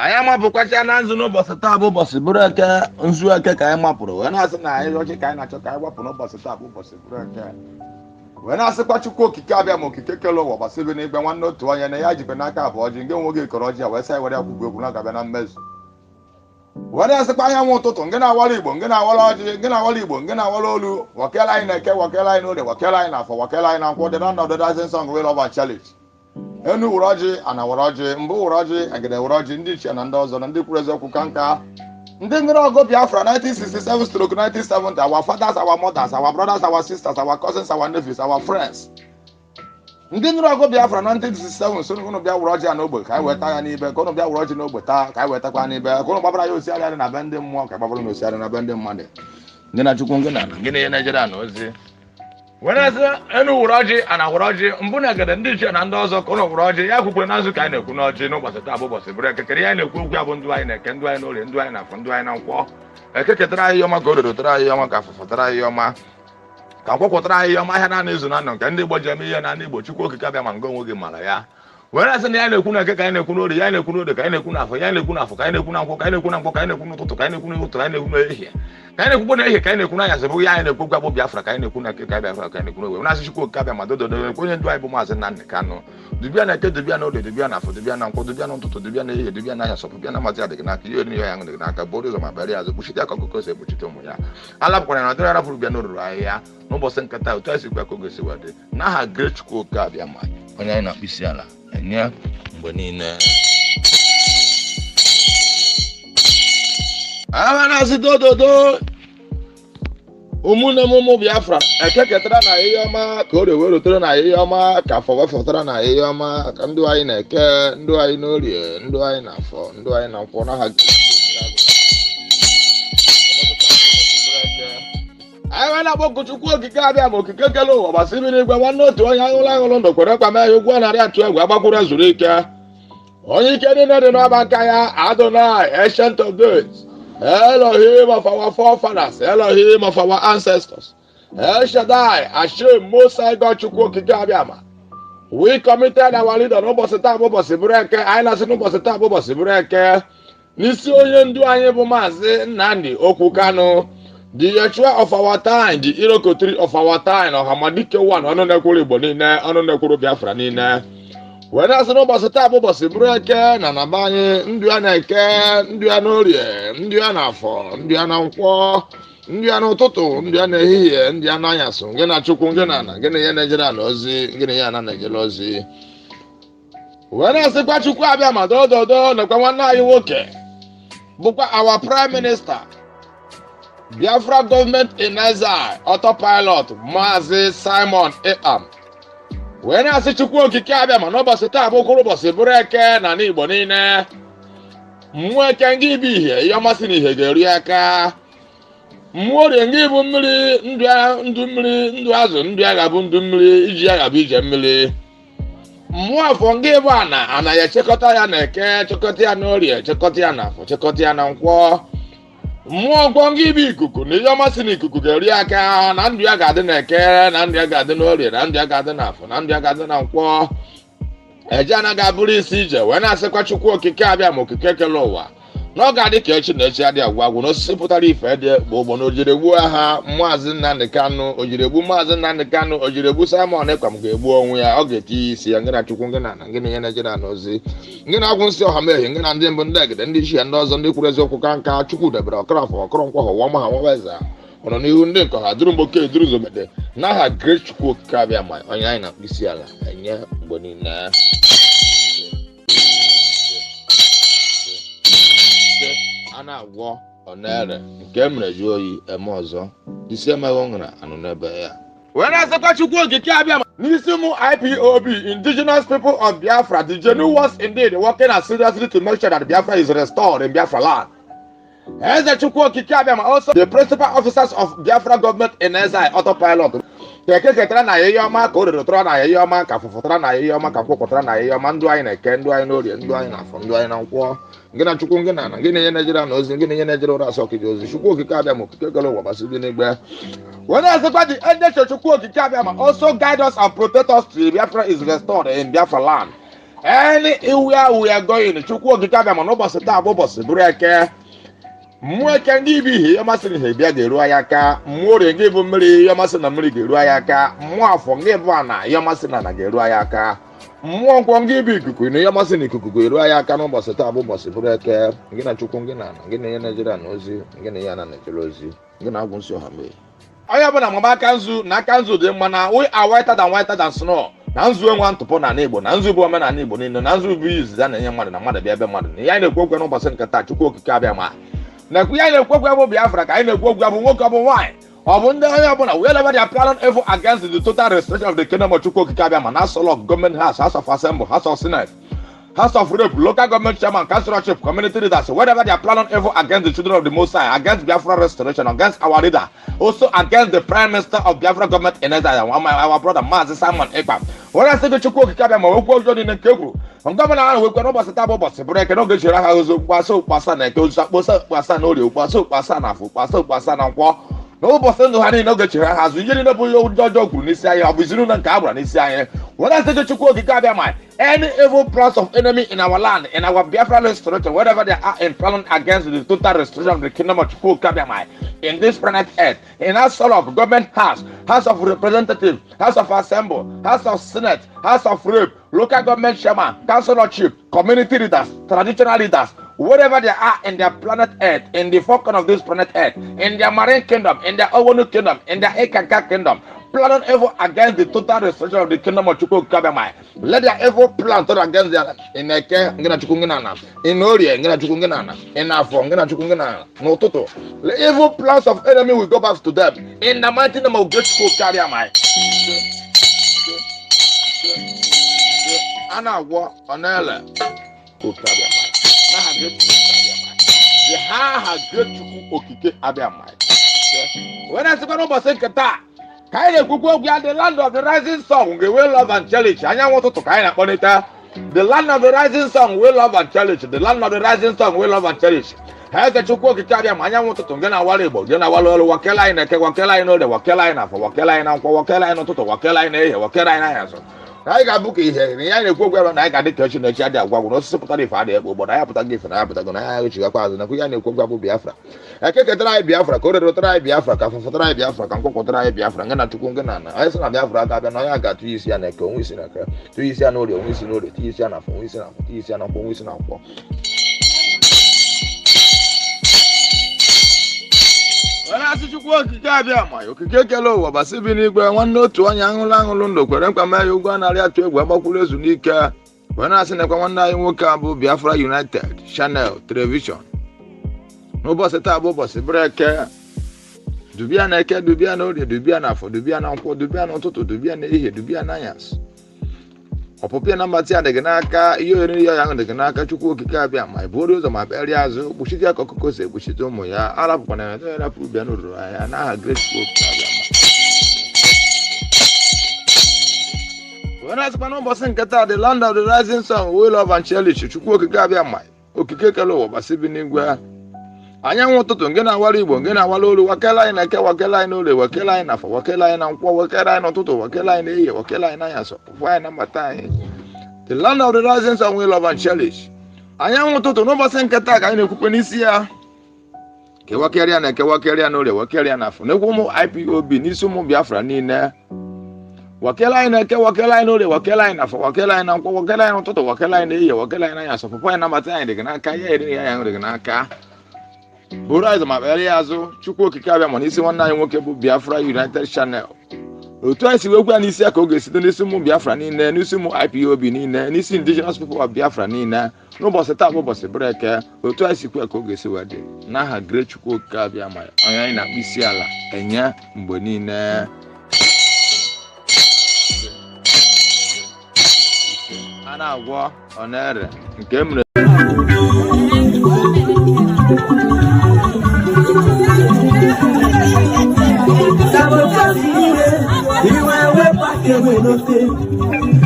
anyị mapụkwacha na nzu n'ụbọchị taa bụ ụbọchị bụrụ eke nzu eke ka anyị mapụrụ wee na-asị na anyị ọchị ka anyị na-achọ ka anyị wapụ n'ụbọchị taa bụ ụbọchị bụrụ eke wee na-asịkwa Chukwu okike abịa ma okike kele ụwa gbasịbe n'igbe nwanne otu onye na ya jikwe n'aka abụọ ji nke nwoge kọrọ ọjị a wee sị anyị were akwụkwọ egwu na-agabịa na mmezu wee na-asịkwa anyanwụ ụtụtụ nke na-awala Igbo nke na-awala ọjị nke na-awala Igbo nke na-awala olu wakela anyị na-eke wakela anyị n'oge wakela anyị n'afọ wakela anyị na nkwụ dị na ọnọdụ dazin song wee lọba challenge enu were ọjị ana were ọjị mbụ were ọjị agide were ọjị ndị ichie na ndị ọzọ na ndị kwuru eziokwu ka nka ndị nwere ọgụ Biafra 1967-1970 our fathers, our mothers, our brothers, our sisters, our cousins, our nephews, our friends. Ndị nwere ọgụ Biafra 1967 so unu bịa were ọjị ya n'ogbe ka anyị weta ya n'ibe ka unu bịa were ọjị n'ogbe taa ka anyị wetakwa n'ibe ka unu gbabara ya osiarị na be ndị mmụọ ka gbabara na osiarị na be ndị mmadụ ndị na Chukwu ngị na gịnị ihe Naịjirịa na ozi were sị enu were ọjị ana were ọjị mbụ na egede ndị ichie na ndị ọzọ ka unu were ọjị ya kwukwere na nzu ka anyị na-ekwu n'ọjị n'ụbọchị taa bụ ụbọchị bụrụ ekekere ya na-ekwu okwu ya bụ ndụ anyị na-eke ndụ anyị n'orie ndụ anyị na-afọ ndụ anyị na nkwọ ekeketara anyị ọma ka o dodotara anyị ọma ka afụfụ tara anyị ọma ka nkwọkwọtara anyị ọma ahịa na izu na nọ nke ndị Igbo ji eme ihe na ndị Igbo Chukwu okike abịa ma nga onwe gị mara ya were sị na ya na-ekwu na eke ka anyị na-ekwu n'orie ya na-ekwu n'ode ka anyị na-ekwu n'afọ ya na-ekwu n'afọ ka anyị na-ekwu na nkwọ ka anyị na-ekwu na nkwọ ka anyị na-ekwu n'ụtụtụ ka anyị na-ekwu n'ụtụtụ ka anyị na-ekwu n'ehihie ka anyị na-ekwukwo n'ehihie ka anyị na-ekwu n'anyasị bụ ya anyị na-ekwu gwa bụ Biafra ka anyị na-ekwu na eke ka Biafra ka anyị na-ekwu n'owe na-asị Chukwu okike abịa ma dododo onye ndu anyị bụ Maazị Nnamdi Kanu dubịa na eke dubịa na ode dubịa na afọ dubịa na nkwọ dubịa na ụtụtụ dubịa na ehihie dubịa na anyasị dubịa na maazị adịghị n'aka ihe ori ya dị n'aka bụrụ ụzọ ma bịara azụ kpuchite aka ọkụkọ si ekpuchite ụmụ ya alapụkwara na ọdịrị arapụrụ bịa n'oruru ahịhịa n'ụbọchị nketa otu esi gwa ka oge si wadị n'aha Great Chukwu okike abịa ma onye anyị na-akpụ isi ala enye mgbe niile agha na-asị dododo ụmụnne m ụmụ Biafra ekeketara na ihe ọma ka o wee rutere na ihe ọma ka afọ wefọtara na ihe ọma ka ndụ anyị na-eke ndụ anyị n'orie ndụ anyị na afọ ndụ anyị na nkwọ n'aha anyị na-akpọku Chukwu okike abịa ma okike kele ụwa gbasịrị n'igwe nwanne otu onye aṅụrụ ndụ kwere kwa mee ụgwọ narị atụ egwu agbakwuru ezuru ike onye ike niile dị n'ọba nka ya Adonai Ancient of Days Elohim of our forefathers, Elohim of our ancestors, El Shaddai, Hashem, Most High God, Chukwu okike abịama. We committed our leader n'ụbọchị taa bụ ụbọchị bụrụ eke anyị na-asị n'ụbọchị taa bụ ụbọchị bụrụ eke n'isi onye ndu anyị bụ Maazị Nnamdi Okwu Kanu, the Yeshua of our time, the Irokotri of our time, Ọhamadike one ọnụ na-ekwuru Igbo niile ọnụ na-ekwuru Biafra niile wee na-asị n'ụbọchị taa bụ ụbọchị bụrụ eke na naba anyị ndụ ya na-eke ndụ ya n'orie ndụ ya n'afọ ndụ ya na nkwọ ndụ ya n'ụtụtụ ndụ ya n'ehihie ndụ ya n'anyasị ngị na Chukwu ngị na ana ngị na ihe na-ejere na ozi ngị na ihe ana na-ejere ozi wee na-asịkwa Chukwu abịa ma dododo nekwa nwanne anyị nwoke bụkwa our prime minister Biafra government in exile autopilot Maazị Simon Ekpam wee na-asị Chukwu okike abịa ma n'ụbọchị taa bụ ụkwụrụ ụbọchị bụrụ eke na n'Igbo niile mmụọ eke ngị bụ ihe ihe ọmasị na ihe ga-eri aka mmụọ orie ngị bụ mmiri ndụ mmiri ndụ azụ ndụ agha bụ ndụ mmiri iji agha bụ ije mmiri mmụọ afọ ngị bụ ana ya echekọta ya na eke chekọta ya n'orie chekọta ya na afọ chekọta ya na nkwọ mmụọ nkwọ ngị bụ ikuku na ihe ọmasị na ikuku ga-eri aka na ndụ ya ga-adị na eke na ndụ ya ga-adị n'orie na ndụ ya ga-adị na afọ na ndụ ya ga-adị na nkwọ eje anaghị abụrụ isi ije wee na-asịkwa Chukwu okike abịa ma okike kele ụwa na ọ ga-adị ka echi na echi adị agwụ agwụ n'osisi pụtara ife dị gbogbo na ojiri gbuo ha Maazị Nnamdi Kanu ojiri egbu Maazị Nnamdi Kanu ojiri egbu Simon Ekpam ga-egbu onwe ya ọ ga-etinye isi ya ngị na Chukwu ngị na ana ngị na ihe na-ejere na ozi ngị na-agwụ nsị ọha mehie ngị na ndị mbụ ndị egede ndị ichie ndị ọzọ ndị kwuru eziokwu ka nka Chukwu debere ọkọrọfọ ọkọrọ nkwọ ha ụwa ma ha nwaweza ọnọ n'ihu ndị nke ha duru mgboke duru zobede n'aha Great Chukwu okike abịa ma onye anyị na-akpụ isi ala enye mgbe niile a na-agwọ ọ na-ere nke mere ju oyi eme ọzọ isi emeghị ọṅụra anụ n'ebe ya wee na-asịkwa Chukwu okike abịa n'isi ụmụ IPOB indigenous people of Biafra the genuine ones indeed working as seriously to make sure that Biafra is restored in Biafra land. Eze Chukwu okike abịa ma also the principal officers of Biafra government in exile autopilot ka ekeketara na ihe ọma ka o rerotara na ihe ọma ka fụfụtara na ihe ọma ka kwụpụtara na ihe ọma ndụ anyị na-eke ndụ anyị n'orie ndụ anyị na-afọ ndụ anyị na nkwọ ngị na Chukwu ngị na ana ngị na ihe na-ejere na ozi ngị na ihe na-ejere ụra asọ kiji ozi Chukwu okike abịa ma okike kele ụwa gbasiri n'igbe wee na-asịkwa the angel Chukwu okike abịa ma also guide us and protect us till Biafra is restored in Biafra land Anywhere we are going, chukwu okike abịa ma n'ụbọchị taa bụ ụbọchị bụrụ eke. Mmụọ eke ndị bi ihe ọmasị na ihe bịa ga-eru anyị aka. Mmụọ orie nke bụ mmiri ihe ọmasị na mmiri ga-eru anyị aka. Mmụọ afọ nke bụ ana ihe ọmasị na ana ga-eru anyị aka. Mmụọ nkwọ nke bụ ikuku na ihe ọmasị na ikuku ga-eru anyị aka n'ụbọchị taa bụ ụbọchị bụrụ eke. Gị na chukwu gị na ana gị na ihe Naịjirịa na ozi gị na ihe ana Naịjirịa ozi gị na agwụ nsị ọha mee. Onye ọbụla mama aka nzu na aka nzu dị mma na we are whiter than snow. Na nzu enwe ntụpọ na Igbo na nzu bụ omenala Igbo niile na nzu bụ izizi na-enye mmadụ na mmadụ bịa ebe mmadụ na ihe anyị na-ekwu okwu n'ụbọchị nke taa chukwu okike abịa ma na-ekwu ihe anyị na-ekwu okwu bụ Biafra ka anyị na-ekwu okwu bụ nwoke ọ bụ nwaanyị ọ bụ ndị onye ọbụla wherever they are planning evil against the total restoration of the kingdom of chukwu okike abịa ma na National Government House of Assembly, House of Senate, House of Rep, local government chairman, councilorship, community leaders, whatever they are planning evil against the children of the Most High, against Biafra restoration, against our leader, also against the Prime Minister of Biafra government in Nigeria, our brother Mazi Simon Ekpa. When I say the chukwu okike abịa ma okwu ọjọọ dị na nkegwu gọvanọ ahụ wekwa n'ụbọchị taa bụ ụbọchị bụrụ eke n'oge chere ha ozo kpasa ụkpasa na eke ozu akpọsa ụkpasa na orie ụkpasa ụkpasa na afọ ụkpasa ụkpasa na nkwọ n'ụbọchị ndụ ha niile oge chere ha azụ ihe niile bụ ihe ụjọ ọjọọ kwuru n'isi anyị ọ bụ izinu na nke a gbara n'isi anyị. When I say the chukwu okike abịa ma any evil plans of enemy in our land, in our Biafra restoration, wherever they are in planning against the total restoration of the kingdom of chukwu okike abịa ma in this planet earth, in our soul of government house, House of Representatives, House of Assembly, House of Senate, House of Rep, local government chairman, councilorship, community leaders, traditional leaders, wherever they are in their planet earth, in the four corners of this planet earth, in their marine kingdom, in their Owonu kingdom, in their Ekaka kingdom, planning evil against the total restoration of the kingdom of chukwu okike abịa ma let their evil plan turn against their in Eke ngina chukwu ngina na in Orie ngina chukwu ngina na in Afọ ngina chukwu ngina na n'ụtụtụ. The evil plans of enemy will go back to them in the mighty name of great chukwu okike abịa ma. Ana agwọ ọnele okike abịa ma n'aha great chukwu abịa ma the ha great chukwu okike abịa ma. When I say n'ụbọchị nke taa ka anyị na-ekwukwu okwu ya the land of the rising sun ga-enwe love and challenge anyanwụ ụtụtụ ka anyị na-akpọlite the land of the rising sun will love and challenge the land of the rising sun will love and challenge ha eze chukwu okike abịa ma anyanwụ ụtụtụ nke na-awara Igbo nke na-awara ọrụ wakele anyị na Eke wakele anyị n'Orie wakele anyị na Afọ wakele anyị na Nkwọ wakele anyị n'ụtụtụ wakele anyị na Ehihie wakele anyị n'anyasụ anyị ga-abụ ka ihe na anyị na-ekwu okwu ebe na anyị ga-adị ka Chineke adị agwagwụ na osisi pụtara ife adịghị ekpo ụgbọdọ anyị pụtago ife na ya pụtago na anyị echigakwa azụ nakwa ihe na-ekwu okwu bụ Biafra eke ketara anyị Biafra ka o rerotara anyị Biafra ka afụfụtara anyị Biafra ka nkwọkọtara anyị Biafra nke na chukwu nke na ana anyị sị na Biafra aka abịa na onye ga-atụ isi ya na Eke onwe isi na Eke tụọ isi ya na Orie onwe isi na Orie tụọ isi ya na Afọ onwe isi na Afọ tụọ isi ya na Nkwọ onwe isi na Nkwọ. Onye asị chukwu okike abịa ma okike ekele ụwa gbasị bi n'igwe nwanne otu onye aṅụlụ ndụ kwere nkwa mee ya ụgwọ narị atụ egwu agbakwuru ezu n'ike. Onye asị nekwa nwanne anyị nwoke a bụ Biafra United Channel Television n'ụbọchị taa bụ ụbọchị bụrụ eke dubia na Eke dubia na Orie dubia na Afọ dubia na Nkwọ dubia na ụtụtụ dubia na Ehihie dubia na anyasị ọpụpịa na mbatị ya dị gị n'aka ihe oriri ya ahụ dị gị n'aka chukwu okike abịa ma iburu ụzọ ma bịarịa azụ kpuchite ya ka ọkụkọ si ekpuchite ụmụ ya arapụkwana ya erapụ bịa n'oruru anya n'aha great chukwu okike abịa ma were asịkwa n'ụbọchị nke taa the land of the rising sun will love and cherish chukwu okike abịa ma okike ekele ụwa gbasị bi n'igwe anyanwụ ụtụtụ nke na-awara Igbo nke na-awara olu wakele anyị na Eke wakele anyị n'Orie wakele anyị na Afọ wakele anyị na Nkwọ wakele anyị n'ụtụtụ wakele anyị n'Ehihie wakele anyị n'anyasị ụfụ anyị na mbata anyị the land of the rising sun will love and cherish anyanwụ ụtụtụ n'ụbọchị nke taa ka anyị na-ekwukwe n'isi ya kewakerịa na Eke wakerịa n'Orie wakerịa na Afọ n'ekwu ụmụ IPOB n'isi ụmụ Biafra niile wakele anyị na Eke wakele anyị n'Orie wakele anyị na Afọ wakele anyị na Nkwọ wakele anyị n'ụtụtụ wakele anyị n'Ehihie wakele anyị n'anyasị ụfụ anyị na mbata anyị dị gị n'aka ya eri ya ya dị gị n'aka buru azụ ma kpere ya azụ chukwu okike abịa ma n'isi nwanne anyị nwoke bụ Biafra United Channel otu anyị si wekwu ya n'isi ya ka ọ ga-esite n'isi ụmụ Biafra niile n'isi ụmụ IPOB niile n'isi indigenous people of Biafra niile n'ụbọchị taa bụ ụbọchị bụrụ eke otu anyị si kwu ya ka ọ ga-esi wee dị n'aha great chukwu okike abịa ma onye anyị na-akpụ isi ala enye mgbe niile a na-agwọ ọ na-ere nke e mere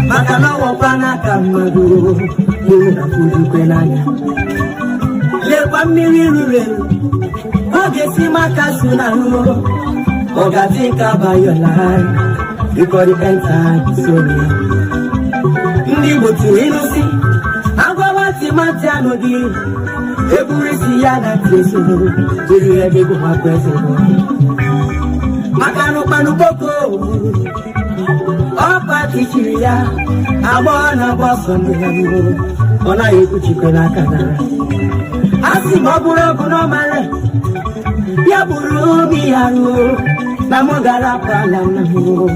maka na ọwọkwa n'aka mmadụ na-afụjukwe n'anya lekwa mmiri ruru eru ọ ga-esi maka su na ahụ ọ ga-adị ka abayọla ịkọrị enta isori ndị Igbo tụrụ ilu si Matiano di Eburisiana Tiso, Julia de Guma President. Makano Panuboko, Opa Tichiria, Abona Boston, Ona Ekuchikona Kana. Asi Mabura Bunomale, Yaburu Biaru, Namogara Palamu,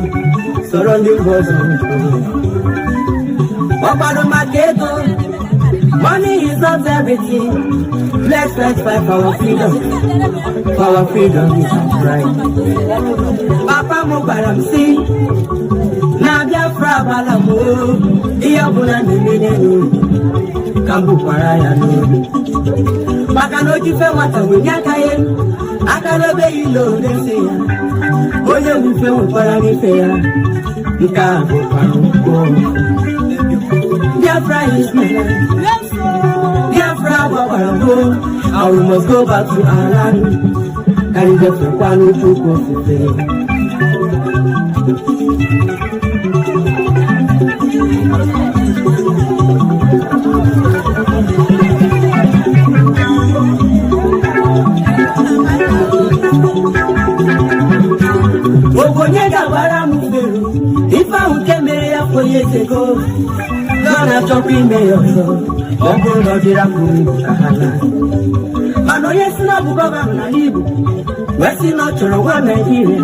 surrounding Boston. Opa Maketo. Money is not everything. Let's fight for our freedom. For our freedom is our right. Papa Mubaram see. Nadia Frabalamu. Diabuna Niminu. Kambu Paraya no. Makano Jife Wata Winyakaye. Akalobe Ilo Desia. Oye Wife Waparani Fea. Nkabu Paruko. Biafra is my life. Biafra, I must go back to our land. Can you get the one to go to the if I would get married 4 years ago, Gonna jump in there, don't go to the Raku. Mano, yes, no, Baba, Westing not to one Nigeria.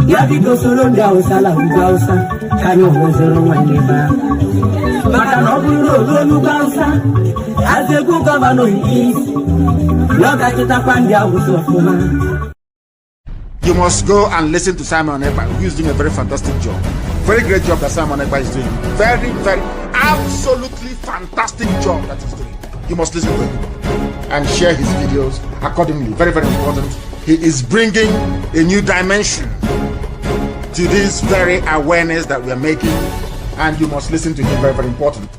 Yavigo Solo Gausa, Gausa, can you hold your own neighbor? Makano Gausa, as a good governor is, not at the Tapandia was of woman. You must go and listen to Simon Ekpa, who is doing a very fantastic job. Very great job that Simon Ekpa is doing. Very, very, absolutely fantastic job that he's doing. You must listen to him and share his videos accordingly. Very, very important. He is bringing a new dimension to this very awareness that we are making, and you must listen to him. Very, very important.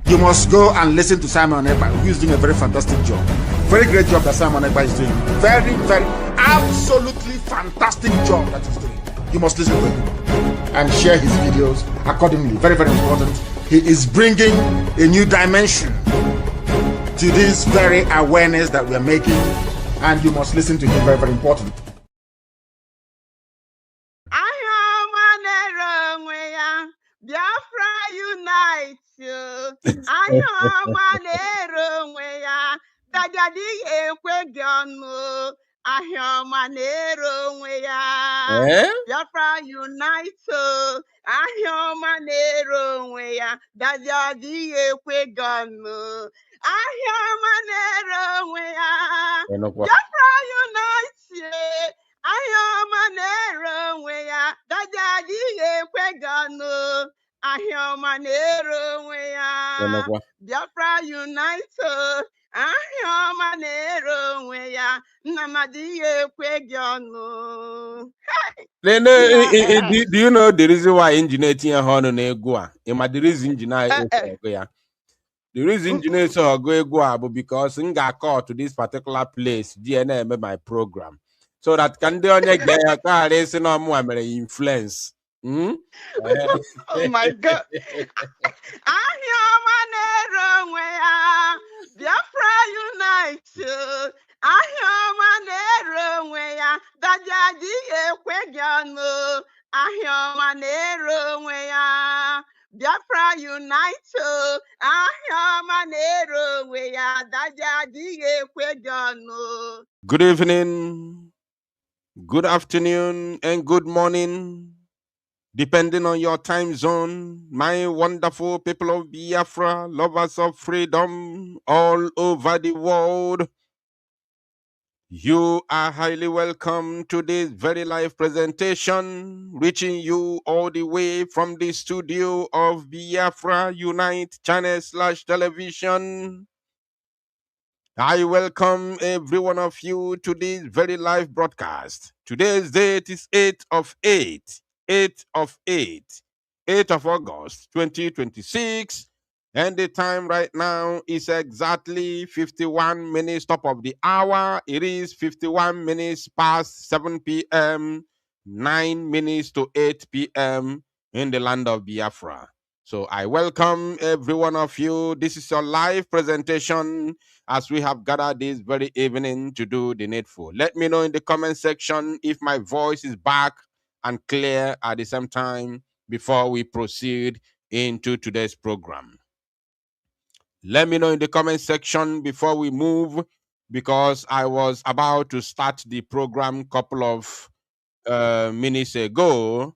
You must go and listen to Simon Ekpa, who is doing a very fantastic job. Very great job that Simon Ekpa is doing. Very, very, absolutely fantastic job that he's doing. You must listen to him and share his videos accordingly. Very, very important. He is bringing a new dimension to this very awareness that we are making, and you must listen to him. Very, very important. Biafra unite. Ayo manero ya dajadi ekwe gonu. Ayo manero ya Biafra unite. Ayo manero ya dajadi ekwe gonu. Ayo manero ya Biafra unite. Ayo manero ya dajadi ekwe gonu. Ahịa ọma na-ere onwe ya. Biafra unite. Ahịa ọma na-ere onwe ya. Nnamdi ekwe gị ọnụ. Do you know the reason why engineer tinye ha ọnụ na-egwu a? Ịma the reason engineer ọgụ ya? The reason engineer ọgụ egwu a bụ because m ga-akọ to this particular place DNA eme my program. So that ka ndị onye ga-ya ka ghara isi na ọmụwa mere influence. Oh my God. Ahịa ọma na-ere onwe ya. Biafra unite. Ahịa ọma na-ere onwe ya. Dajadi ekwe gị ọnụ. Ahịa ọma na-ere onwe ya. Biafra unite. Ahịa ọma na-ere onwe ya. Dajadi ekwe gị ọnụ. Good evening, good afternoon, and good morning, depending on your time zone, my wonderful people of Biafra, lovers of freedom all over the world. You are highly welcome to this very live presentation, reaching you all the way from the studio of Biafra Unite channel / television. I welcome every one of you to this very live broadcast. Today's date is 8th of August 2026, and the time right now is exactly 51 minutes top of the hour. It is 51 minutes past 7 p.m., 9 minutes to 8 p.m. in the land of Biafra. So I welcome every one of you. This is your live presentation as we have gathered this very evening to do the needful. Let me know in the comment section if my voice is back and clear at the same time before we proceed into today's program. Let me know in the comment section before we move, because I was about to start the program couple of minutes ago.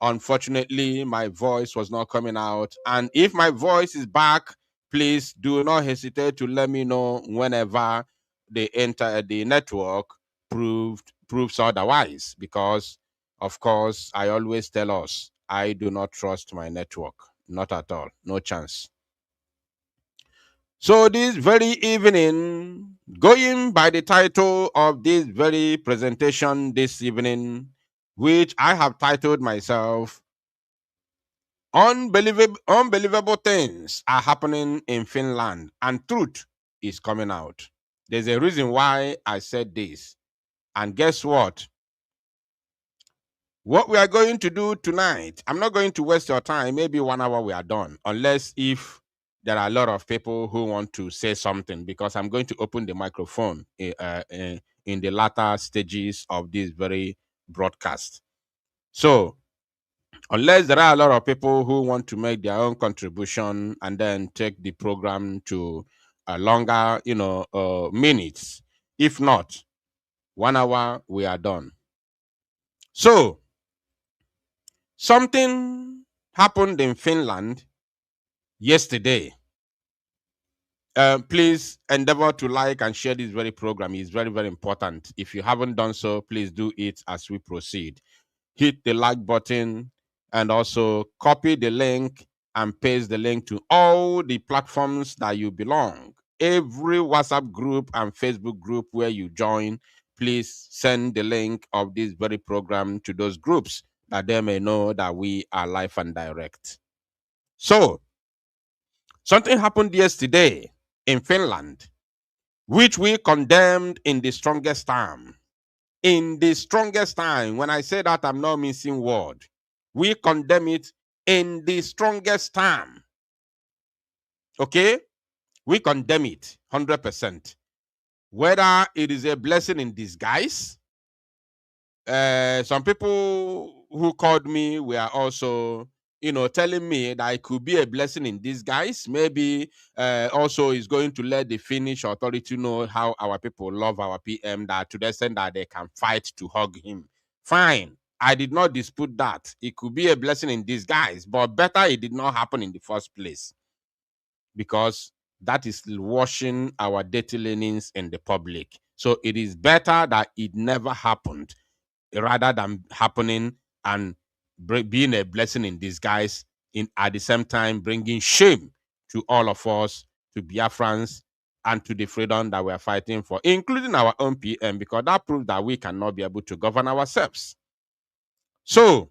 Unfortunately, my voice was not coming out. And if my voice is back, please do not hesitate to let me know whenever the network proves otherwise. Because, of course, I always tell us I do not trust my network. Not at all. No chance. So this very evening, going by the title of this very presentation this evening, which I have titled myself, Unbelievable things are happening in Finland and truth is coming out. There's a reason why I said this. And guess what? What we are going to do tonight, I'm not going to waste your time. Maybe 1 hour we are done, unless if there are a lot of people who want to say something, because I'm going to open the microphone in the latter stages of this very broadcast. So, unless there are a lot of people who want to make their own contribution and then take the program to a longer, minutes. If not, 1 hour, we are done. So, something happened in Finland yesterday. Please endeavor to like and share this very program. It's very, very important. If you haven't done so, please do it as we proceed. Hit the like button and also copy the link and paste the link to all the platforms that you belong. Every WhatsApp group and Facebook group where you join, please send the link of this very program to those groups that they may know that we are live and direct. So, something happened yesterday in Finland, which we condemned in the strongest term. In the strongest time, when I say that, I'm not missing word. We condemn it in the strongest time. Okay? We condemn it 100%. Whether it is a blessing in disguise, some people who called me were also, telling me that it could be a blessing in disguise. Maybe also is going to let the Finnish authority know how our people love our PM, that to the extent that they can fight to hug him. Fine. I did not dispute that. It could be a blessing in disguise, but better it did not happen in the first place, because that is washing our dirty linens in the public. So it is better that it never happened rather than happening and being a blessing in disguise, at the same time bringing shame to all of us, to Biafrans, and to the freedom that we are fighting for, including our own PM, because that proves that we cannot be able to govern ourselves. So,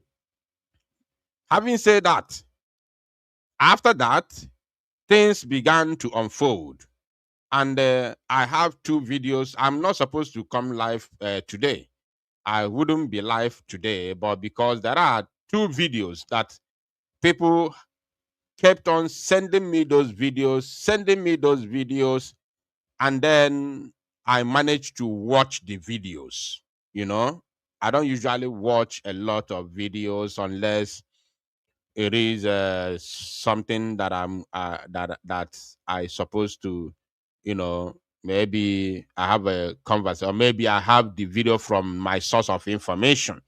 having said that, after that, things began to unfold. And I have 2 videos. I'm not supposed to come live today. I wouldn't be live today, but because there are 2 videos that people kept on sending me those videos, and then I managed to watch the videos. I don't usually watch a lot of videos unless it is something that that I supposed to, maybe I have a conversation, or maybe I have the video from my source of information.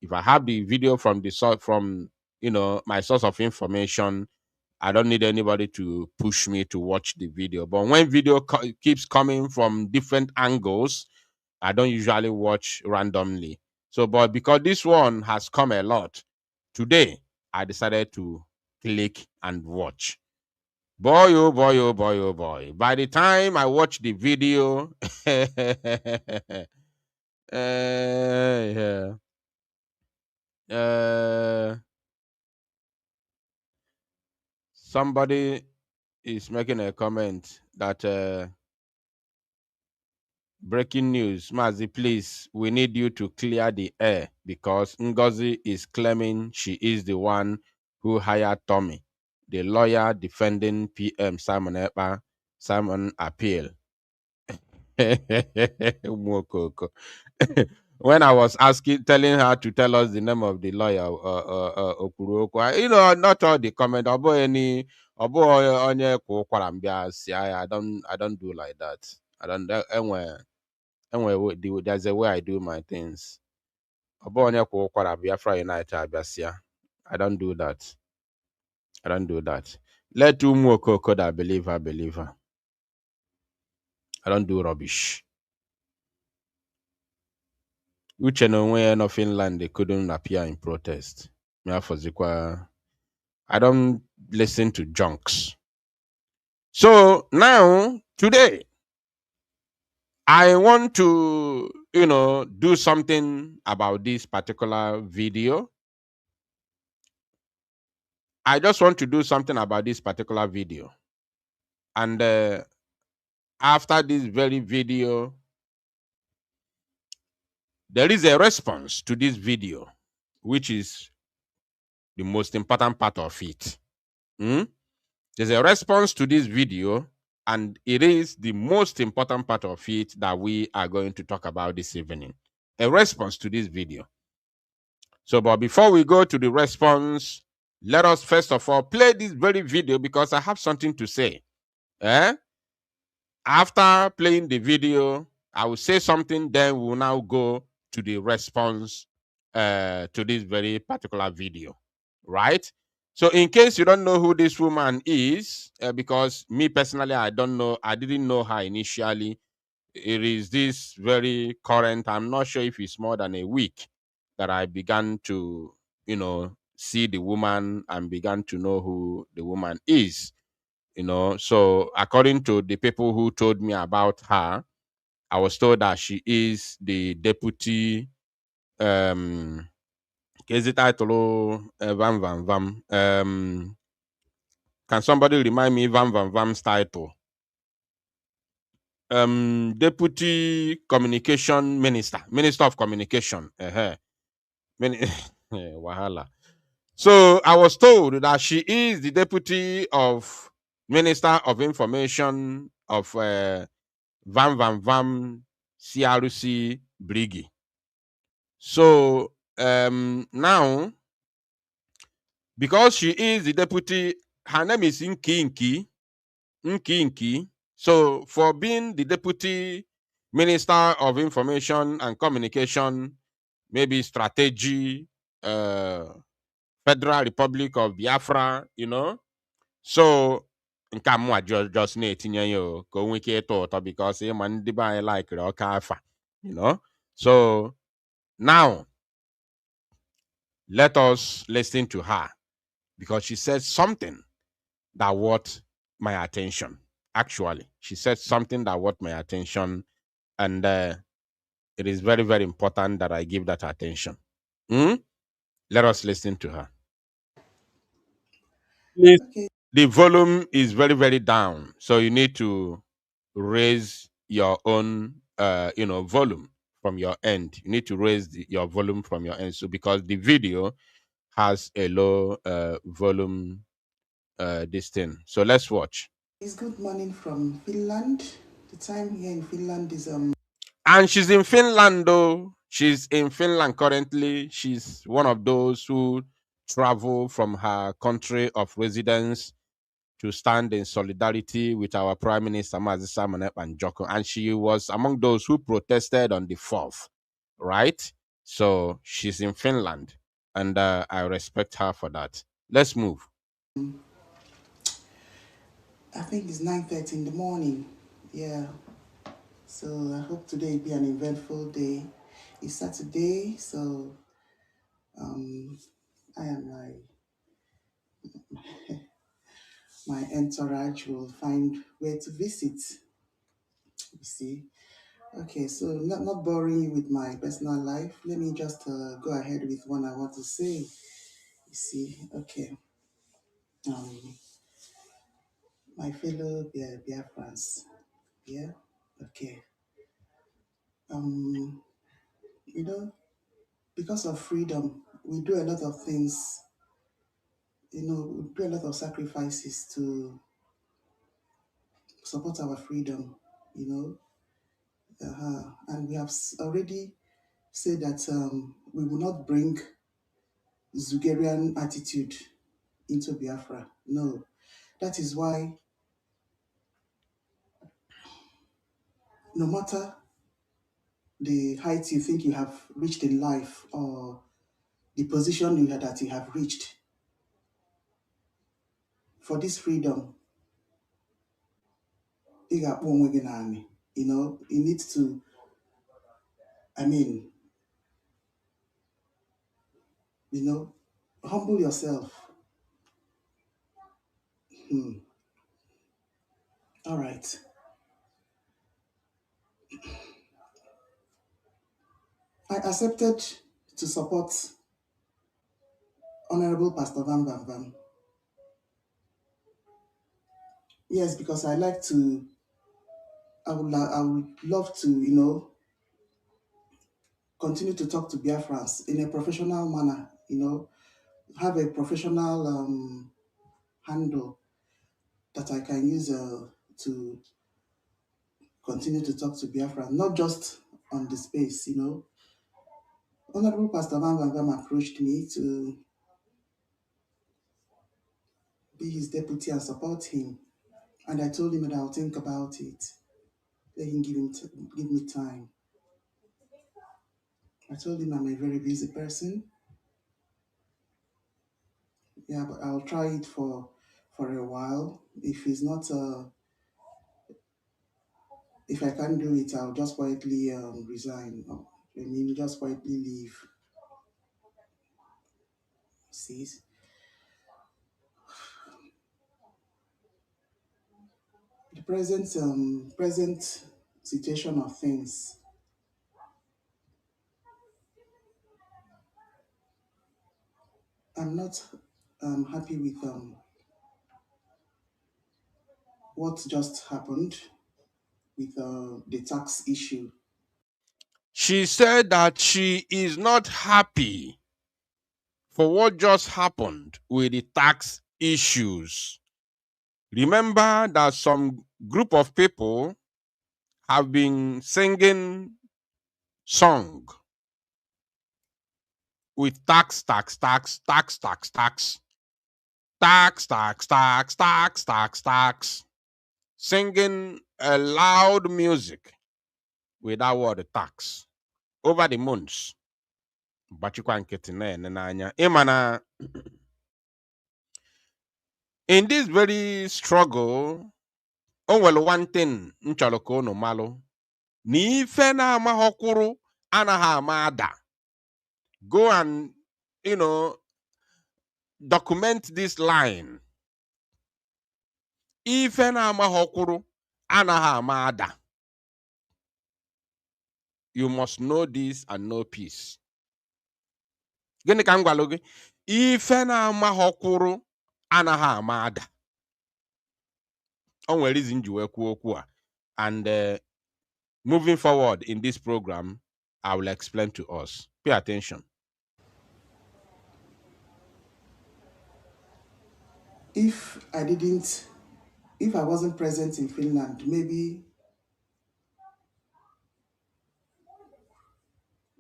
If I have the video from the source, from my source of information, I don't need anybody to push me to watch the video. But when video keeps coming from different angles, I don't usually watch randomly. So, but because this one has come a lot, today I decided to click and watch. Boy, oh boy, oh boy, oh boy. By the time I watch the video, yeah. Somebody is making a comment that Breaking news, Mazi, please, we need you to clear the air because Ngozi is claiming she is the one who hired Tommy, the lawyer defending PM Simon Epa, Simon appeal. Mwokoko. When I was telling her to tell us the name of the lawyer, Okuruoku, not all the comment, onye kwụ ụkwara mbịa si agha. I don't do like that. I don't. There's a way I do my things. Onye kwụ ụkwara Biafra United abịasịa. I don't do that. I don't do that. Let Umuokoko that believe her, believe her. I don't do rubbish. Uche na onwe ya no Finland, they couldn't appear in protest. I don't listen to junks. So now, today, I want to, do something about this particular video. I just want to do something about this particular video. And after this very video, there is a response to this video, which is the most important part of it. There's a response to this video, and it is the most important part of it that we are going to talk about this evening. A response to this video. So, but before we go to the response, let us first of all play this very video because I have something to say. After playing the video, I will say something, then we will now go to the response to this very particular video, right? So in case you don't know who this woman is, because me personally, I didn't know her initially. It is this very current, I'm not sure if it's more than a week that I began to, see the woman and began to know who the woman is. So according to the people who told me about her, I was told that she is the deputy is it title Van Van Vam? Can somebody remind me Van Van Vam's title? Deputy Communication Minister of Communication. Wahala. So I was told that she is the deputy of Minister of Information of Van Van Vam CRC Brigi. So now, because she is the deputy, her name is Nki. So for being the deputy minister of information and communication, maybe strategy, Federal Republic of Biafra, So nke a mụnwa just na-etinye ya ka o nwee ike ịtọ ụtọ because ịma ndị be anyị laikiri ọka afa, So now, let us listen to her because she said something that caught my attention. Actually, she said something that caught my attention, and it is very, very important that I give that attention. Let us listen to her. Please, the volume is very, very down, so you need to raise your own, volume from your end. You need to raise your volume from your end, so because the video has a low volume this thing. So let's watch. It's good morning from Finland. The time here in Finland is And she's in Finland though. She's in Finland currently. She's one of those who travel from her country of residence to stand in solidarity with our Prime Minister Mazi Simon and Joko. And she was among those who protested on the 4th, right? So she's in Finland, and I respect her for that. Let's move. I think it's 9:30 in the morning. Yeah. So I hope today will be an eventful day. It's Saturday, so I and my entourage will find where to visit. You see. Okay, so not boring you with my personal life. Let me just go ahead with what I want to say. You see, okay. My fellow Biafrans, yeah, okay. Um, you know, because of freedom, we do a lot of things. We do a lot of sacrifices to support our freedom. You know, and we have already said that we will not bring Zugerian attitude into Biafra. No, that is why no matter the height you think you have reached in life or the position that you have reached, for this freedom, ị ga-akpọ onwe gị naanị. You need to, I mean, humble yourself. All right. I accepted to support Honorable Pastor Van Bam Bam. Yes, because I would love to, continue to talk to Biafrans in a professional manner, have a professional handle that I can use to continue to talk to Biafra, not just on the space. Honorable Pastor Van Van Bam approached me to be his deputy and support him. And I told him that I'll think about it. Let him give me time. I told him I'm a very busy person. Yeah, but I'll try it for a while. If it's not, if I can't do it, I'll just quietly resign. Just quietly leave. See, the present situation of things, I'm not happy with what just happened with the tax issue. She said that she is not happy for what just happened with the tax issues. Remember that some group of people have been singing song with tax, tax, tax, tax, tax, tax, tax, tax, tax, tax, tax, tax, singing a loud music with that word tax over the months. Gbachikwa nkịtị na-ene n'anya. Ịma na in this very struggle, o nwere one thing m chọrọ ka unu malụ na ife na-amaghọkwuru anaghị ama ada. Go and, document this line. Ife na-amaghọkwuru anaghị ama ada. You must know this and know peace. Gịnị ka m gwalụ gị? Ife na-amaghọkwuru anaghị ama ada. O nwere reason ji wee kwuo okwu a. And moving forward in this program, I will explain to us. Pay attention. If I wasn't present in Finland, maybe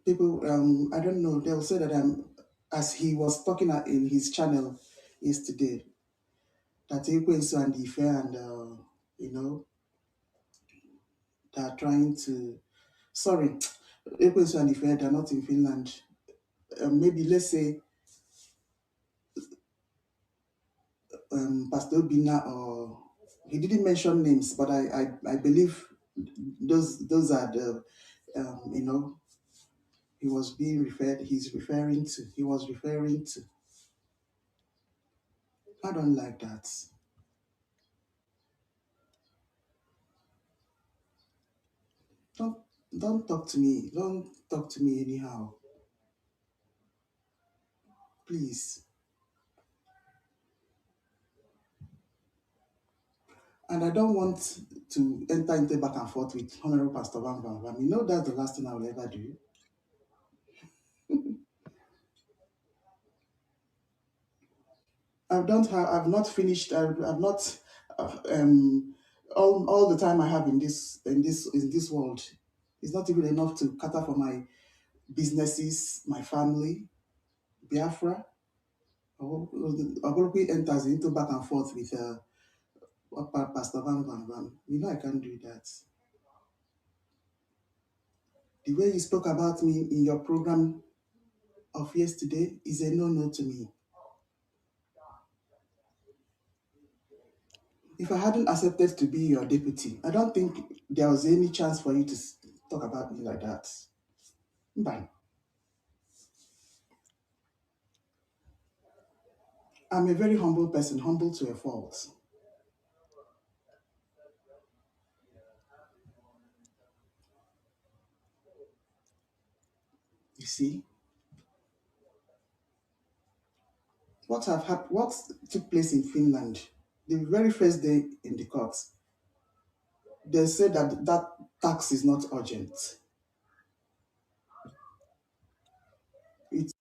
people, I don't know, they'll say that as he was talking in his channel yesterday, that Ekwensu and Ife and, they're trying to, sorry, Ekwensu and Ife, they're not in Finland. Maybe let's say Pastor Bina, or he didn't mention names, but I believe those are the, he was referring to. I don't like that. Don't talk to me. Don't talk to me anyhow. Please. And I don't want to enter into back and forth with Honorable Pastor Van Van Van. You know that's the last thing I will ever do. I've not finished. I've not. All the time I have in this world is not even enough to cater for my businesses, my family, Biafra. Ogolopi enters into back and forth with Pastor Van Van Van. You know I can't do that. The way you spoke about me in your program of yesterday is a no-no to me. If I hadn't accepted to be your deputy, I don't think there was any chance for you to talk about me like that. Bye. I'm a very humble person, humble to a fault. You see, what took place in Finland, the very first day in the court, they said that that tax is not urgent. It's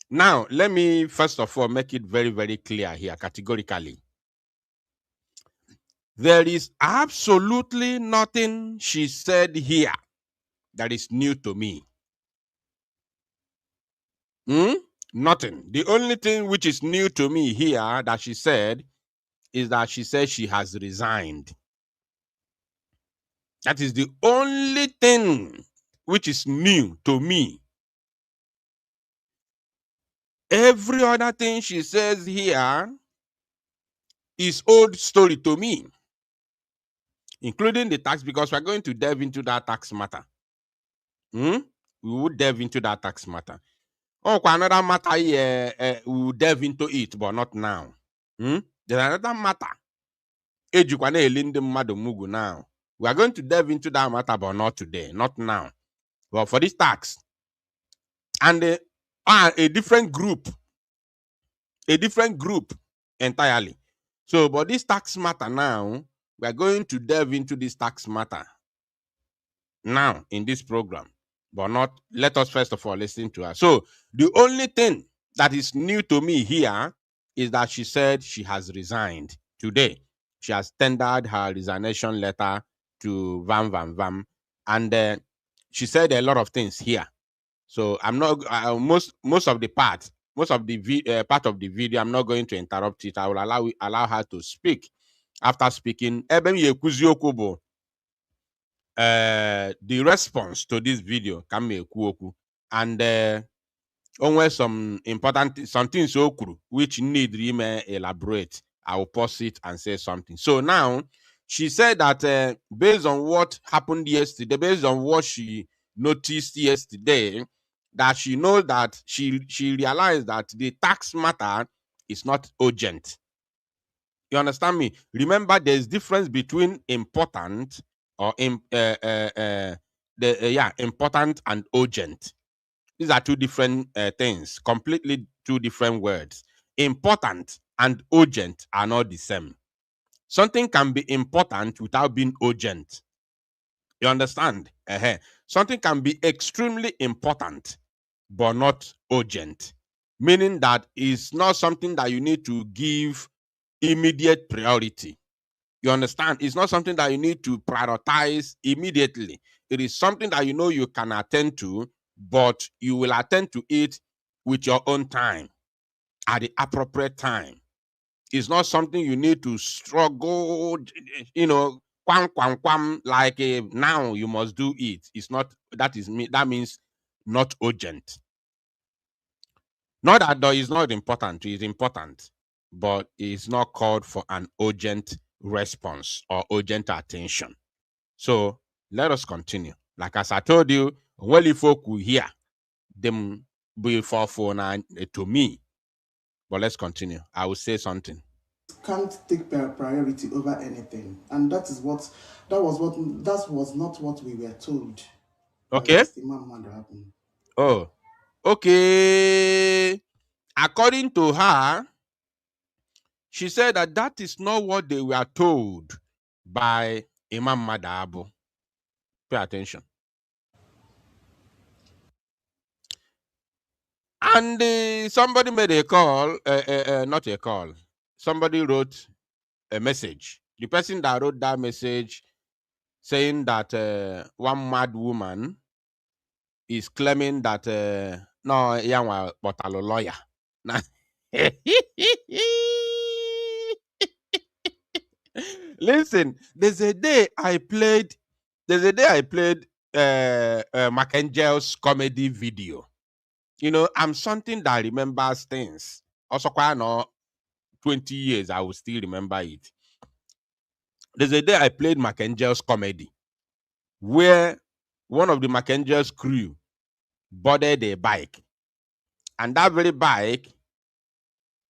Now, let me first of all make it very, very clear here categorically. There is absolutely nothing she said here that is new to me. Nothing. The only thing which is new to me here that she said is that she said she has resigned. That is the only thing which is new to me. Every other thing she says here is old story to me, including the tax, because we're going to delve into that tax matter. We will delve into that tax matter. Oh, another matter here, we will delve into it, but not now. There's another matter. Now. We are going to delve into that matter, but not today, not now. Well, for this tax, and a different group entirely. So, but this tax matter now, we are going to delve into this tax matter now in this program, but not. Let us first of all listen to her. So, the only thing that is new to me here is that she said she has resigned today. She has tendered her resignation letter to Vam Vam Vam, and she said a lot of things here. So I'm not most of the part of the part of the video. I'm not going to interrupt it. I will allow her to speak. After speaking, the response to this video and always some important something so which need elaborate. I will pause it and say something. So now she said that based on what happened yesterday, based on what she noticed yesterday, that she knows that she realized that the tax matter is not urgent. You understand me? Remember, there's difference between important or important and urgent. These are two different things, completely two different words. Important and urgent are not the same. Something can be important without being urgent. You understand? Something can be extremely important, but not urgent. Meaning that it's not something that you need to give immediate priority. You understand? It's not something that you need to prioritize immediately. It is something that you know you can attend to, but you will attend to it with your own time at the appropriate time. It's not something you need to struggle, like now you must do it. It's not, that means not urgent. Not that though it's not important, it's important, but it's not called for an urgent response or urgent attention. So let us continue. Like as I told you, well, if folk will hear them before phone to me. But let's continue. I will say something. can't take priority over anything, and that was not what we were told. Okay. Oh, okay. According to her, She said that that is not what they were told by Imam Madabu. Pay attention. And somebody made a call, not a call. Somebody wrote a message. The person that wrote that message saying that one mad woman is claiming that no, yeah, but a lawyer. Now, listen, there's a day I played Mackengel's comedy video. You know, I'm something that remembers things. Also, quite no 20 years, I will still remember it. There's a day I played Mackengel's comedy where one of the Mackengel's crew boarded a bike, and that very bike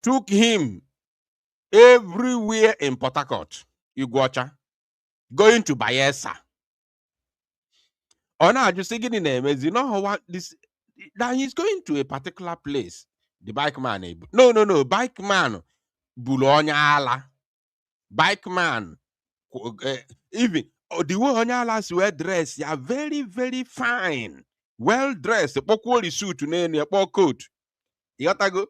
took him everywhere in Port Harcourt, Iguacha, going to Bayelsa. Oh, now just thinking in name is, you know what this, that he's going to a particular place. The bike man, no, bike man, Bulonyala, bike man, even the way Onyalas wear dress, they are very, very fine, well dressed. Pokoli suit, a coat. You got to go.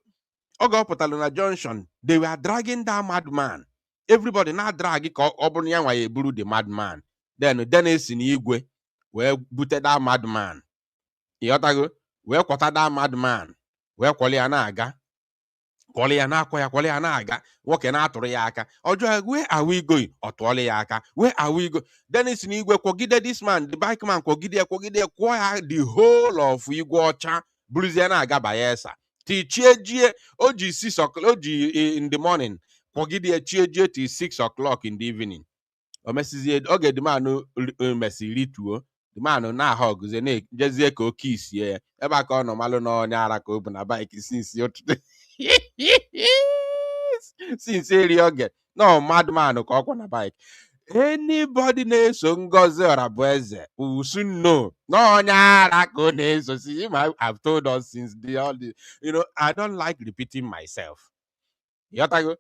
Ogo Potalona Junction, they were dragging that madman. Everybody now drag it, Obonya buru the madman. Then Dennis in Igwe, where booted that madman. You got to go. Where quarter that madman. Where Koliana aga. Koliana aga. Walking out to Yaka. Ojo, where are we going? Or Yaka. Where are we going? Dennis in Igwe, Kogide this man, the bike man, Kogide, acquire the whole of Igwacha, Bruziana aga Bayesa. Tichie Oji 6 o'clock Oji in the morning. Kogide Chie till 6 o'clock in the evening. O message okay, the man no message ritual. The man na hug ze na jezie ka kiss ye. Ebe aka no malo no nya ara ka obu na bike since yesterday. Since oge. No madman ka okwa na bike. Anybody na-eso Ngozi Orabueze will soon know. No, so see, I've told us since all the, you know, I don't like repeating myself. Yotago,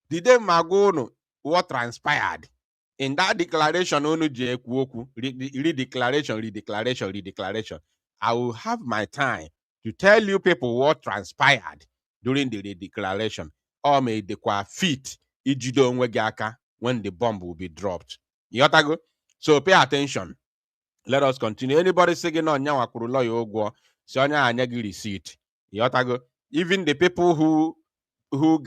the day Magono, what transpired in that declaration, redeclaration. I will have my time to tell you people what transpired during the declaration. Or may the feet ijido onwegaka when the bomb will be dropped. Yotago. So pay attention. Let us continue. Anybody saying on Nyawa Kurulo Yogwo, Sonya Anyagi receipt. Yotago. Even the people who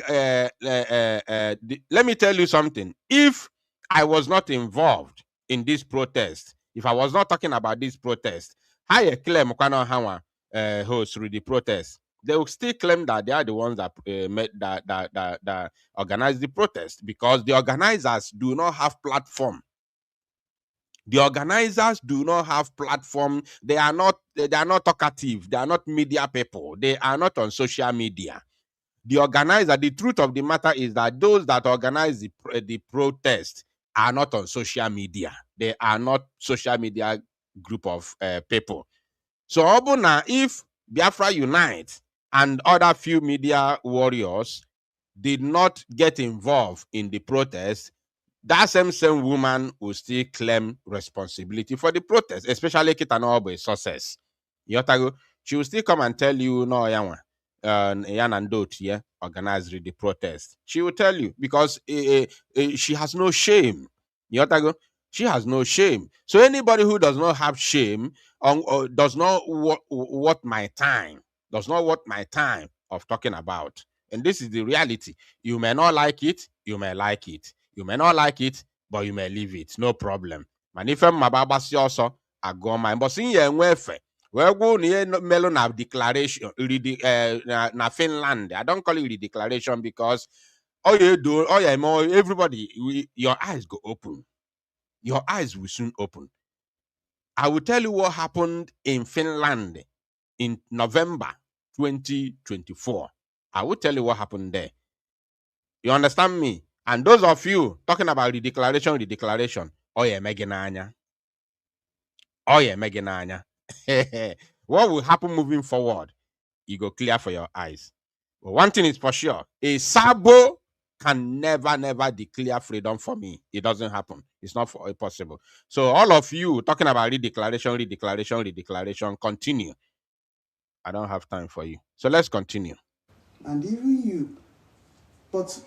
let me tell you something. If I was not involved in this protest, if I was not talking about this protest, I claim host through the protest. They will still claim that they are the ones that that organized the protest, because the organizers do not have platform. The organizers do not have platform. They are not talkative. They are not media people. They are not on social media. The organizer, the truth of the matter is that those that organize the protest are not on social media. They are not social media group of people. So, Obuna, if Biafra Unite and other few media warriors did not get involved in the protest, that same woman will still claim responsibility for the protest, especially Kitanobo success. Yotago, she will still come and tell you, no, Yanwa, Yan and Dot, yeah, organized the protest. She will tell you, because she has no shame. Yotago, she has no shame. So anybody who does not have shame does not worth my time, of talking about. And this is the reality. You may not like it, you may like it. You may not like it, but you may leave it. No problem. Manifem mababasi also agoma. But sin ye nwefe. We go near melo na declaration na Finland. I don't call it the declaration because everybody, your eyes go open. Your eyes will soon open. I will tell you what happened in Finland in November 2024. I will tell you what happened there. You understand me? And those of you talking about the declaration, oh yeah, Megananya. What will happen moving forward? You go clear for your eyes. But one thing is for sure, a Sabo can never declare freedom for me. It doesn't happen. It's not possible. So all of you talking about redeclaration, continue. I don't have time for you. So let's continue. And even you, but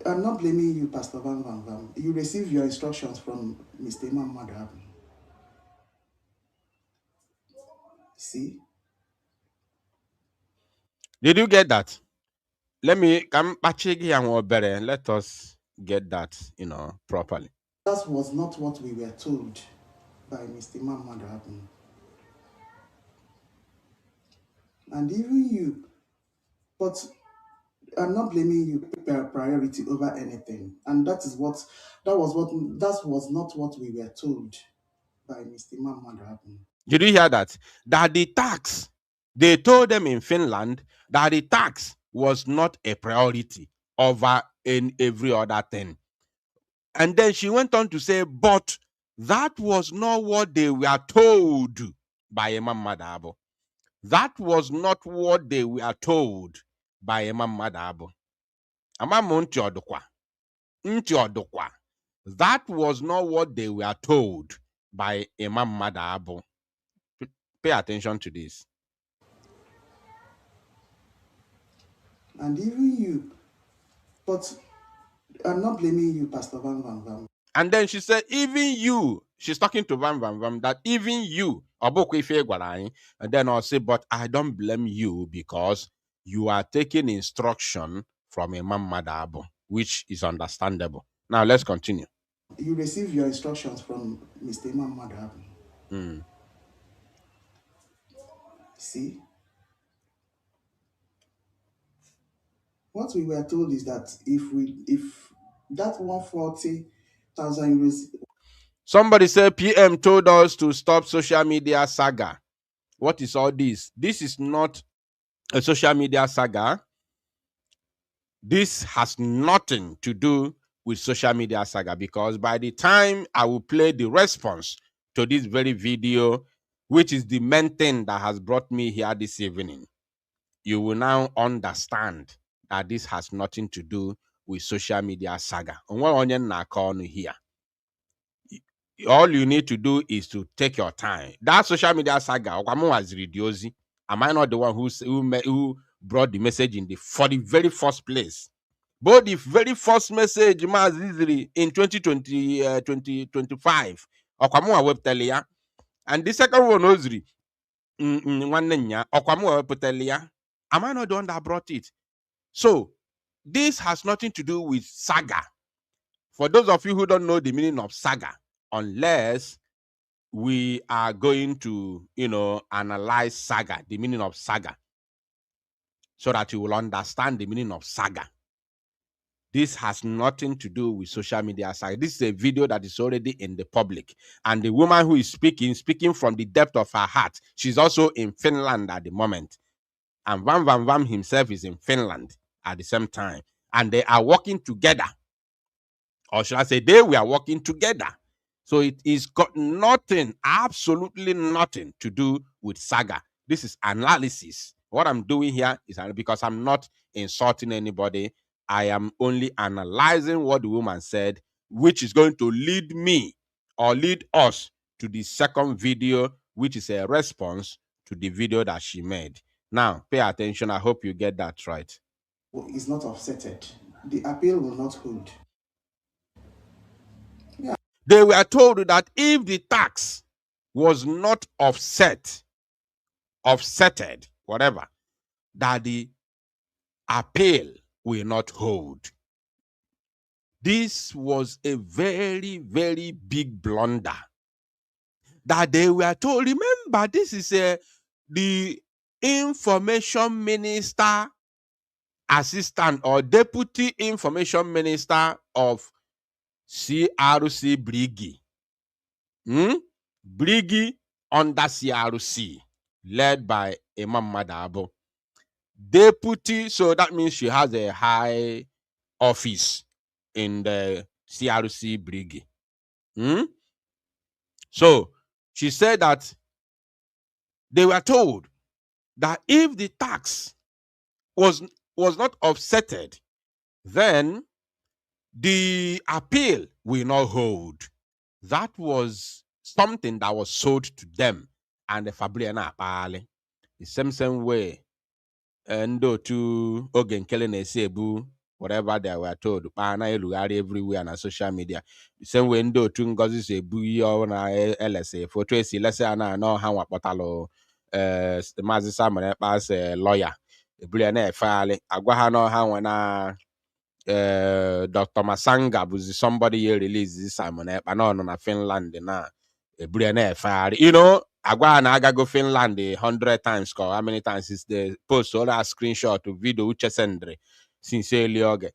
I'm not blaming you, Pastor Van Van Van. You received your instructions from Mr. Imam Madhab. See? Did you get that? Let me come and let us get that, properly. That was not what we were told by Mr. Imam Madhab. And even you, but I'm not blaming you priority over anything. And that was not what we were told by Mr. Imam Madhab. Did you hear that? That the tax, they told them in Finland that the tax was not a priority over in every other thing. And then she went on to say, but that was not what they were told by Imam Madabo. That was not what they were told by Imam Madabo. That was not what they were told by Imam Madabo. Pay attention to this. And even you, but I'm not blaming you, Pastor Van Van Van. And then she said, even you, she's talking to Van Van Van, that even you, and then I'll say, but I don't blame you because you are taking instruction from Imam Madabo, which is understandable. Now let's continue. You received your instructions from Mr. Imam Madhab. See? What we were told is that if that 140,000 euros. Somebody said PM told us to stop social media saga. What is all this? This is not a social media saga. This has nothing to do with social media saga, because by the time I will play the response to this very video, which is the main thing that has brought me here this evening, you will now understand that this has nothing to do with social media saga. Here, all you need to do is to take your time. That social media saga, am I not the one who brought the message for the very first place? But the very first message in 2020, 2025, and the second one was am I not the one that brought it? So this has nothing to do with saga. For those of you who don't know the meaning of saga, unless we are going to, analyze saga, the meaning of saga, so that you will understand the meaning of saga. This has nothing to do with social media saga. This is a video that is already in the public. And the woman who is speaking from the depth of her heart. She's also in Finland at the moment. And Van Van Van himself is in Finland at the same time. And they are working together. Or should I say, they were working together. So it is got nothing, absolutely nothing to do with saga. This is analysis. What I'm doing here is because I'm not insulting anybody. I am only analyzing what the woman said, which is going to lead me or lead us to the second video, which is a response to the video that she made. Now, pay attention. I hope you get that right. Is not offsetted. The appeal will not hold. Yeah. They were told that if the tax was not offsetted, whatever, that the appeal will not hold. This was a very, very big blunder that they were told. Remember, this is the information minister assistant or deputy information minister of CRC Brigi. Brigi under CRC, led by Imam Madabo. Deputy, so that means she has a high office in the CRC Brigi. So she said that they were told that if the tax was not offsetted, Then the appeal will not hold. That was something that was sold to them, and the Fabriana Pale. The same way, and to Ogen Kellen Ebu, whatever they were told, Pana Elugari everywhere on social media. The same way, Ndo to Ngozi Ebu, or LSA, for Tracy, let's say, I know how Potalo, Mazi Simon, as a lawyer, a brilliant file, Aguahano, how when Dr. Masanga was somebody here released this Simon Ekpa na Finland na Brienne Fire. You know, Agwa na aga go Finland 100 times call. How many times is the post or a screenshot to video uche sendre sincerely okay.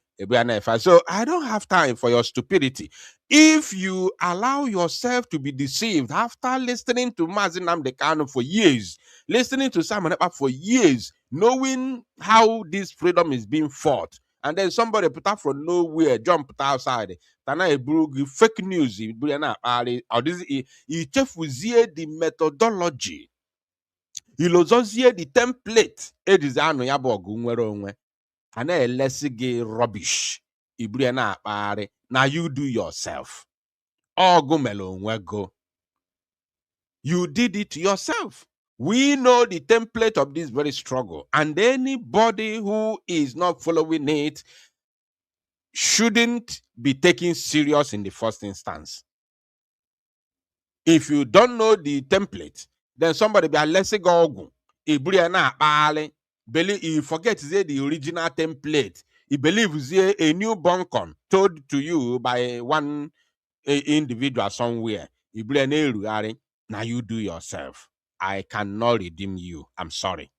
So I don't have time for your stupidity. If you allow yourself to be deceived after listening to Mazinam Dekano for years, listening to Simon Ekpa for years, knowing how this freedom is being fought, and then somebody put out from nowhere, jump outside. Tana eburu fake news. Or this he chefuzie the methodology. He lozozie the template. Edizano yabo gunwere onwe. Ana elesige rubbish. Iburi na akpari. Now you do yourself. Ogumelo onwe go. You did it yourself. We know the template of this very struggle, and anybody who is not following it shouldn't be taken serious in the first instance. If you don't know the template, then somebody be a less go. You forget the original template. He believes a new buncon told to you by one individual somewhere. Now you do yourself. I cannot redeem you. I'm sorry.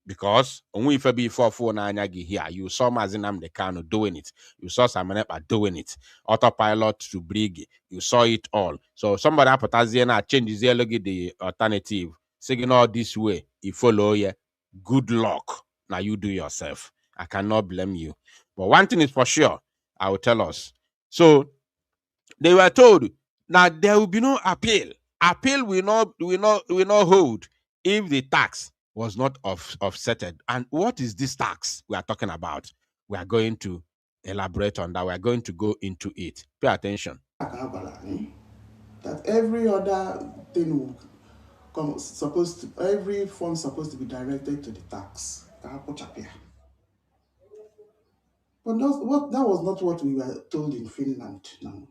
Because only if be 449 here, you saw Mazinam Dekano doing it, you saw Samanepa doing it, autopilot to Brig, you saw it all. So somebody Potaziana changes the alternative, saying all this way, you follow you. Good luck. Now you do yourself. I cannot blame you. But one thing is for sure, I will tell us. So they were told that there will be no appeal. Appeal will not hold if the tax was not offsetted. And what is this tax we are talking about? We are going to elaborate on that. We are going to go into it. Pay attention. That every other thing will come supposed to, every form supposed to be directed to the tax. But that was not what we were told in Finland. No.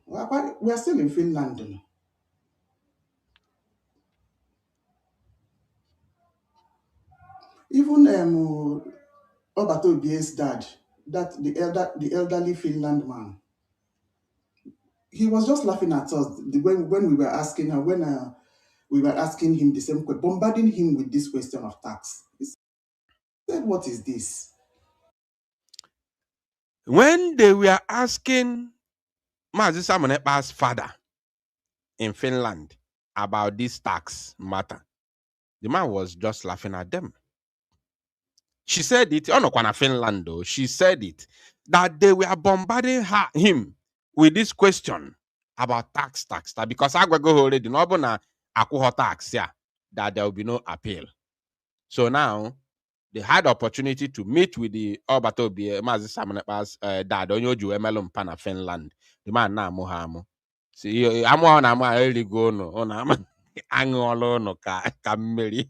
We are still in Finland. No. Even Obato Bie's dad, that the elderly Finland man, he was just laughing at us when we were asking her, when we were asking him the same question, bombarding him with this question of tax. He said, "What is this?" When they were asking Mazi Samonekpa's father in Finland about this tax matter, the man was just laughing at them. She said it, Kwana Finland though, she said it, that they were bombarding him with this question about tax, that because I go already, no na akuho tax, yeah, that there will be no appeal. So now, they had opportunity to meet with the Obatobi, Mazi Samonekpa's dad, Onyoju Emelum Pana Finland. The man na Mohamo. See, I'm on a really go no, Angolo no kameri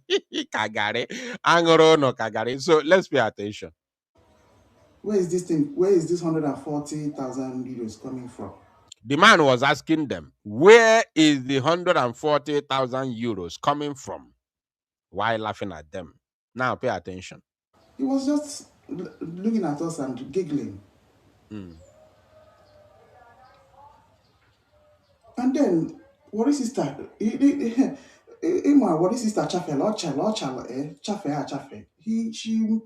kagare. Angoro no kagare. So let's pay attention. Where is this thing? Where is this 140,000 euros coming from? The man was asking them, where is the 140,000 euros coming from? Why laughing at them? Now pay attention. He was just looking at us and giggling. And then what is sister? What is sister Chafe? She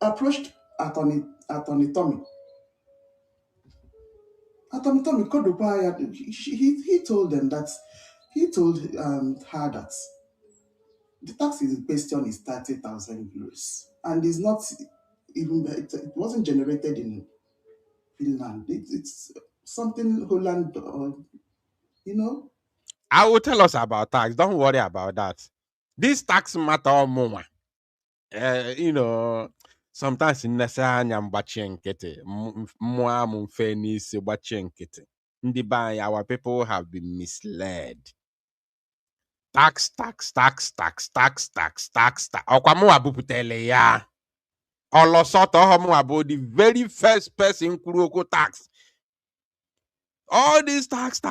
approached Attorney Tommy. Attorney Tommy he told them that he told her that the tax in question is 30,000 euros, and it's not even it wasn't generated in Finland. It's something Holland, you know. I will tell us about tax. Don't worry about that. This tax matter more. You know, sometimes nnese anya mgbachie nkịtị mmụọ m mfe n'isi gbachie nkịtị. Ndị be anyị, our people have been misled. Tax. Ọkwa mụnwa bupụtele ya. Ọlọsọtọ ọhụmụnwa bụ the very first person kwuru okwu tax. All this tax.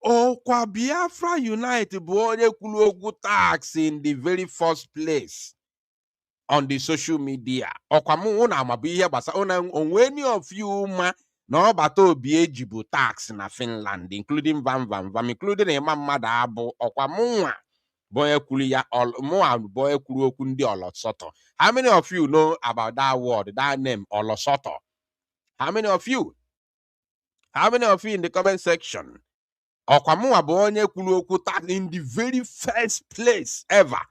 Ọkwa Biafra Unite bụ onye kwuru okwu tax in the very first place on the social media. Ọkwa mụ na amabu ihe gbasara onwe any of you ma na ọbata obi ejibu tax na Finland, including Vam, including ịma mmadụ abụ. Ọkwa mụnwa bụ onye kwuru ya. Mụnwa bụ onye kwuru okwu ndị Ọlọsọtọ. How many of you know about that word, that name, Ọlọsọtọ? How many of you? How many of you in the comment section? Ọkwa mụnwa bụ onye kwuru okwu tax in the very first place ever.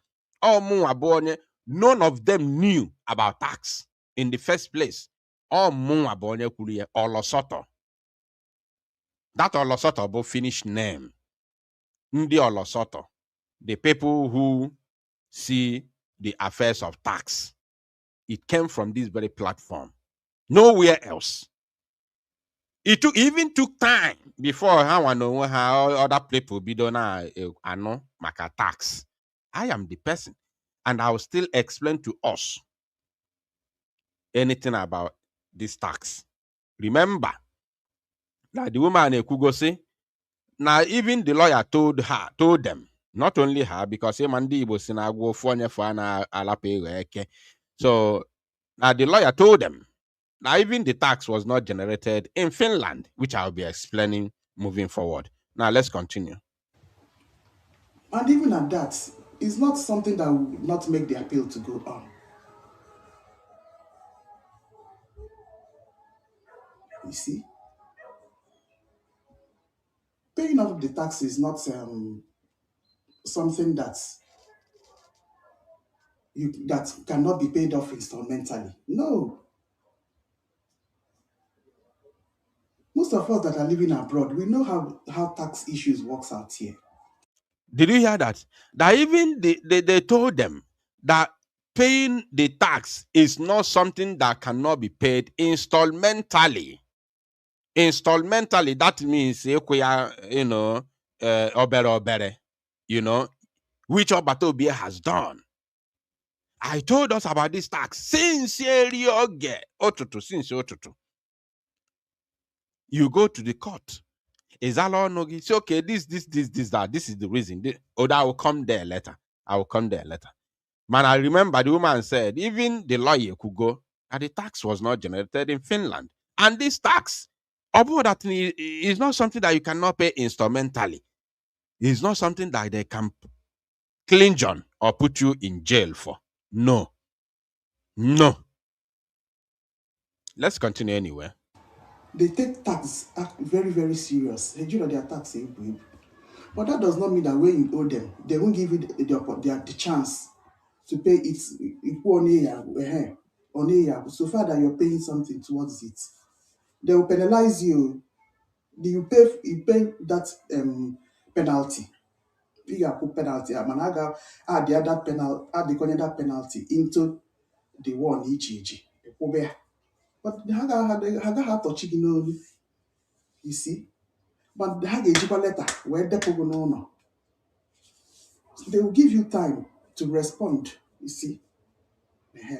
Mụnwa bụ onye, none of them knew about tax in the first place. Mụnwa bụ onye kwuru ya, Ọlọsọtọ. That Ọlọsọtọ bụ Finnish name. Ndị Ọlọsọtọ, the people who see the affairs of tax. It came from this very platform. Nowhere else. It even took time before how other people bido na ano maka tax. I am the person, and I will still explain to us anything about this tax. Remember that the woman Ekugo say, now even the lawyer told them, not only her, because Mandi was in a go for alape. So now the lawyer told them. Now, even the tax was not generated in Finland, which I'll be explaining moving forward. Now, let's continue. And even at that, it's not something that will not make the appeal to go on. You see? Paying off the tax is not something that cannot be paid off installmentally. No. Most of us that are living abroad, we know how tax issues works out here. Did you hear that? That even they told them that paying the tax is not something that cannot be paid installmentally. Installmentally, that means, obere, which Obatobia has done. I told us about this tax sincerely. You go to the court. Is that all? No, say, okay, this, that. This is the reason. I will come there later. Man, I remember the woman said, even the lawyer could go, and the tax was not generated in Finland. And this tax, although that is not something that you cannot pay installmentally. It's not something that they can clinch on or put you in jail for. No. Let's continue anyway. They take tax very, very serious. Hey, you know their tax, but that does not mean that when you owe them, they won't give you the chance to pay it on a year. So far that you're paying something towards it, they will penalize you. You pay that penalty. You put penalty. Add the other penalty into the one each. But the haga have to chicken only. You see? But the haga letter where the no. They will give you time to respond. You see?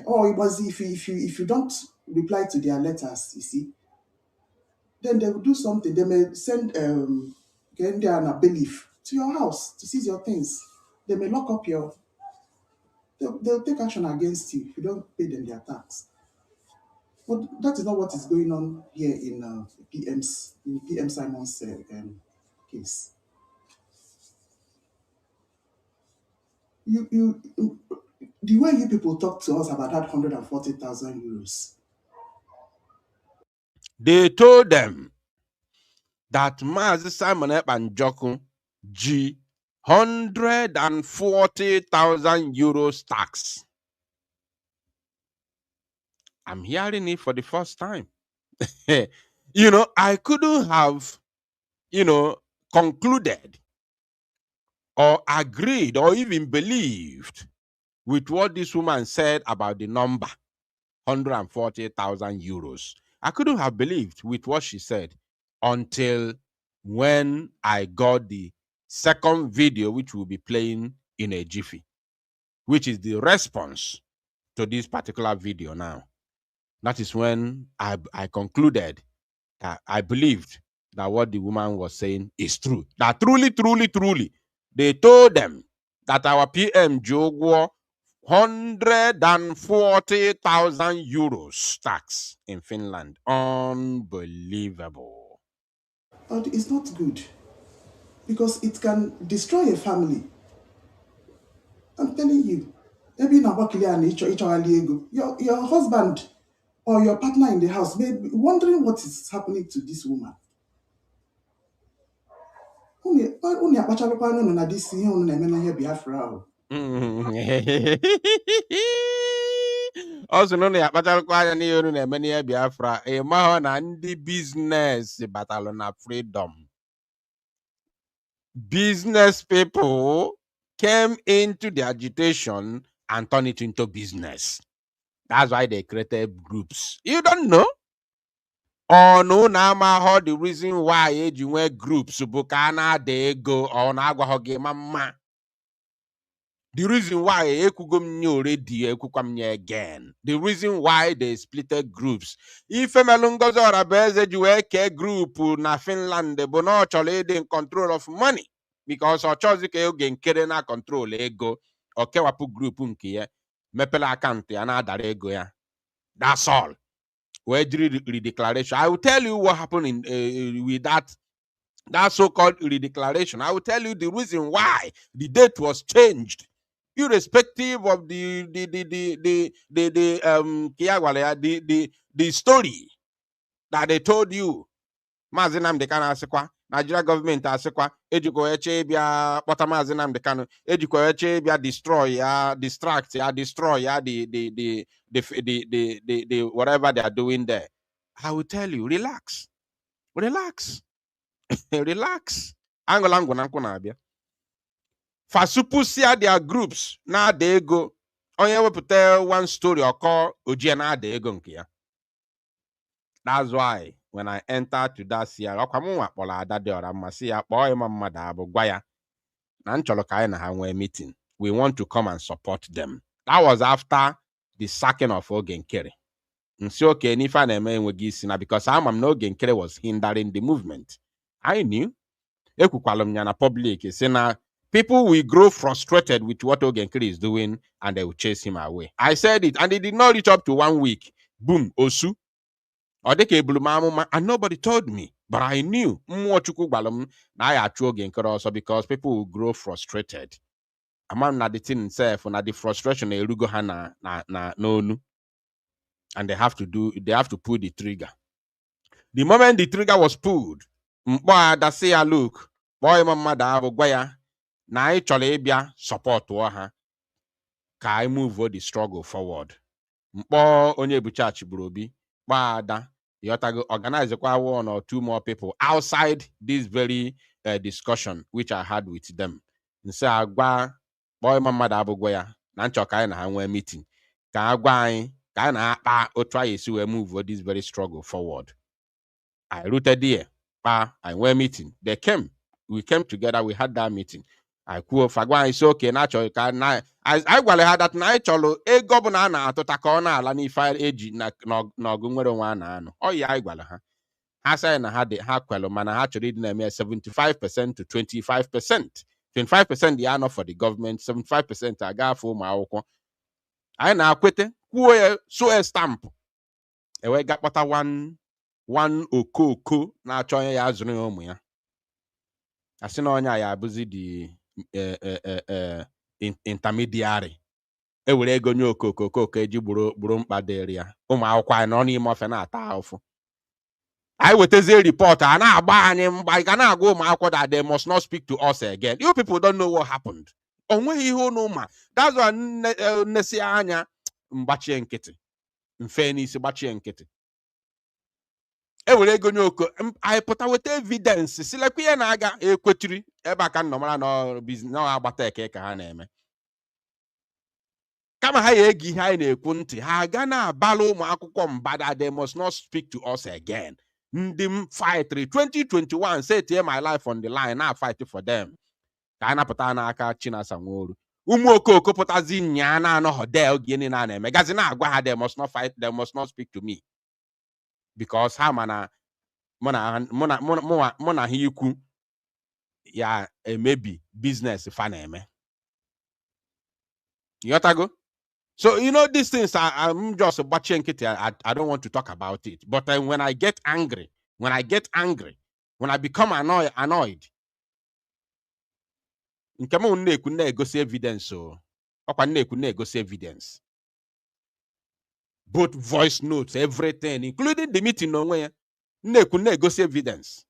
Or it was if you don't reply to their letters, you see, then they will do something. They may send get there a bailiff to your house to seize your things. They may lock up they'll take action against you if you don't pay them their tax. But that is not what is going on here in PM Simon's case. The way you people talk to us about that 140,000 euros. They told them that Mazi Simon Epanjoku G 140,000 euros tax. I'm hearing it for the first time. I couldn't have, concluded or agreed or even believed with what this woman said about the number. 140,000 euros. I couldn't have believed with what she said until when I got the second video, which we'll be playing in a jiffy, which is the response to this particular video now. That is when I concluded that I believed that what the woman was saying is true. That truly, they told them that our PM Jogwo 140,000 euros tax in Finland. Unbelievable. But it's not good because it can destroy a family. I'm telling you. Maybe your husband or your partner in the house may be wondering what is happening to this woman. Also, no, ya kpacharụkwa anya n'ihe unu na-eme n'ihe Biafra, ịmahụ na ndị biznes batalụ na freedom. Business people came into the agitation and turned it into business. That's why they created groups. You don't know? Or no, how the reason why you wear groups, Bukana, they go on Agwahoge Mama. The reason why again. The reason why they splitted groups. If Melungozo Rabeze Jueke group na Finland, they will not in control of money. Because our choice again kerena control ego or kewapu group unkie mepela account another ego ya. That's all. Where redeclaration. I will tell you what happened in with that so-called redeclaration. I will tell you the reason why the date was changed. Irrespective of the story that they told you. Mazinam de Kano asekwa, Nigeria government asekwa, ejiko eche bia pota Mazinam de Kano, ejiko eche bia destroy ya, distract ya, destroy ya the whatever they are doing there. I will tell you, relax. Relax. Relax. Angolango nanko na abia. Fasupusia their groups na they go. Onye wepụta one story or call ojie na de ego nke ya. That's why when I entered to that year, meeting. We want to come and support them. That was after the sacking of Ogenkere. So okay, because I'm no Ogenkere was hindering the movement. I knew. Public people will grow frustrated with what Ogenkere is doing and they will chase him away. I said it, and it did not reach up to 1 week. Boom, Osu. And nobody told me, but I knew also because people will grow frustrated. Among the thing itself, na the frustration and they have to pull the trigger. The moment the trigger was pulled, look, boy mama da gwaya na I chọrọ ịbịa support ha ka I move the struggle forward. Mkpọ onye buchachi brobi ada organize one or two more people outside this very discussion which I had with them. And say agwa boy mama da gwaya na nchọ ka na ha nwee meeting ka agwa anyị ka na akpa o try esi we move this very struggle forward. I rooted there. I went meeting. They came. We came together. We had that meeting. I quote Fagwan is okay. Natural. I had that night. Cholo a governor to takona lani fire age no gungero one. Oh yeah, I said I had the hakwelo man. I had to read them 75% to 25%. 25% the honor for the government. 75% I got for my own. I now quit it. So a stamp. And we got what one okoko na achọ ya azụrụ ya ụmụ ya. Asị na onye ya abụzi the intermediary. Ewere ego nye okoko eji gburu mkpa dịrị ya. Ụmụ akwụkwọ anyị nọ n'ime ofe na-ata ahụfụ. I wetezie report a na-agba anyị mgba ị ga na-agwa ụmụ akwụkwọ that they must not speak to us again. You people don't know what happened. Onweghị ihe unu ma. That's why nnesi anya mgbachie nkịtị. Mfe n'isi gbachie nkịtị. Ewere ego nyoko I put with evidence si lekwa ihe na-aga ekwetiri ebe aka nnọmara no business no agbata eke ka ha na-eme. kama ha egi ihe anyị na-ekwu ntị ha ga na-abala ụmụ akwụkwọ mbada they must not speak to us again. Ndị m fight 2021 say tie my life on the line na fight for them ka a napụta n'aka Chinasa Nworu. Ụmụ okoko pụtazi nya na anọghọ del gịnị na na-eme gazi na-agwa ha they must not fight, they must not speak to me because ha mana mụ na ha ikwu ya emebi business fa na-eme. You gotta so these things I'm just watching it. I don't want to talk about it. But when I get angry, when I become annoyed, nke m na-ekwu na-egosi evidence so ọkwa na-ekwu na-egosi evidence, both voice notes, everything, including the meeting onwe ya, na-ekwu na-egosi evidence.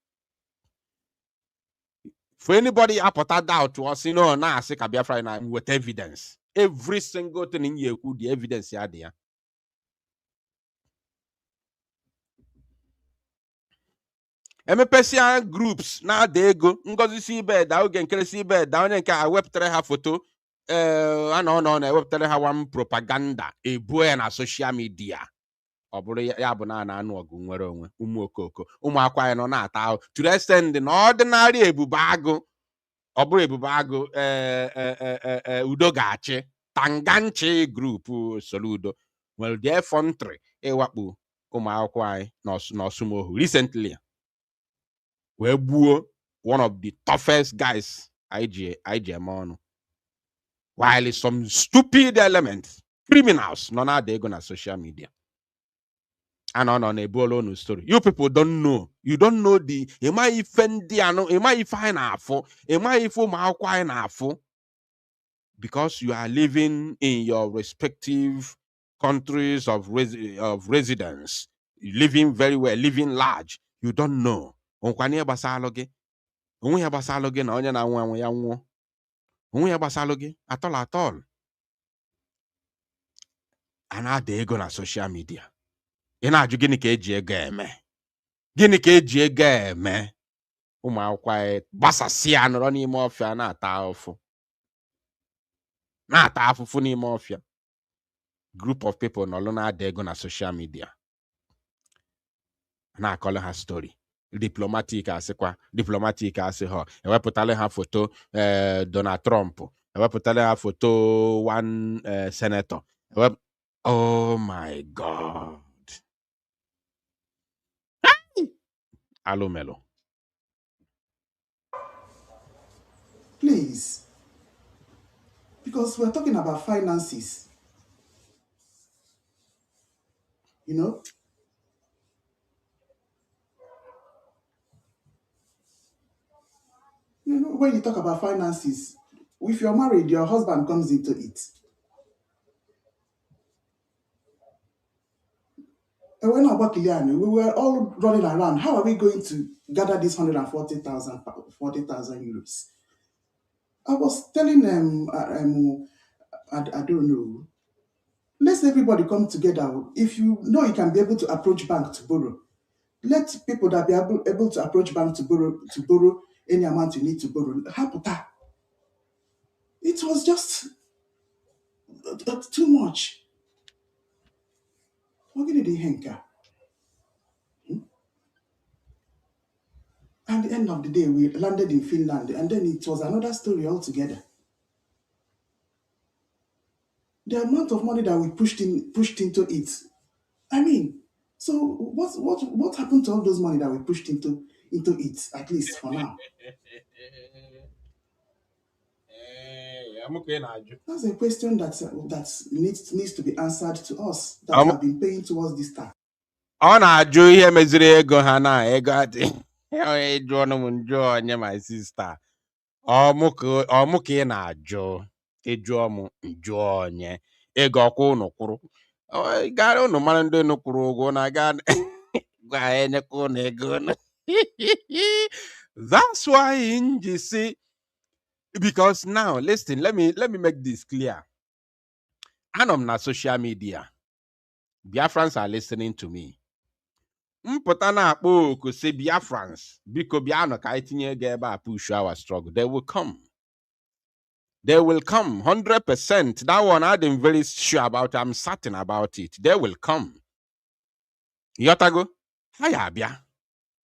For anybody apụta doubt to us, na-asị ka Biafra na with evidence. Every single thing in you, the evidence ya there. MPCA groups na they go ngozi si bed da oge nkere si bed da onye nke a wepụtara ha foto ana na wepụtara ha one propaganda ebu ya na social media. Ọ bụrụ ya bụ na anụ ọgụ nwere onwe ụmụ okoko ụmụ akwa ya nọ na-ata ahụ to the extent na ordinary ebube agụ ọ bụrụ ebube agụ udo ga-achị Tanganchi group Soludo well the effrontery ịwakpo ụmụ akwụkwọ anyị n'Osumohu recently wee gbuo one of the toughest guys IGM ọnụ while some stupid elements criminals nọ na-ada ego na social media. And on a bolo story. You people don't know. You don't know the am I fine afo? Am I afo? Because you are living in your respective countries of residence, living very well, living large. You don't know. Onkwani basaloge. Onwe basaloge na onye na nwa ya nwo. Onwe basaloge at all. And now they go na social media. Ị na-ajụ gịnị ka eji ego eme? Gịnị ka eji ego eme? Ụmụ akwụkwọ gbasasịa nọrọ n'ime ọfịa na-ata afụfụ n'ime ọfịa. Group of people nọrọ na-ada ego na social media na-akọrọ ha story. Diplomatic asị ha ewepụtala ha foto Donald Trump, ewepụtala ha foto one senator. Oh my God. Alomelo. Please, because we're talking about finances, when you talk about finances, if you're married, your husband comes into it. And when we were all running around. How are we going to gather this 40,000 euros? I was telling them, I don't know. Let's everybody come together. If you know you can be able to approach bank to borrow, let people that be able to approach bank to borrow any amount you need to borrow. It was just too much. What did they henker? At the end of the day, we landed in Finland, and then it was another story altogether. The amount of money that we pushed into it. I mean, so what happened to all those money that we pushed into it, at least for now? That's a question that needs to be answered to us that have been paying towards this tax. Ọ na-ajụ ihe meziri ego ha na ego adị ịjụ ọnụ m njụ onye my sister ọmụ ka ị na-ajụ ịjụọ m njụ onye ego ọkwa ụnụ kwụrụ gara ụnụ mara ndị ụnụ kwụrụ ụgwọ na aga gwa enyekwa ụnụ ego. That's why you see, because now listen, let me make this clear. I'm on social media. Biafrans are listening to me. Mpụta na-akpọ oku si Biafrans biko bịa nọ ka anyị tinye ego ebe a push our struggle. They will come. They will come 100%. That one I'm very sure about. I'm certain about it. They will come. Yotago, haya bia.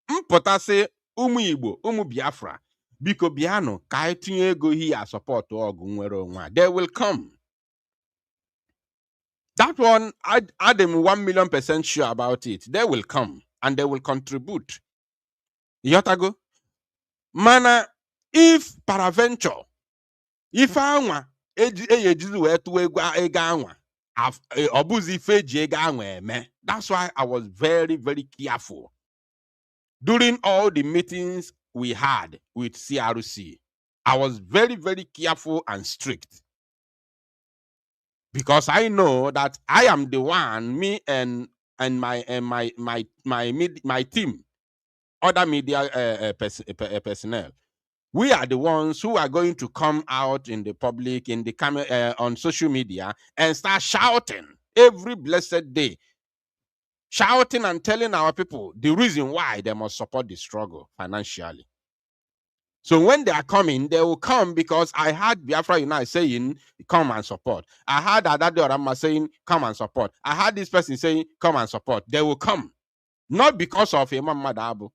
Mpotase umu Igbo, umu Biafra. Biko biano, ka anyị tinye ego here support ọgụ nwere onwe. They will come. That one, I'm 1,000,000% sure about it. They will come and they will contribute. Yotago, mana if paraventure, if anwa ejizi wee tụọ ego anwa, ọbụzi ife eji ego anwa eme. That's why I was very, very careful during all the meetings we had with CRC. I was very, very careful and strict. Because I know that I am the one, me and my team, other media personnel. We are the ones who are going to come out in the public, in the on social media, and start shouting every blessed day, shouting and telling our people the reason why they must support the struggle financially. So when they are coming, they will come because I heard Biafra Unite saying, come and support. I heard Adade Orama saying, come and support. I heard this person saying, come and support. They will come. Not because of Imam Madabu.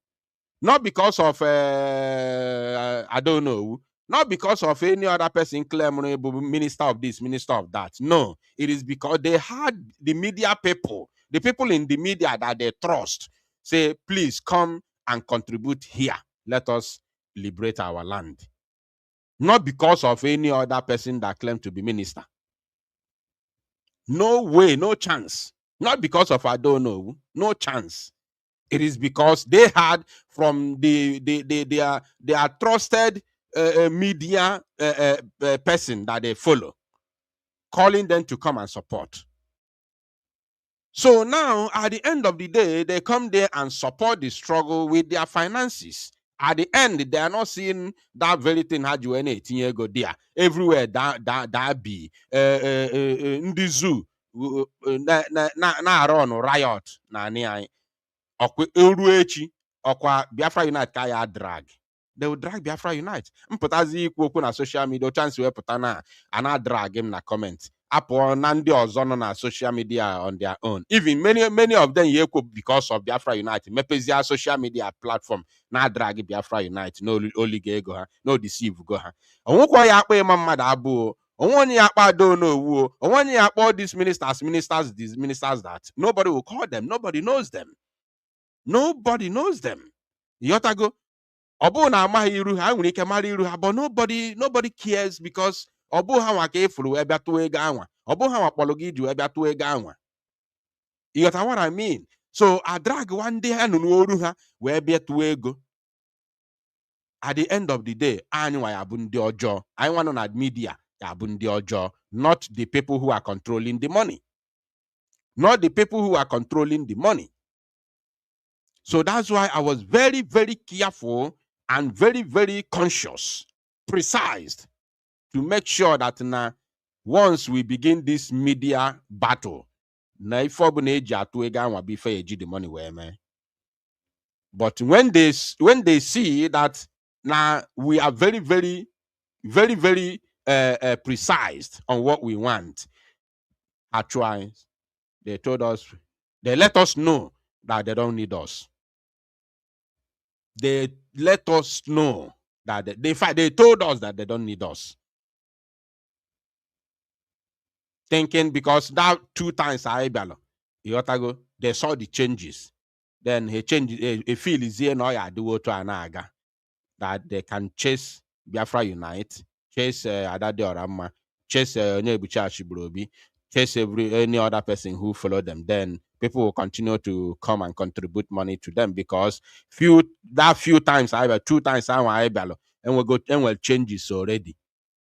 Not because of, I don't know. Not because of any other person claiming minister of this, minister of that. No. It is because they had the media people, the people in the media that they trust, say, please come and contribute here. Let us liberate our land. Not because of any other person that claimed to be minister. No way, no chance. Not because of I don't know, no chance. It is because they had from their trusted media person that they follow, calling them to come and support. So now, at the end of the day, they come there and support the struggle with their finances. At the end, they are not seeing that very thing had you any go there. Everywhere that be in the zoo na run riot na ni echi okwa Biafra Unite ka ya drag. They will drag Biafra Unite. Mputazi ikwu okwu na social media chance we puta na ana drag him na comment. Apo na ndị ọzọ nọ na social media on their own. Even many of them yekwo because of Biafra Unite. Mepezia social media platform na drag Biafra Unite. No olige ego ha. No deceive go ha. Onwekwa ya akpa ịma mmadụ abụọ. Onwonye ya akpa do no wuo. Onwonye ya akpa these ministers these ministers that. Nobody will call them. Nobody knows them. Nobody knows them. Yotago. Obu na amaghị iru ha nwere ike mara iru ha, but nobody cares because obu ha nwa ka ifuru wee bịa tụọ ego anwa. Obu ha nwa kpọrọ gị iji wee bịa tụọ ego anwa. You got what I mean? So I drag one day ha nụ n'oru ha wee bịa tụọ ego. At the end of the day, anyị nwa ya bụ ndị ọjọọ. Anyị nwa nọ na media ya bụ ndị ọjọọ, not the people who are controlling the money. Not the people who are controlling the money. So that's why I was very, very careful and very, very conscious, precise, to make sure that now, once we begin this media battle, the money where man. But when they see that now we are very, very, very, very precise on what we want, at times they told us, they let us know that they don't need us. They let us know that they told us that they don't need us. Thinking because that 2 times they saw the changes. Then he changed a feel is here now do to anaga that they can chase Biafra Unite, chase Adade Orama, chase Onyebuchi Ashibrobi, chase any other person who followed them. Then people will continue to come and contribute money to them because few times I 2 times and we'll changes already.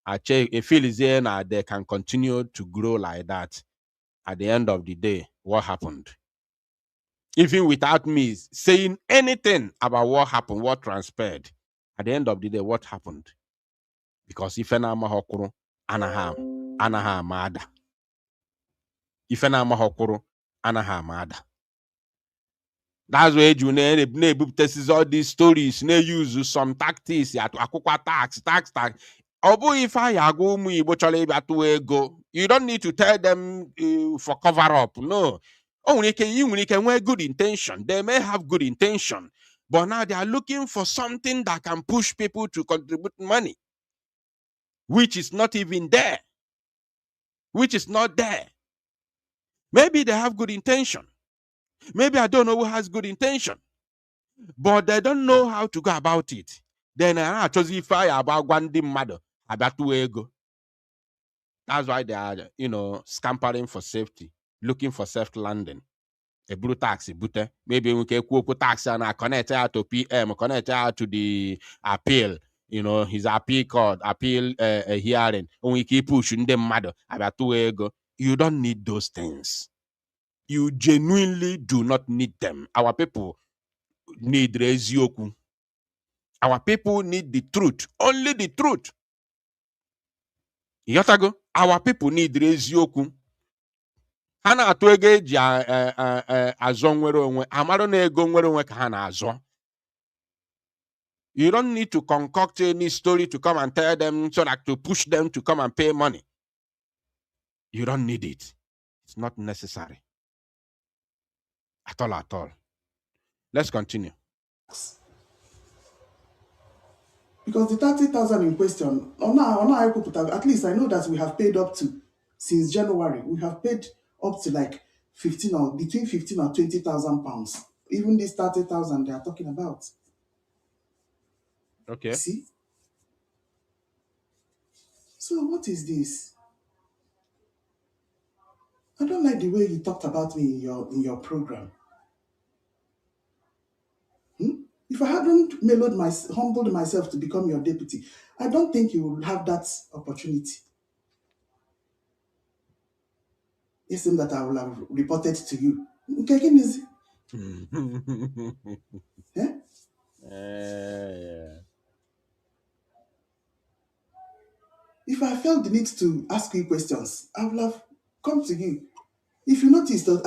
I check a feel is there now they can continue to grow like that. At the end of the day, what happened? Even without me saying anything about what happened, what transpired, at the end of the day, what happened? Because if an amahokuru anaha mada. If an amahokuru anaha mada. That's why you need all these stories, use some tactics, tax. if I agụ ụmụ Igbo chọrọ ịbịa tụọ ego, you don't need to tell them for cover up. No. Only can you nwere good intention. They may have good intention, but now they are looking for something that can push people to contribute money, which is not even there. Which is not there. Maybe they have good intention. Maybe I don't know who has good intention, but they don't know how to go about it. Then I chose if I about one mother about two ego. That's why they are, scampering for safety, looking for safe landing. A blue taxi, but maybe we can put taxi and I connect out to PM, connect out to the appeal. His appeal court, appeal hearing. And we keep pushing them mother about two ego. You don't need those things. You genuinely do not need them. Our people need rezioku. Our people need the truth. Only the truth. Yotago, our people need rezioku. Ha na-atụ ego eji azọ nwere onwe, amara na ego nwere onwe ka ha na-azọ. You don't need to concoct any story to come and tell them so that to push them to come and pay money. You don't need it. It's not necessary. At all. Let's continue. Because the 30,000 in question, at least I know that we have paid up to, since January, we have paid up to like 15 or between 15 or 20,000 pounds. Even this 30,000 they are talking about. Okay. See? So what is this? I don't like the way you talked about me in your program. If I hadn't humbled myself to become your deputy, I don't think you would have that opportunity. It seems that I will have reported to you. Okay, again is yeah? If I felt the need to ask you questions, I would have come to you. If you notice that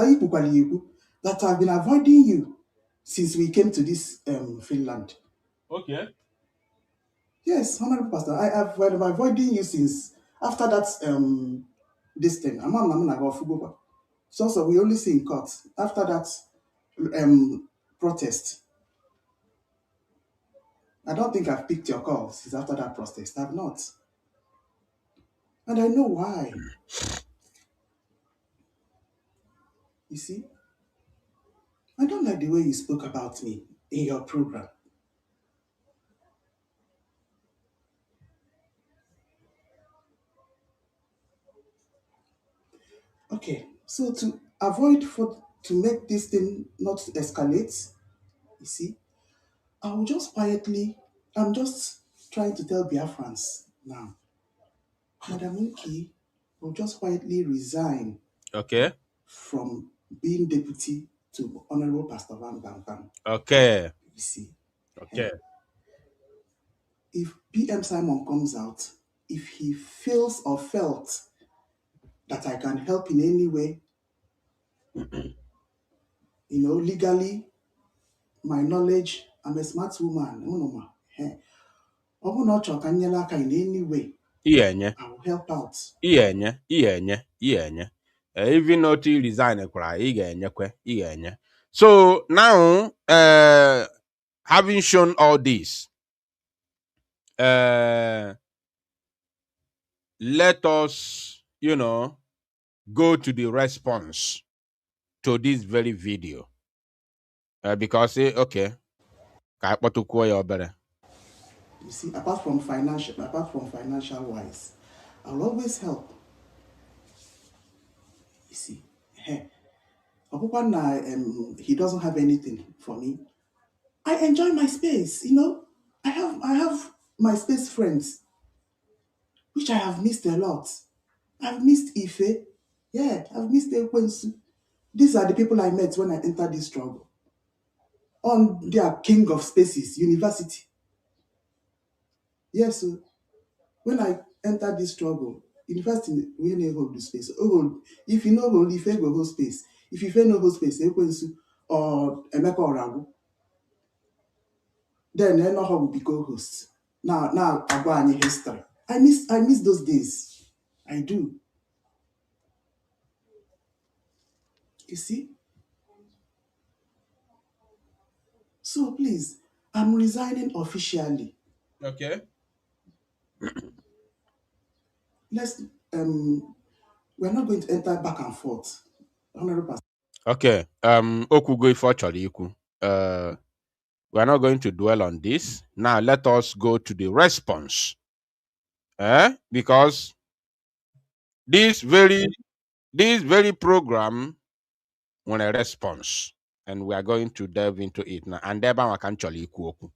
I've been avoiding you since we came to this Finland. Okay. Yes, Honorable Pastor, I have been avoiding you since after that this thing. So we only see in court after that protest. I don't think I've picked your call since after that protest. I've not. And I know why. You see? I don't like the way you spoke about me in your program. Okay, so to make this thing not escalate, you see, I'm just trying to tell Biafrans now. Madam Unki will just quietly resign from being deputy to Honorable Pastor Van Bam Bam. Okay. You see. Okay. If PM Simon comes out, if he feels or felt that I can help in any way, legally, my knowledge, I'm a smart woman. In any way, I will help out. Even not to resign, so now, having shown all this, let us, go to the response to this very video. Because, okay, you see, apart from financial wise, I'll always help. You see, he doesn't have anything for me. I enjoy my space, I have my space friends, which I have missed a lot. I've missed Ife. Yeah, I've missed Ekwensu. These are the people I met when I entered this struggle. On their king of spaces, university. Yes, so when I entered this struggle, university, we didn't hold the space. If you know hold, if you go hold space. If you know hold space, Ekwensu or Emeka Oragu, then Enoho will be co-host. Now, Agwani history. I miss those days. I do. You see? So please, I'm resigning officially. Okay. Let's we're not going to enter back and forth. 100%. Okay. Okugo ife ọ chọrọ ikwu. We are not going to dwell on this. Now let us go to the response. Because this very program want a response, and we are going to delve into it now. And ebe anwa ka m chọrọ ikwu okwu.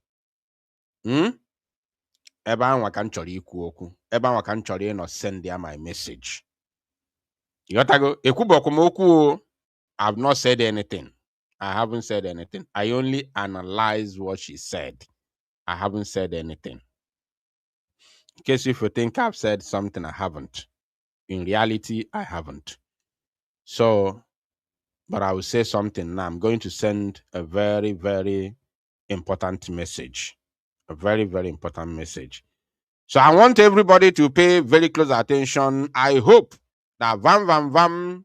Ebe anwa ka m chọrọ ikwu okwu. Ebe anwa ka m chọrọ ịnọ send ya my message. Yotago, ekwubokwu m okwu o. I've not said anything. I haven't said anything. I only analyze what she said. I haven't said anything. In case if you think I've said something, I haven't. In reality, I haven't. So, but I will say something now. I'm going to send a very, very important message. A very, very important message. So I want everybody to pay very close attention. I hope that Vam Vam Vam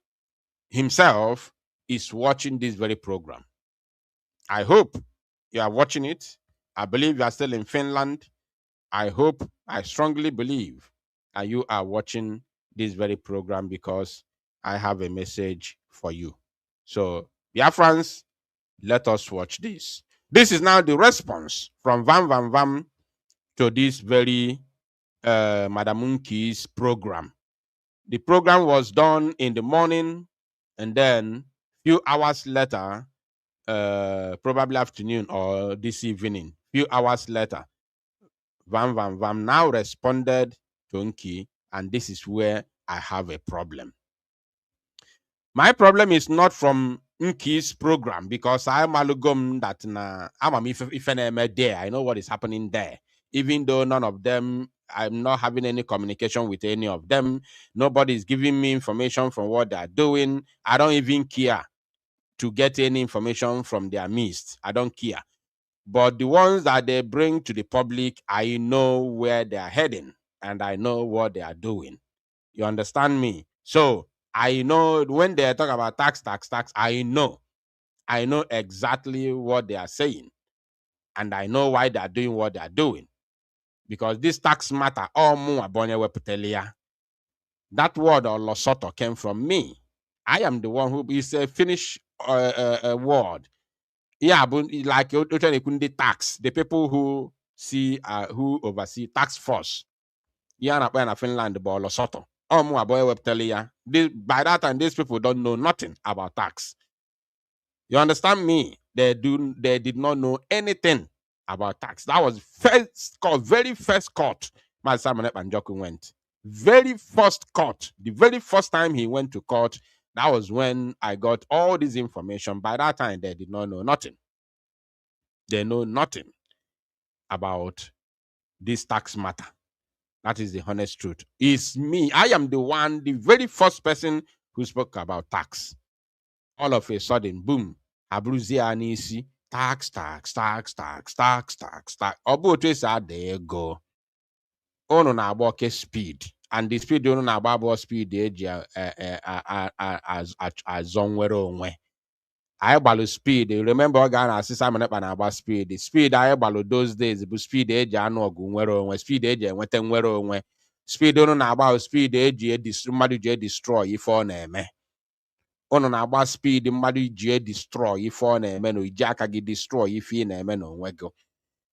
himself is watching this very program. I hope you are watching it. I believe you are still in Finland. I hope, I strongly believe that you are watching this very program because I have a message for you. So, Biafrans, let us watch this. This is now the response from Vam Vam Vam to this very Madam Unki's program. The program was done in the morning, and then few hours later, probably afternoon or this evening, few hours later, Vam Vam Vam now responded to Unki, and this is where I have a problem. My problem is not from Unki's program because I'm alugum that I'm if there. I know what is happening there. Even though none of them, I'm not having any communication with any of them. Nobody is giving me information from what they're doing. I don't even care to get any information from their midst. I don't care. But the ones that they bring to the public, I know where they are heading and I know what they are doing. You understand me? So I know when they talk about tax, I know exactly what they are saying. And I know why they are doing what they are doing. Because this tax matter, that word or losoto came from me. I am the one who is a Finnish word. Yeah, but like the tax, the people who see who oversee tax force. Yeah, na Finland, but losoto. By that time, these people don't know nothing about tax. You understand me? They did not know anything about tax. That was very first court. My Simon Banjoku went. Very first court. The very first time he went to court, that was when I got all this information. By that time, they did not know nothing. They know nothing about this tax matter. That is the honest truth. It's me. I am the very first person who spoke about tax. All of a sudden, boom, Abruzia Anisi, tax. Obu there go. Ono na agba speed. And the speed ono na agba speed eji azonwere onwe. I gbalụ speed. Remember ọ ga na asị Simon Ekpa na-agba speed. The speed anyị gbalụ those days bụ speed eji anụ ọgụ nwere onwe, speed eji enweta nwere onwe, speed unu na-agba speed eji mmadụ ji destroy ife ọ na-eme. Unu na-agba speed mmadụ ji destroy ife ọ na-eme na iji aka gị destroy ife ị na-eme n'onwe gị.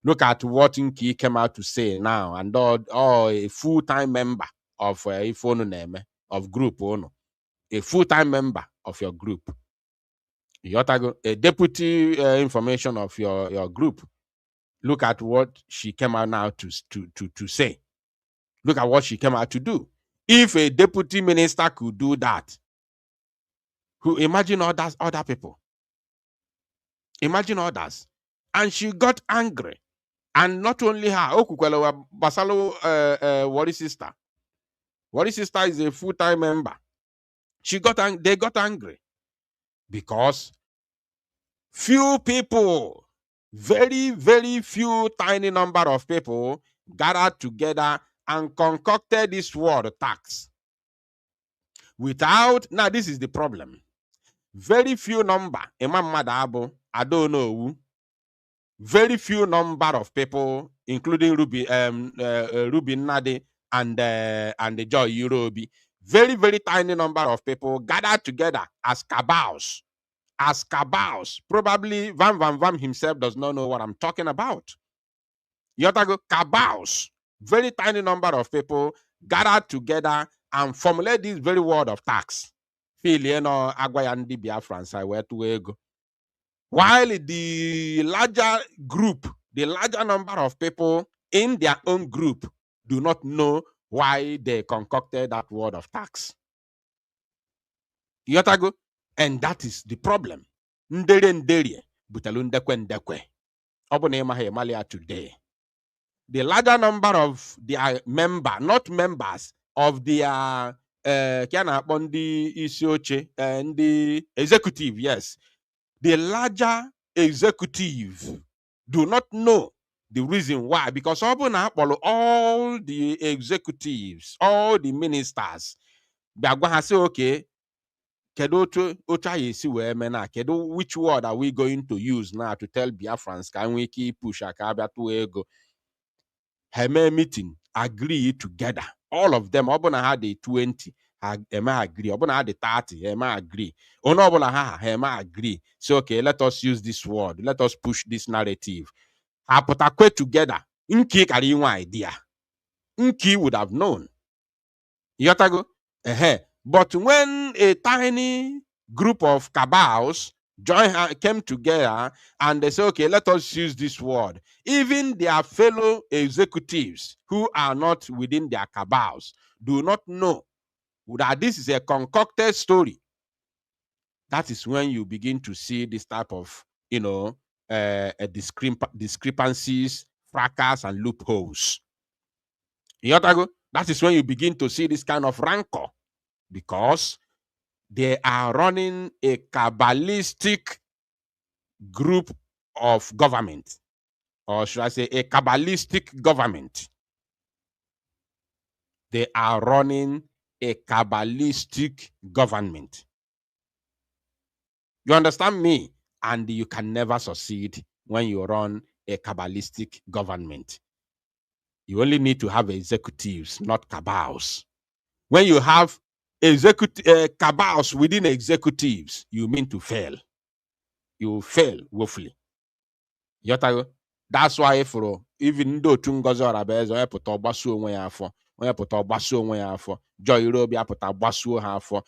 Look at what Nki came out to say now, and all a full-time member of ife unu na-eme, of group unu, a full-time member of your group. A deputy information of your group. Look at what she came out now to say. Look at what she came out to do. If a deputy minister could do that, who imagine other people. Imagine others. And she got angry. And not only her, Okukwelo Basalo Wari sister. Wari sister is a full-time member. They got angry. Because few people, very, very few tiny number of people gathered together and concocted this word tax without. Now, this is the problem. Very few number, Imam Madabo, I don't know, very few number of people, including Ruben Nade and the Joy Eurobi, very, very tiny number of people gathered together as cabals. As cabals. Probably Van Van Vam himself does not know what I'm talking about. Yotago cabals. Very tiny number of people gathered together and formulate this very word of tax. Filieno Agwayandi Biafrans, I were to ego. While the larger group, the larger number of people in their own group do not know why they concocted that word of tax. Yotago, and that is the problem. Ndere ndere, butalu ndekwe ndekwe. Obune emahe emalia today. The larger number of their not members of their Bondi Isioche and the executive, yes. The larger executive do not know the reason why, because all the executives, all the ministers, they're going to say, okay, which word are we going to use now to tell Biafrans, can we keep push ego? Heme meeting, agree together. All of them, Obona had the 20, Hema agree. Obona had the 30, Hema agree. Onobona Hema agree. So, okay, let us use this word. Let us push this narrative. Hapotakwe together. Inki kariwa idea. Inki would have known. Yotago? But when a tiny group of cabals came together and they say, okay, let us use this word. Even their fellow executives who are not within their cabals do not know that this is a concocted story. That is when you begin to see this type of, discrepancies, fracas, and loopholes. That is when you begin to see this kind of rancor, because they are running a Kabbalistic group of government, or should I say a Kabbalistic government. They are running a Kabbalistic government. You understand me? And you can never succeed when you run a Kabbalistic government. You only need to have executives, not cabals. When you have cabals within executives, you mean to fail. You fail woefully. That's why for even though Tungozo Arabezo eputa ogbasu onwe ya afọ, onye puta ogbasu onwe ya afọ, Joy Irobi apụta gbasuo ha afọ,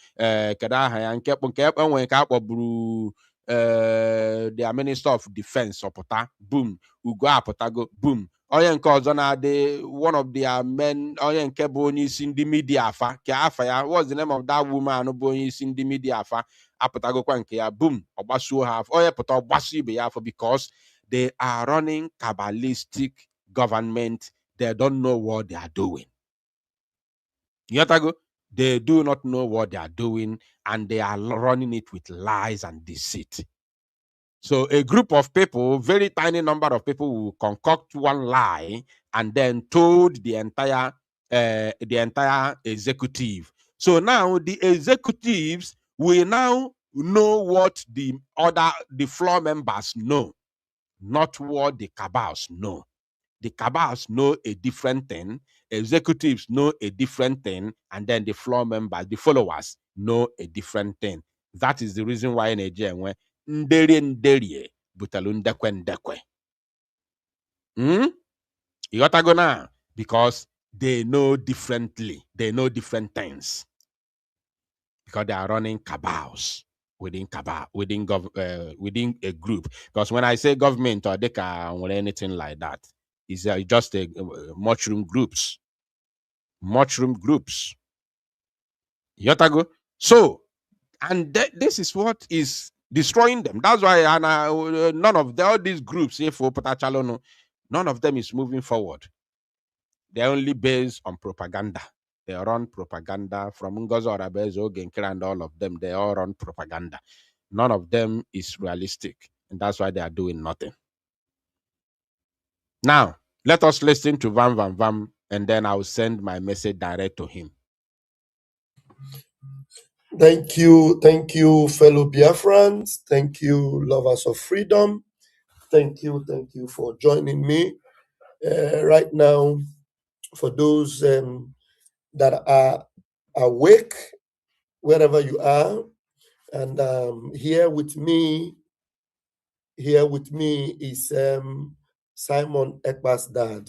kedu aha ya nke enwe nke akpọburu their Minister of Defense ọpụta, boom, Ugo apụtago, boom. Onye nke ọzọ na-adị one of their men, onye nke bụ onye isi ndị media afa, ke afa ya, what's the name of that woman bụ onye isi ndị media afa, apụtagokwa nke ya, boom, ọgbasuo ha afọ, onye pụta ọgbasu ibe ya afọ, because they are running Kabbalistic government. They don't know what they are doing. They do not know what they are doing, and they are running it with lies and deceit. So a group of people, very tiny number of people, will concoct one lie and then told the entire executive. So now the executives will now know what the floor members know, not what the cabals know. The cabals know a different thing, executives know a different thing, and then the floor members, the followers, know a different thing. That is the reason why in Nigeria, when nderi nderi butalu ndekwe ndekwe. You got to go now, because they know differently. They know different things, because they are running cabals within a group. Because when I say government or deka or anything like that, it's just a mushroom groups. Yotago. So, and this is what is destroying them. That's why none of all these groups, none of them is moving forward. They're only based on propaganda. They run propaganda from Ngozo Arabezo, Genkera, and all of them. They all run propaganda. None of them is realistic. And that's why they are doing nothing. Now, let us listen to Vam Vam Vam and then I'll send my message direct to him. Thank you, fellow Biafrans. Thank you, lovers of freedom. Thank you for joining me right now. For those that are awake, wherever you are, and here with me is Simon Ekpa's dad.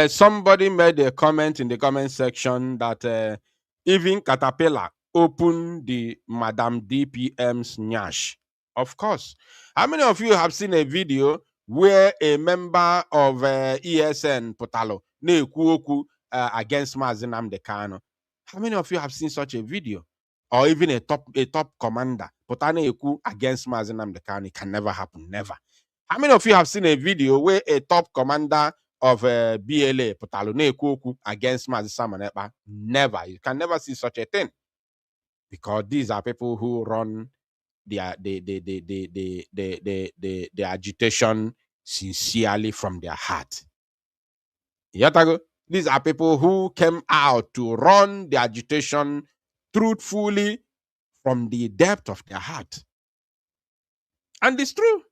Somebody made a comment in the comment section that even Caterpillar opened the Madam DPM's nyash. Of course. How many of you have seen a video where a member of ESN Potalo na-ekwu okwu against Mazi Nnamdi Kanu? How many of you have seen such a video? Or even a top commander pụta na-ekwu against Mazi Nnamdi Kanu? It can never happen. Never. How many of you have seen a video where a top commander of BLA pụtalụ na-ekwu okwu against Mazi Simon Ekpa? Never. You can never see such a thing, because these are people who run the agitation sincerely from their heart. Yatago, these are people who came out to run the agitation truthfully from the depth of their heart. And it's true.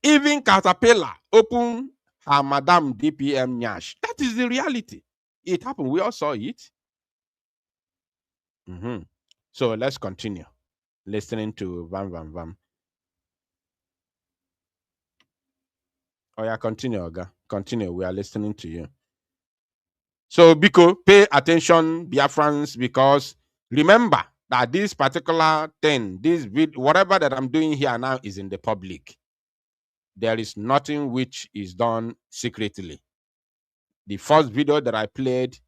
Even Caterpillar open her Madam DPM nyash. That is the reality. It happened. We all saw it. So let's continue listening to Vam Vam Vam. Oh yeah, continue, Oga. Continue. We are listening to you. So Biko, pay attention, Biafrans, because remember that this particular thing, whatever that I'm doing here now is in the public. There is nothing which is done secretly. The first video that I played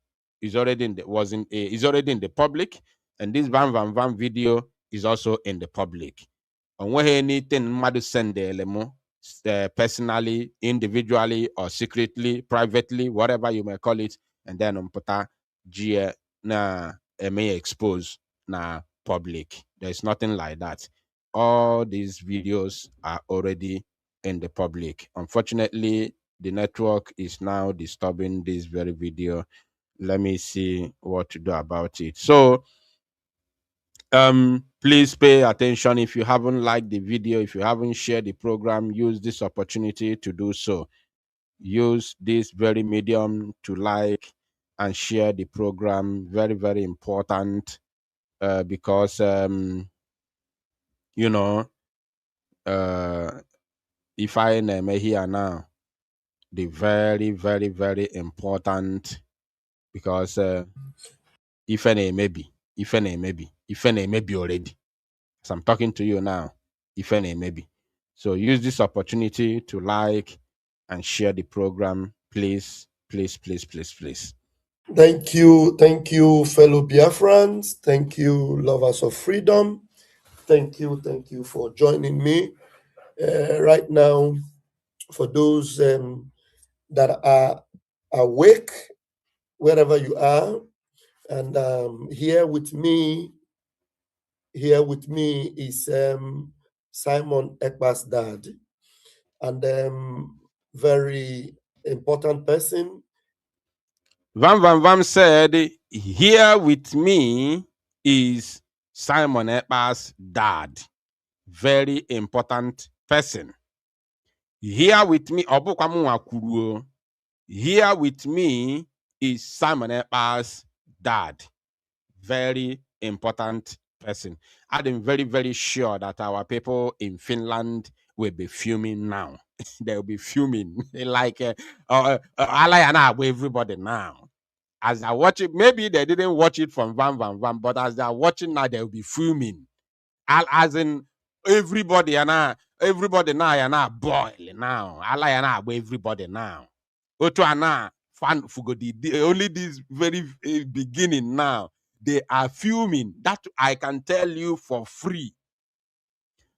is already in the public, and this Van Van Van video is also in the public. And when anything madu send personally, individually, or secretly, privately, whatever you may call it, and then put G na may expose na public. There's nothing like that. All these videos are already in the public. Unfortunately, the network is now disturbing this very video. Let me see what to do about it. So please pay attention. If you haven't liked the video, if you haven't shared the program, use this opportunity to do so. Use this very medium to like and share the program. Very, very important, because if I name here now, the very, very, very important, because if any maybe already. So I'm talking to you now, if any maybe. So use this opportunity to like and share the program, please, please, please, please, please. Thank you, fellow Biafrans. Thank you, lovers of freedom. Thank you for joining me right now. For those that are awake, wherever you are, and here with me is Simon Ekpa's dad, and very important person. Van Van Van said, here with me is Simon Ekpa's dad. Very important person. Here with me, here with me is Simon Ekpa's dad. Very important person. I'm very, very sure that our people in Finland will be fuming now. They'll be fuming like everybody now. As I watch it, maybe they didn't watch it from Van Van Van, but as they're watching now, they'll be fuming. As in everybody now boil now. Everybody now. Fan only this very beginning now. They are fuming. That I can tell you for free.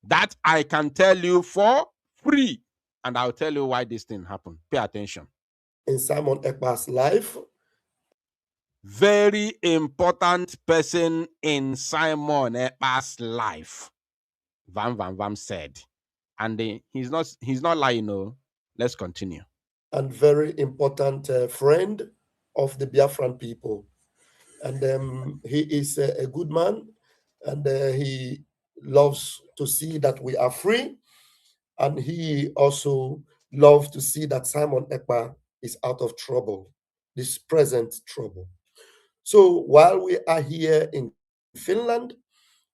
That I can tell you for free. And I'll tell you why this thing happened. Pay attention. In Simon Ekpa's life. Very important person in Simon Ekpa's life. Van Van Van said. And he's not lying, no. Let's continue. And very important friend. of the Biafran people. And he is a good man, and he loves to see that we are free. And he also loves to see that Simon Ekpa is out of trouble, this present trouble. So while we are here in Finland,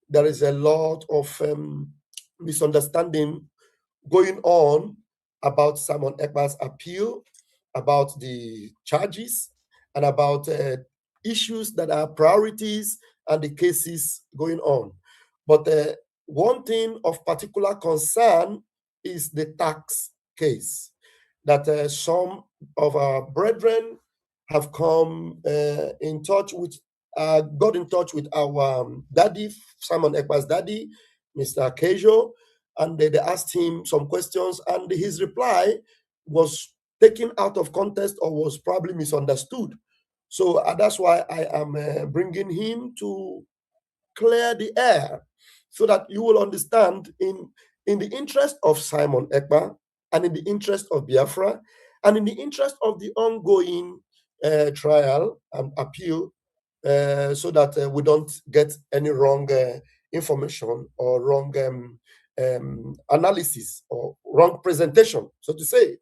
there is a lot of misunderstanding going on about Simon Ekpa's appeal, about the charges, and about issues that are priorities and the cases going on. But one thing of particular concern is the tax case that some of our brethren have come in touch with, got in touch with our daddy, Simon Ekpa's daddy, Mr. Kejo, and they asked him some questions, and his reply was taken out of context or was probably misunderstood. So that's why I am bringing him to clear the air so that you will understand in the interest of Simon Ekpa and in the interest of Biafra and in the interest of the ongoing trial and appeal so that we don't get any wrong information or wrong analysis or wrong presentation, so to say,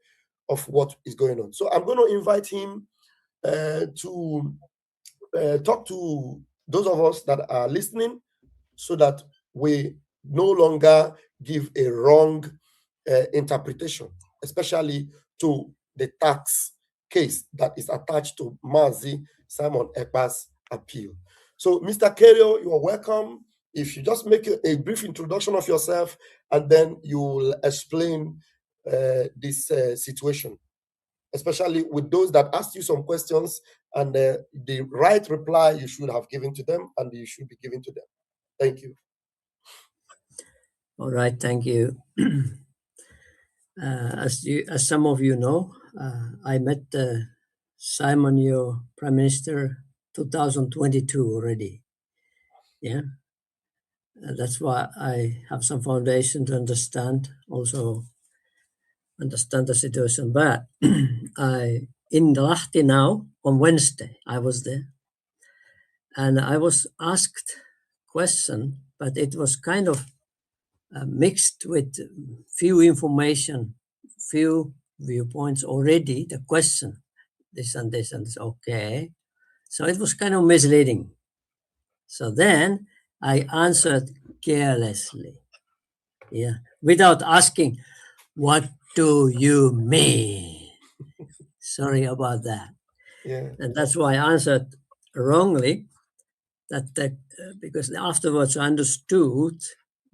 of what is going on. So I'm going to invite him to talk to those of us that are listening so that we no longer give a wrong interpretation, especially to the tax case that is attached to Mazi Simon Ekpa's appeal. So, Mr. Kerio, you are welcome. If you just make a brief introduction of yourself, and then you will explain this situation, especially with those that asked you some questions, and the right reply you should have given to them, and you should be giving to them. Thank you. All right, thank you. As some of you know, I met Simon, your Prime Minister, 2022 already. Yeah, that's why I have some foundation to understand the situation. But in Lahti now on Wednesday, I was there, and I was asked question, but it was kind of mixed with few information, few viewpoints already. The question, this and this and this, okay. So it was kind of misleading. So then I answered carelessly, yeah, without asking, what do you mean? Sorry about that. Yeah. And that's why I answered wrongly, that because afterwards I understood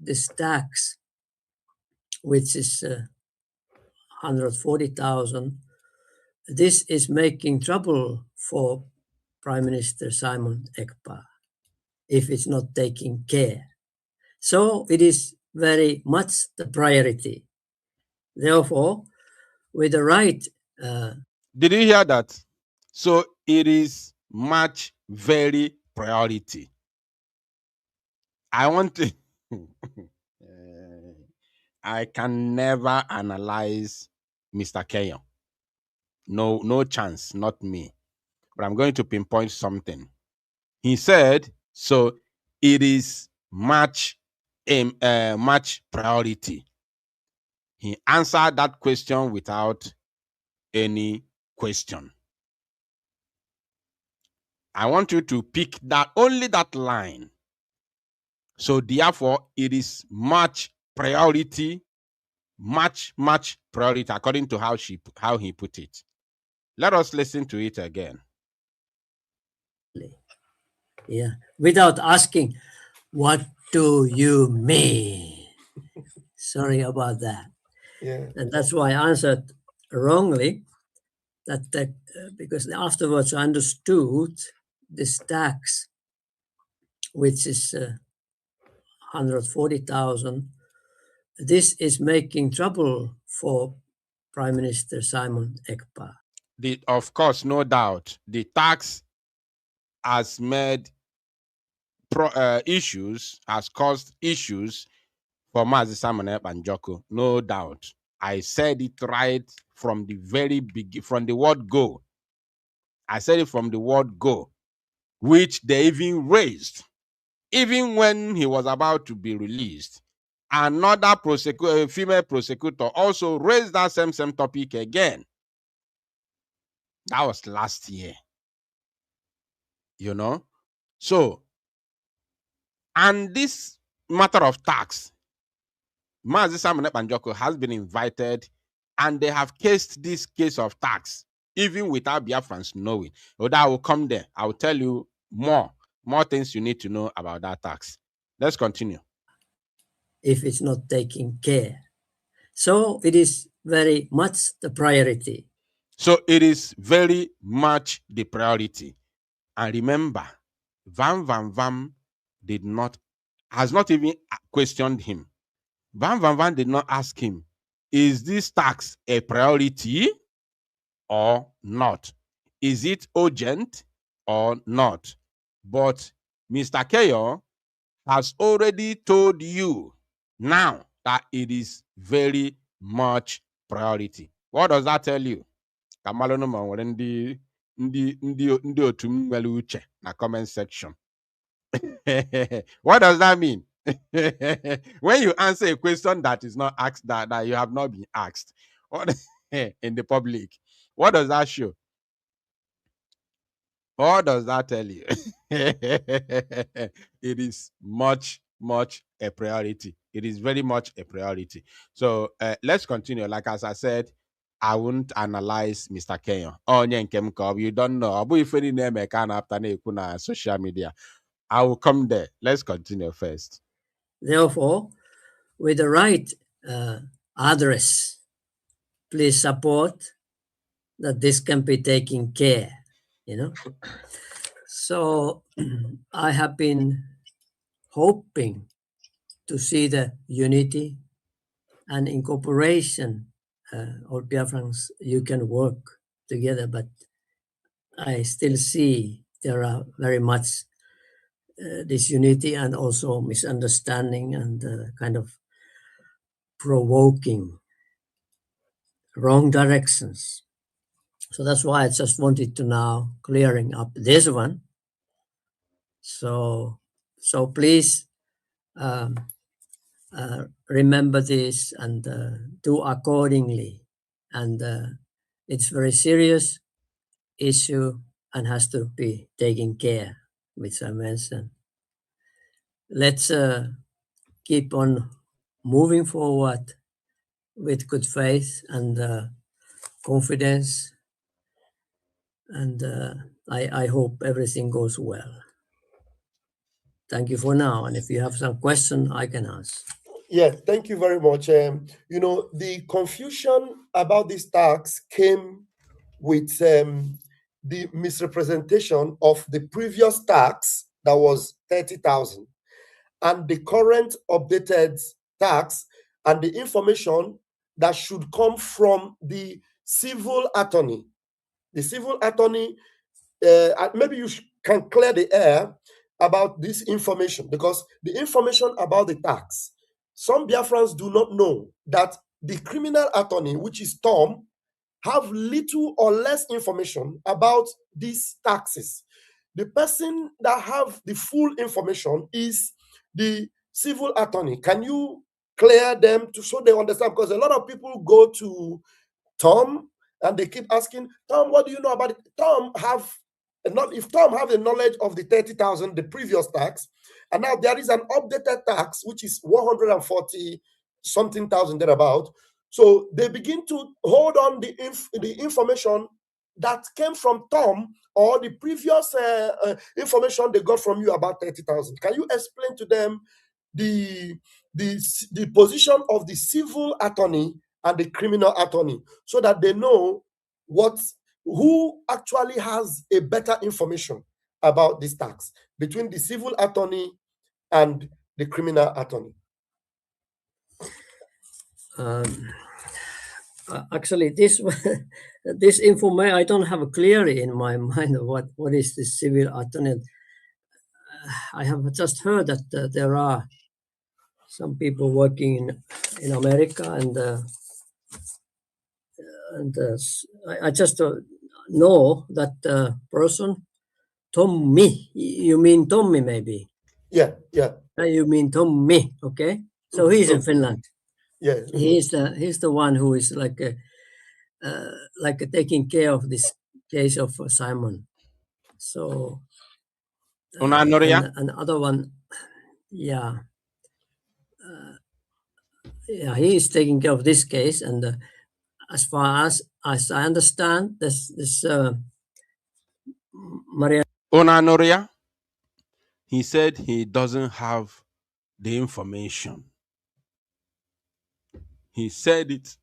this tax, which is 140,000. This is making trouble for Prime Minister Simon Ekpa if it's not taking care. So it is very much the priority. Therefore, with the right... Did you hear that? So it is much very priority. I want to... I can never analyze Mr. Kenyon. No chance, not me. But I'm going to pinpoint something. He said, so it is much priority. He answered that question without any question. I want you to pick that, only that line. So therefore, it is much priority, much priority, according to how he put it. Let us listen to it again. Yeah, without asking, what do you mean? Sorry about that. Yeah. And that's why I answered wrongly, that because afterwards I understood this tax, which is 140,000. This is making trouble for Prime Minister Simon Ekpa. Of course, no doubt, the tax has made issues, has caused issues for Mazi Simon Ekpa and Joko, no doubt. I said it right from the very beginning, from the word go. I said it from the word go, which they even raised. Even when he was about to be released, another female prosecutor also raised that same topic again. That was last year. You know? So, and this matter of tax, Mazi Simon Ekpanjoko has been invited, and they have cased this case of tax, even without Biafrans knowing. But I will come there. I will tell you more things you need to know about that tax. Let's continue. If it's not taking care. So it is very much the priority. So it is very much the priority. And remember, Van Van Van has not even questioned him. Van Van Van did not ask him, is this tax a priority or not? Is it urgent or not? But Mr. Keyo has already told you now that it is very much priority. What does that tell you? Kamalonu ma nwere ndị otu m nwere uche na comment section. What does that mean? When you answer a question that is not asked, that you have not been asked in the public, what does that show? What does that tell you? It is much a priority. It is very much a priority. So let's continue. Like as I said, I won't analyze Mr. Kenyon. Oh, you don't know. If any name I can after social media, I will come there. Let's continue first. Therefore, with the right address, please support that this can be taken care, you know. So I have been hoping to see the unity and incorporation of Biafrans. You can work together, but I still see there are very much disunity and also misunderstanding and kind of provoking wrong directions. So that's why I just wanted to now clearing up this one. So please remember this and do accordingly. And it's very serious issue and has to be taken care, which I mentioned. Let's keep on moving forward with good faith and confidence. And I hope everything goes well. Thank you for now. And if you have some question, I can ask. Yeah, thank you very much. The confusion about this tax came with the misrepresentation of the previous tax that was 30,000 and the current updated tax and the information that should come from the civil attorney. The civil attorney, maybe you can clear the air about this information, because the information about the tax, some Biafrans do not know that the criminal attorney, which is Tom, have little or less information about these taxes. The person that have the full information is the civil attorney. Can you clear them so they understand? Because a lot of people go to Tom and they keep asking, Tom, what do you know about it? If Tom have the knowledge of the 30,000, the previous tax, and now there is an updated tax, which is 140 something thousand thereabout. So they begin to hold on the information that came from Tom or the previous information they got from you about 30,000. Can you explain to them the position of the civil attorney and the criminal attorney so that they know who actually has a better information about this tax between the civil attorney and the criminal attorney? Actually, this information I don't have clearly in my mind what is the civil attorney. I have just heard that there are some people working in America, and I just know that person, Tommy. You mean Tommy, maybe? Yeah, yeah. You mean Tommy? Okay. So he's in Finland. Yeah. He's the one who is like taking care of this case of Simon. So Unanoria? and other one, yeah, yeah, he is taking care of this case. And as far as I understand, this Maria. Unanoria? He said he doesn't have the information. He said it.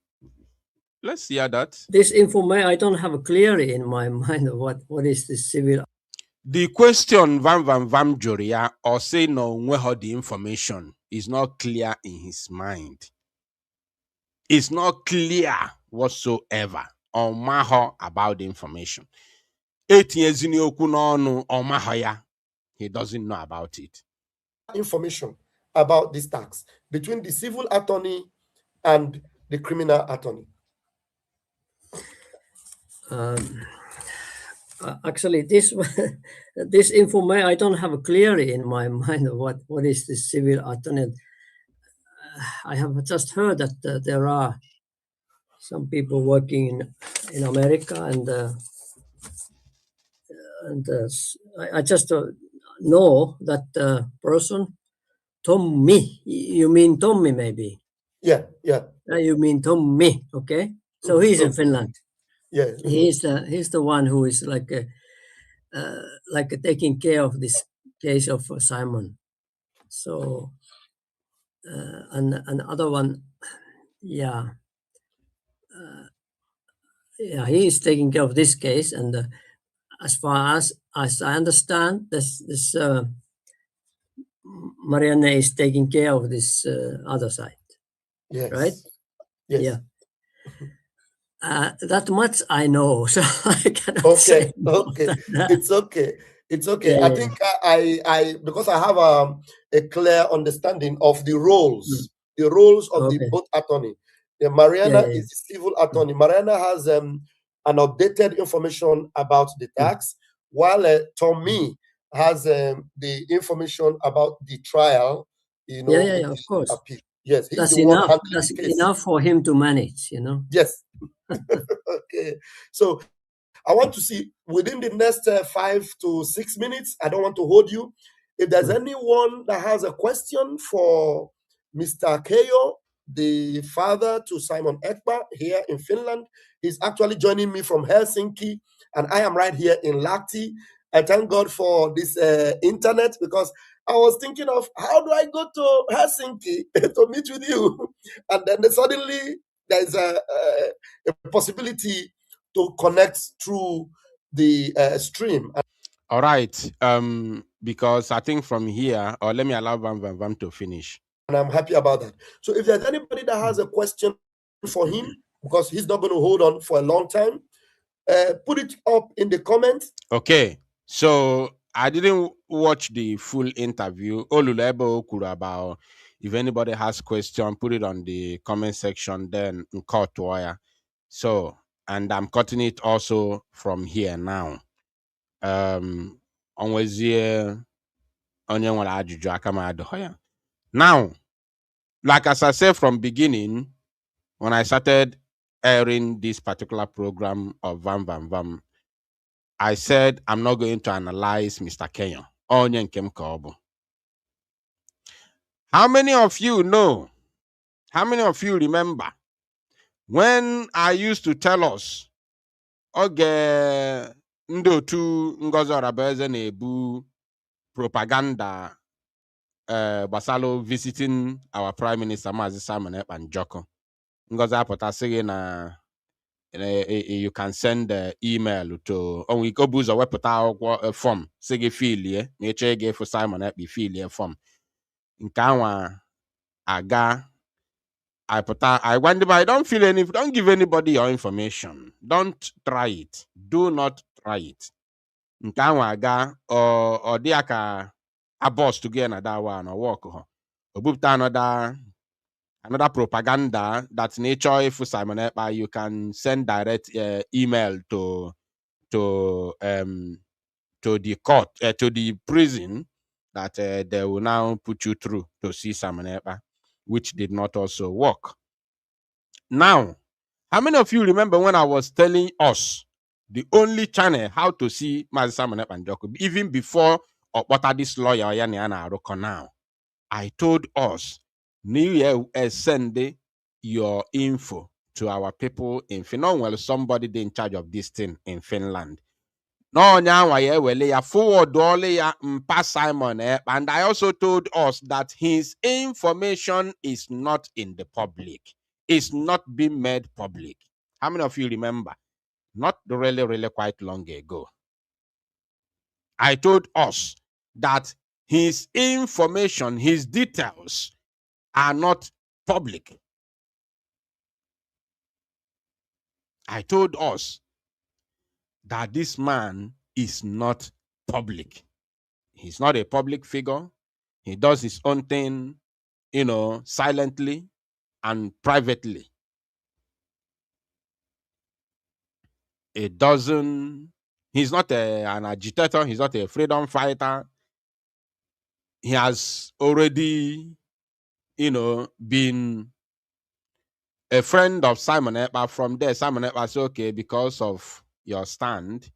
Let's hear that. This information I don't have clearly in my mind of what is the civil. The question Vam Joria or say no where the information is not clear in his mind. It's not clear whatsoever on Maho about the information. 8 years in Okuno on Mahaya. He doesn't know about it. Information about this tax between the civil attorney and the criminal attorney. Actually, this this information I don't have clearly in my mind of what is the civil attorney. I have just heard that there are some people working in America, and I just know that person, Tommy. You mean Tommy, maybe? Yeah, yeah. You mean Tommy? Okay. So he's in Finland. Yeah. He's the one who is like taking care of this case of Simon. So and other one, yeah, yeah, he is taking care of this case. And as far as I understand, this Marianne is taking care of this other side. Yes. Right? Yes. Yeah. That much I know, so I cannot say more Okay. than that. It's okay. It's okay. Yeah, I yeah. think I because I have a clear understanding of the roles, the roles of the Okay. both attorney. Mariana Yeah, yeah, is the civil attorney. Mariana has an updated information about the tax, while Tommy has the information about the trial. You know, yeah, with of the course. appeal. Yes, he's That's the one enough. handling That's the case. enough for him to manage, Yes. Okay. So I want to see within the next 5 to 6 minutes. I don't want to hold you. If there's anyone that has a question for Mr. Keyo, the father to Simon Ekpa here in Finland, he's actually joining me from Helsinki, and I am right here in Lahti. I thank God for this internet, because I was thinking of how do I go to Helsinki to meet with you, and then suddenly there's a possibility to connect through the stream. All right. Because I think from here, or let me allow Vam to finish. And I'm happy about that. So if there's anybody that has a question for him, because he's not going to hold on for a long time, put it up in the comments. Okay. So I didn't watch the full interview. Olulebo Okuru about if anybody has question, put it on the comment section, then cut to wire. So, and I'm cutting it also from here now. Onwezie onye nwere ajụjụ aka m adịghị ya. Now, like as I said from beginning, when I started airing this particular program of Vam, I said I'm not going to analyze Mr. Kenyon. Onye nke m ka ọ bụ. How many of you know? How many of you remember when I used to tell us, oge ndị otu Ngozi Orabaeze na-ebu propaganda gbasara visiting our prime minister Maazị Simon Ekpa Njoko. Ngozi apụta sị gị na you can send email to onwe bụ ụzọ wepụta akwụkwọ form sị gị filie ma ịchọ ịga ịfụ Simon Ekpa filie form nke anwa aga I gwa ndị I don't give anybody your information. Don't try it. Do not try it. Nke anwa aga ọ dị ya ka a boss to get another one or work ho. Obupta another propaganda that nature if Simon Ekpa you can send direct email to to the court, to the prison that they will now put you through to see Simon Ekpa, which did not also work. Now, how many of you remember when I was telling us the only channel how to see Mazi Simon Ekpa Njoku, even before Okpota this lawyer Yana Aroko now? I told us, New Year send your info to our people in Finland. Well, somebody in charge of this thing in Finland. No, now I will forward all Simon. And I also told us that his information is not in the public. It's not being made public. How many of you remember? Not really quite long ago. I told us that his information, his details are not public. I told us that this man is not public. He's not a public figure. He does his own thing, silently and privately. He's not an agitator. He's not a freedom fighter. He has already, been a friend of Simon Ekpa. From there, Simon Ekpa said, okay, because of your stand,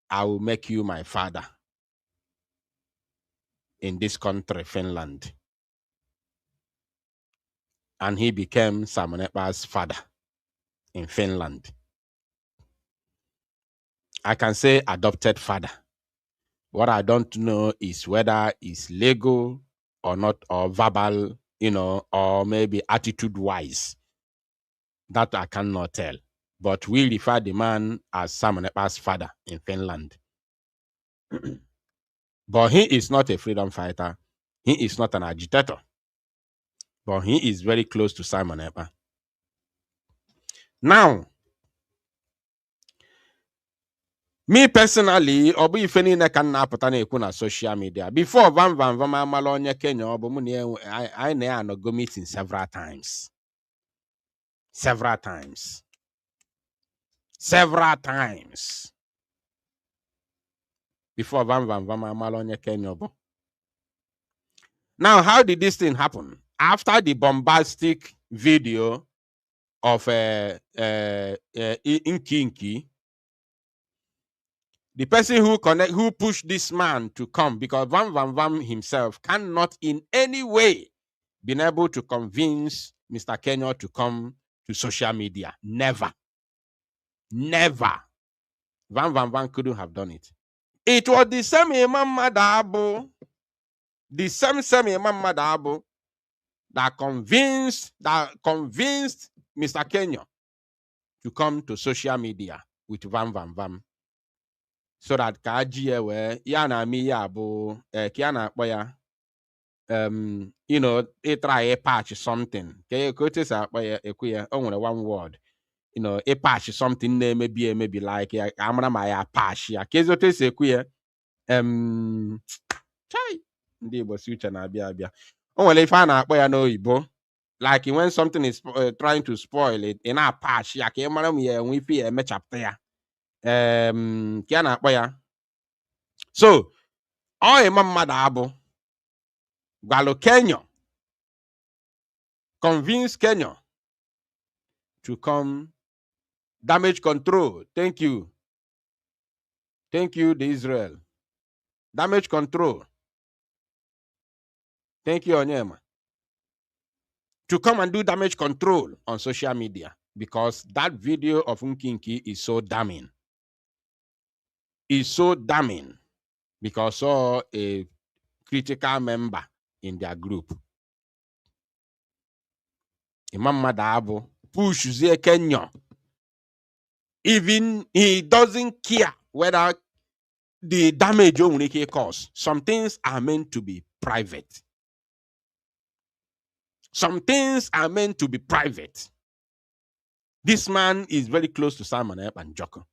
I will make you my father in this country, Finland. And he became Simon Ekpa's father in Finland. I can say adopted father. What I don't know is whether it's legal or not, or verbal, or maybe attitude-wise. That I cannot tell. But we refer the man as Simon Ekpa's father in Finland. But he is not a freedom fighter. He is not an agitator. But he is very close to Simon Ekpa. Now, me personally, obu ife niile ka na-apụta na-ekwu na social media. Before Van amala onye Kenya, obu mu I na-anogo meeting several times. Several times. Before Van amala onye Kenya, obu. Now, how did this thing happen? After the bombastic video of Inky, the person who pushed this man to come, because Van himself cannot in any way been able to convince Mr. Kenya to come to social media. Never. Van couldn't have done it. It was the same Imam Madabo, Imam Madabo that convinced Mr. Kenya to come to social media with Van. So that Kaji yana mi ya bu kiana boya it try a patch something. Okay, coaches are boya only one word. A patch something maybe like amana maya patch ya. Kezo te se kuya chai ndi bo future na bia. Only if na boya no ibo. Like when something is trying to spoil it in a patch ya ke mara mi we fi me chapter ya. Kiana boya. So, all Imam Madabo, Galo Kenya, convince Kenya to come damage control. Thank you, the Israel. Damage control. Thank you, Onyema. To come and do damage control on social media because that video of Nkinki is so damning. It's so damning because a critical member in their group. Imam Madabo pushes Kenya. Even he doesn't care whether the damage only can cause. Some things are meant to be private. Some things are meant to be private. This man is very close to Simon Ekpa Njoku.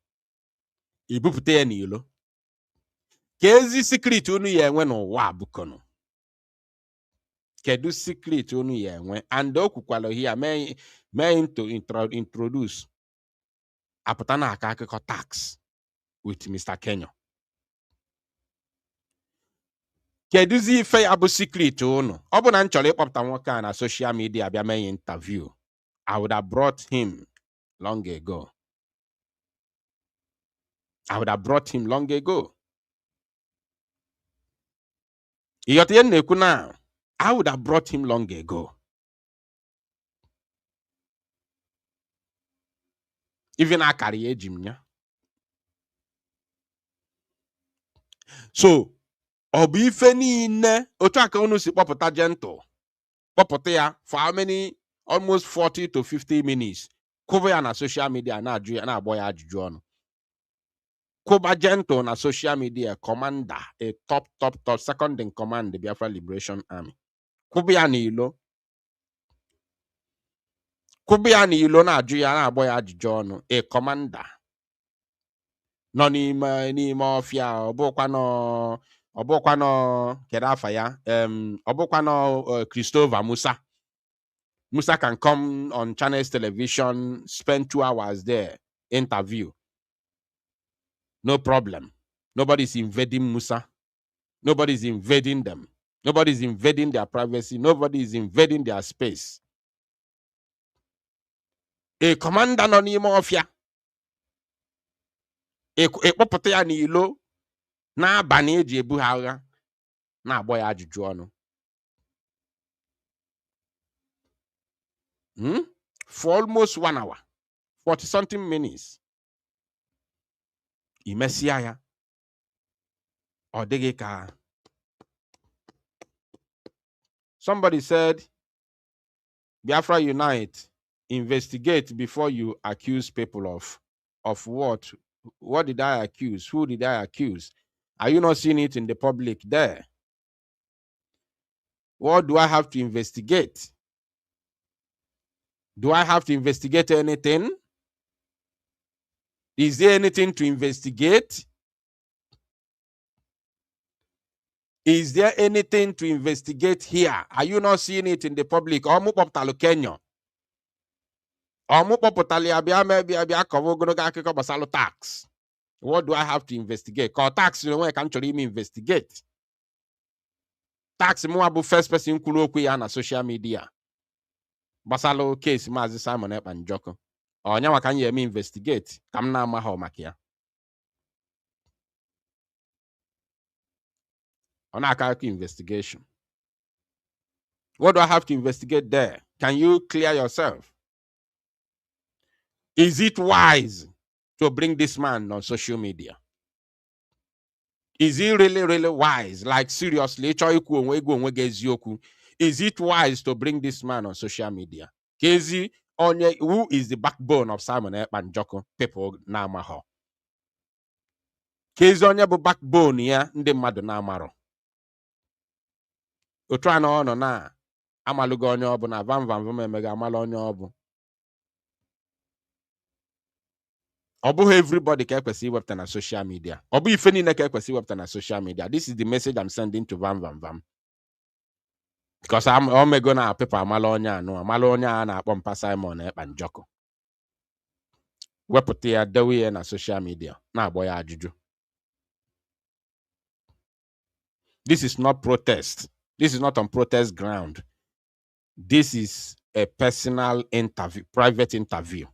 Ibupute ni ilo. Kezi secret unu yenwe no wa bukono. Kedu secret unu yenwe and okukwalo here may to introduce apụta na aka akụkọ tax with Mr. Kenyo. Keduzi ife ya bụ secret unu? Ọ bụ na m chọrọ ịkpọpụta nwoke a na social media bịa mee interview, I would have brought him long ago. I would have brought him long ago. Iyote na-ekwu na, I would have brought him long ago. Even akara ya eji m ya. So, ọ bụ ife niile otu aka unu si kpọpụta Gentle, kpọpụta ya for how many, almost 40 to 50 minutes, kwụba ya na social media na-ajụ ya, na-agbọ ya ajụjụ ọnụ. Kwụba Gentle na social media, commander, a top second in command, the Biafra Liberation Army. Kwụba ya n'ilo. Kwụba ya n'ilo na-ajụ ya, na-agbọ ya ajụjụ ọnụ, a commander. Nọ n'ime ọfịa, ọ bụkwanụ kedu afa ya, ọ bụkwanụ Christopher Musa. Musa can come on Channels Television, spend 2 hours there, interview. No problem. Nobody's invading Musa. Nobody's invading them. Nobody's invading their privacy. Nobody is invading their space. A commander nọ n'ime ọfịa, ekpọpụta ya n'ilo n'abalị eji ebu ha agha, na-agbọ ya ajụjụ ọnụ. For almost 1 hour, 40 something minutes. Imesia ya. Ọ dịghị ka. Somebody said, Biafra Unite, investigate before you accuse people of what? What did I accuse? Who did I accuse? Are you not seeing it in the public there? What do I have to investigate? Do I have to investigate anything? Is there anything to investigate? Is there anything to investigate here? Are you not seeing it in the public? Omu poptalo Kenya. Omu popotali abia kovo gonoga akiko basalo tax. What do I have to investigate? Cause tax you know I can't even investigate. Tax mo abu first person kwuru okwu ya na social media. Basalo case Mazi Simon Ekpa Njoko. Onyanwa kan ye me investigate. Kam na ama ha maka ya. On a investigation. What do I have to investigate there? Can you clear yourself? Is it wise to bring this man on social media? Is he really, really wise? Like seriously, is it wise to bring this man on social media? Kezi Onye, who is the backbone of Simon Ekpa Njoko? People na amaho. Kezi Onye bụ backbone ya ndị mmadụ na amaro. Otu a na ọ nọ na amalugo onye ọ bụ na vam emega amala onye ọ bụ. Ọ bụghị everybody ka ekwesị iwepụta na social media. Ọ bụ ife niile ka ekwesị iwepụta na social media. This is the message I'm sending to vam. Because I'm going to people amala onye a na-akpọ mpa Simon Ekpa Njoko. Wepụta ya dewe ya na social media na-agbọ ya ajụjụ. This is not protest. This is not on protest ground. This is a personal interview, private interview.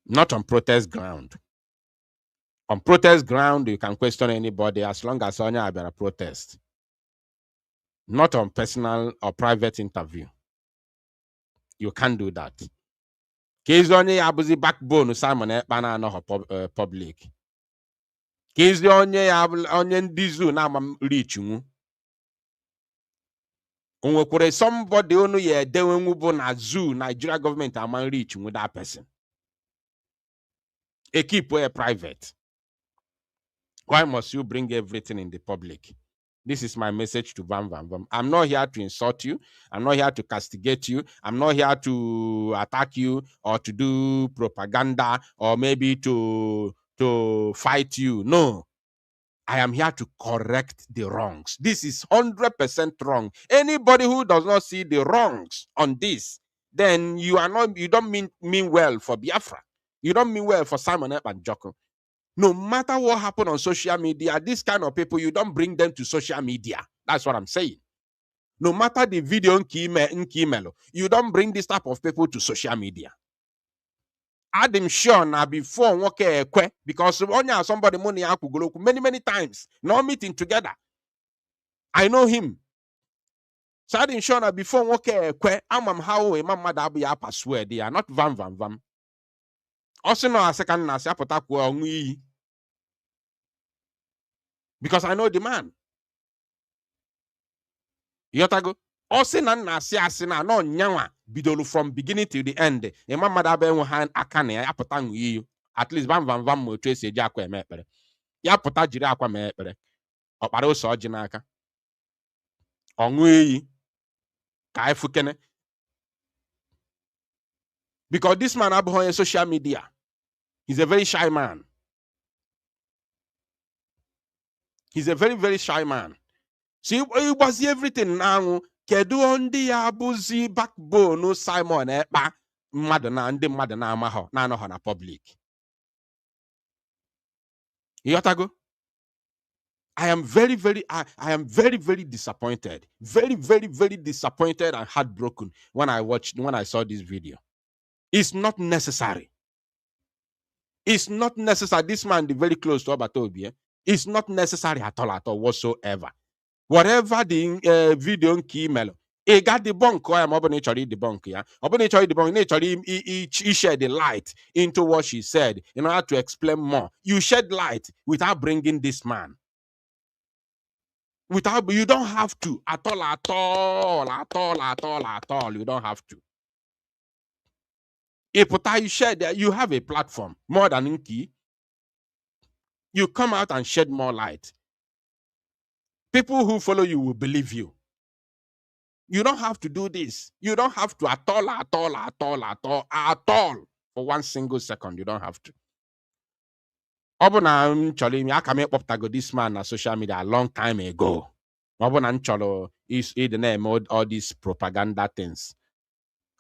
Not on protest ground. On protest ground, you can question anybody as long as Sonia Abera protest. Not on personal or private interview. You can't do that. Kezi onye abuzi backbone Simon Ekpa na no public. Kezi onye ndizu na am reach mu. Onwekwere somebody onu ye dewe mu bụ na zoo Nigeria government am reach mu that person. A keep where private. Why must you bring everything in the public? This is my message to Vam. I'm not here to insult you. I'm not here to castigate you. I'm not here to attack you or to do propaganda or maybe to fight you. No. I am here to correct the wrongs. This is 100% wrong. Anybody who does not see the wrongs on this then you don't mean well for Biafra. You don't mean well for Simon Ekpa Njoku. No matter what happened on social media, this kind of people, you don't bring them to social media. That's what I'm saying. No matter the video in Kimelo, you don't bring this type of people to social media. Adam sure now before because somebody money many times, no meeting together. I know him. So I didn't show na before amam how a mama da be password they are not vam. Also no a second na apota because I know the man. Yotago. Also na asina no nyawa bidolu from beginning to the end. A mama da be hand akane apota at least vam mo trace eja akwa emekpere. Ya pota jiri akwa mekpere. Okpara ose oji n'aka. Ọṅụ iyi ka ifukene. Because this man abụghị on social media. He's a very shy man. He's a very, very shy man. See, it was everything now. Kedu ndị ya abụzi backbone Simon Ekpa mmadụ na ndị mmadụ na-amahọ na-anọghọ na public. Yotago? I am very, very disappointed. Very, very disappointed and heartbroken when I saw this video. It's not necessary. It's not necessary. This man is very close to Obatobie. It's not necessary at all whatsoever. Whatever the video in Kimelo, he got the bunk. I am opening the bunk. Yeah, opening the bunk. He shed the light into what she said in order to explain more. You shed light without bringing this man. You don't have to at all. You don't have to. If you share that, you have a platform more than Inky. You come out and shed more light. People who follow you will believe you. You don't have to do this. You don't have to at all. For 1 single second, you don't have to. This man on social media a long time ago. Is the name all these propaganda things,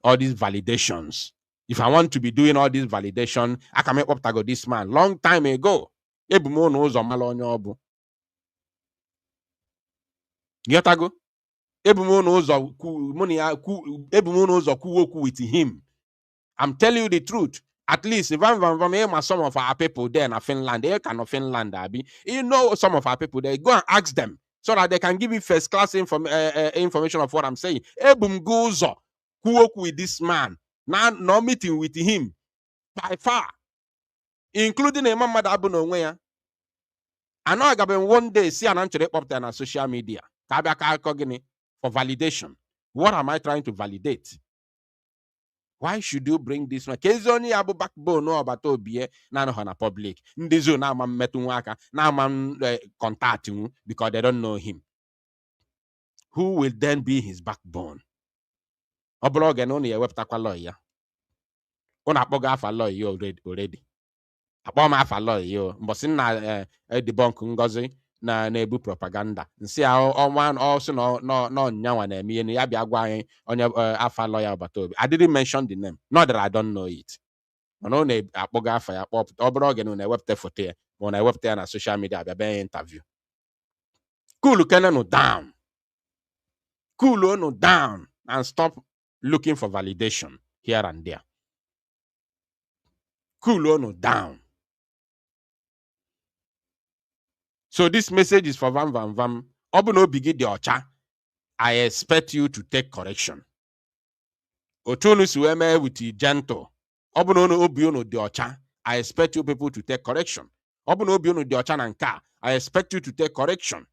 all these validations. If I want to be doing all this validation, I can make up this man long time ago. Yetago? With him. I'm telling you the truth. At least if I'm some of our people there in Finland, they can of Finland, you know some of our people there, go and ask them so that they can give you first class information of what I'm saying. Ebum goes with this man. Now no meeting with him by far, including a mama that no way. I know I got one day see an answer up there on social media for validation. What am I trying to validate? Why should you bring this one? Kezoni abu backbone no about obie na no na public. Ndizo na ma metunwaka na ma contact him because they don't know him. Who will then be his backbone? Obloge no ye webtakwa lawyer. Una akpoga afa lawyer already. Akpoma afa lawyer mbosi na debunk ngozi na ebu propaganda. Nsi one also no nyawa na eme ya bia gwa anyị onye afa lawyer Obatobi. I didn't mention the name. Not that I don't know it. No na akpoga afa ya kpọ obloge no na webte photo ya. When I webte na social media bia interview. Cool no down. Cool no down and stop looking for validation here and there. Cool no down. So this message is for Vam. Obuno bigi de ocha. I expect you to take correction. Otunu sueme with gentle. Obuno no obiono de ocha. I expect you people to take correction. Obuno obiono de ocha nanka. I expect you to take correction.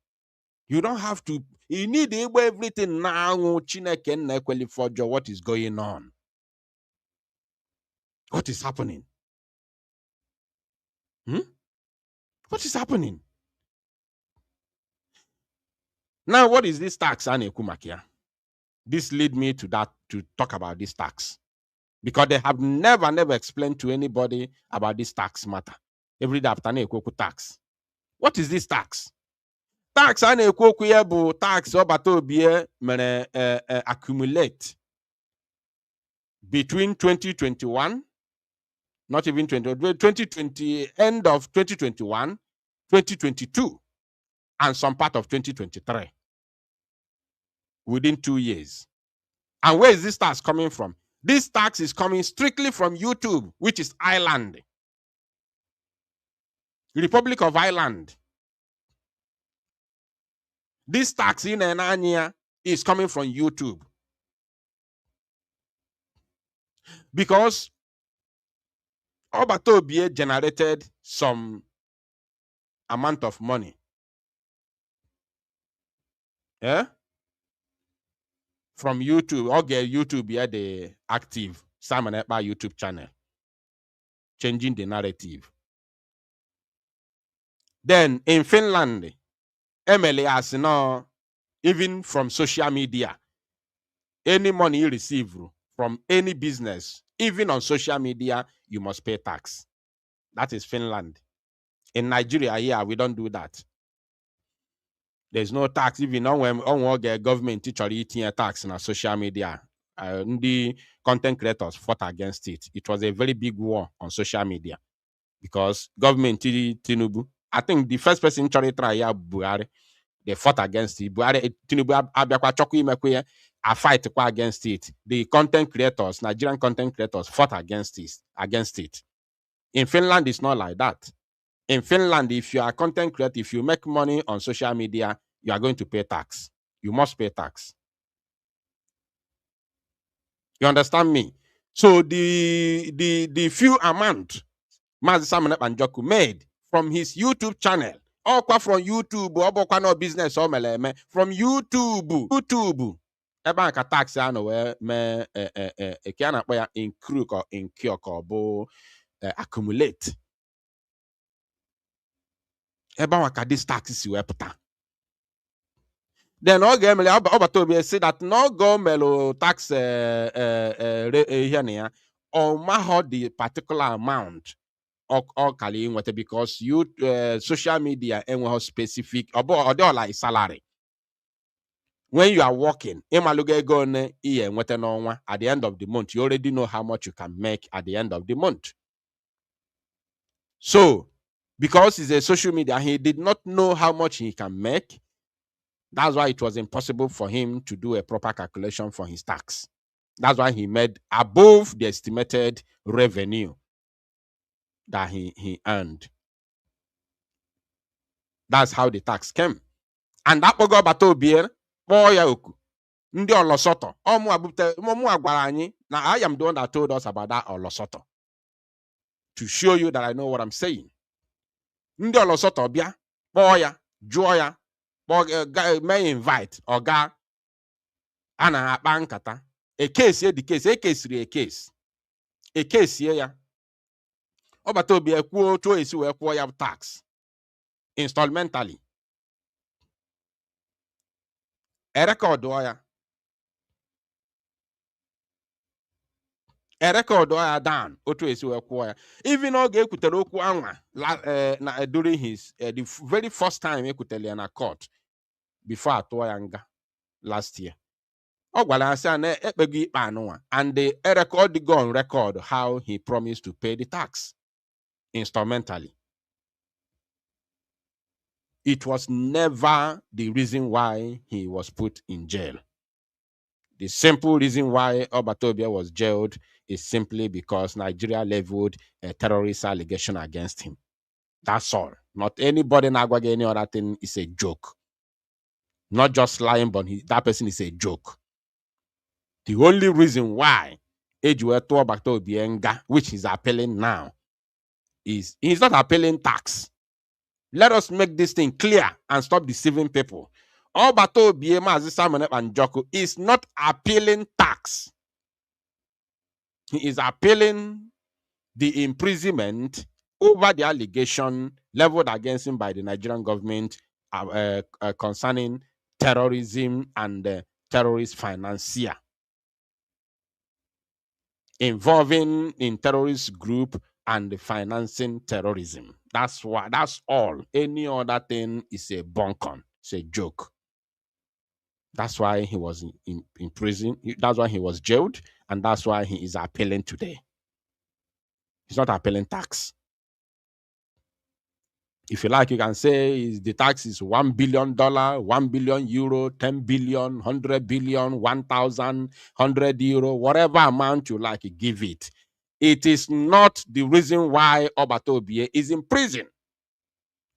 You don't have to. You need everything now. Chineke nekweli for what is going on. What is happening? What is happening? Now, what is this tax, Ane Kumakia? This lead me to talk about this tax. Because they have never explained to anybody about this tax matter. Every day after tax. What is this tax? Tax, Ane Kuku tax, Obatobie, accumulate. between 2021, not even 2020, end of 2021, 2022, and some part of 2023, within 2 years. And where is this tax coming from? This tax is coming strictly from YouTube, which is Ireland, Republic of Ireland. This tax in Enania is coming from YouTube because Obatobie generated some amount of money. Yeah? From YouTube. Okay, YouTube, yeah, the active Simon Ekpa YouTube channel. Changing the narrative. Then in Finland, Emily has no, even from social media, any money you receive from any business, even on social media, you must pay tax. That is Finland. In Nigeria, here, we don't do that. There's no tax, even on government teacher eating tax on social media. The content creators fought against it. It was a very big war on social media because government Tinubu, I think the first person to try Buhari, they fought against it. Buhari Tinubu abịakwa chọkwa imekwe a fight against it. The content creators, Nigerian content creators, fought against it. In Finland, it's not like that. In Finland, if you are a content creator, if you make money on social media, you are going to pay tax. You must pay tax. You understand me? So the few amount Mazi Simon Ekpa Njoku made from his YouTube channel, or from YouTube, or no business or meleme, from YouTube. Eba ka tax ano we me kiana kwa in crook or in kiok or bo accumulate. Eba waka this tax is weputa. Then all gemele Obatobi say that no go melo tax here or maho the particular amount or kali because you social media and specific or like salary. When you are working, at the end of the month, you already know how much you can make at the end of the month. So, because it's a social media, he did not know how much he can make. That's why it was impossible for him to do a proper calculation for his tax. That's why he made above the estimated revenue that he earned. That's how the tax came. And that pogo bato beer, boy oku. Ndi olosoto. Omu abute, momu agwaranyi. Now I am the one that told us about that olosoto. To show you that I know what I'm saying. Ndi olosoto bia, boya, joya, may invite, oga, ana akpa nkata. A case here, the case, a case. A case here, ya. Obato be a quo to issue a quo tax. Installmentally. A record wire. A record wire down. Oto issue a quo. Even though they could tell during his the very first time he could tell in a court before Atoyanga last year. Oh, well, I said, and the record the gun record how he promised to pay the tax instrumentally. It was never the reason why he was put in jail. The simple reason why Obatobia was jailed is simply because Nigeria leveled a terrorist allegation against him. That's all. Not anybody in Agwage, any other thing is a joke. Not just lying, but that person is a joke. The only reason why Ejueto Obatobia, which is appealing now, is he's not appealing tax. Let us make this thing clear and stop deceiving people. Obatobia Mazi Simon Ekpa Njoku is not appealing tax. He is appealing the imprisonment over the allegation leveled against him by the Nigerian government concerning terrorism and terrorist financier involving in terrorist group and financing terrorism. That's why. That's all. Any other thing is a bunkon. It's a joke. That's why he was in prison. That's why he was jailed. And that's why he is appealing today. He's not appealing tax. If you like, you can say the tax is $1 billion, 1 billion euro, 10 billion, 100 billion, 1,000, 100 euro, whatever amount you like, you give it. It is not the reason why Obatobie is in prison.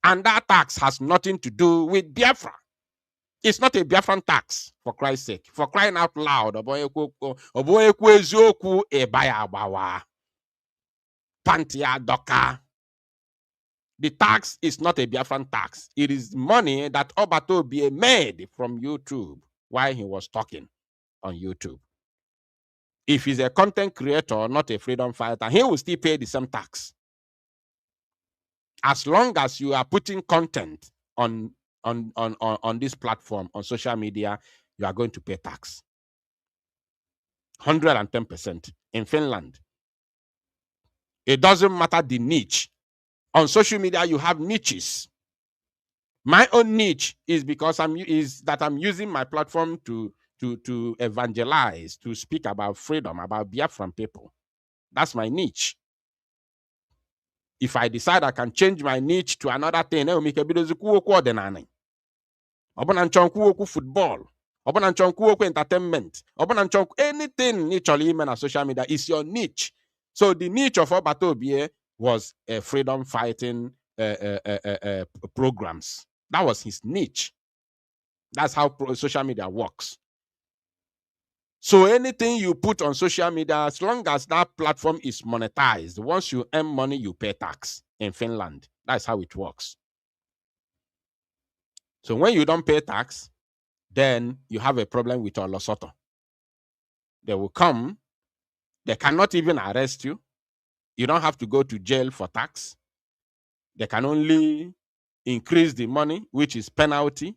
And that tax has nothing to do with Biafra. It's not a Biafran tax, for Christ's sake. For crying out loud, Pantia Doka. The tax is not a Biafran tax. It is money that Obatobie made from YouTube while he was talking on YouTube. If he's a content creator, not a freedom fighter, he will still pay the same tax. As long as you are putting content on this platform, on social media, you are going to pay tax. 110% in Finland. It doesn't matter the niche. On social media, you have niches. My own niche is because I'm using my platform to evangelize, to speak about freedom, about Biafran people. That's my niche. If I decide I can change my niche to another thing, I will make a video ordinary. Football, entertainment, anything niche on social media is your niche. So the niche of Obatobie was freedom fighting programs. That was his niche. That's how social media works. So anything you put on social media, as long as that platform is monetized, once you earn money, you pay tax in Finland. That's how it works. So when you don't pay tax, then you have a problem with Olosoto. They will come. They cannot even arrest you. You don't have to go to jail for tax. They can only increase the money, which is penalty.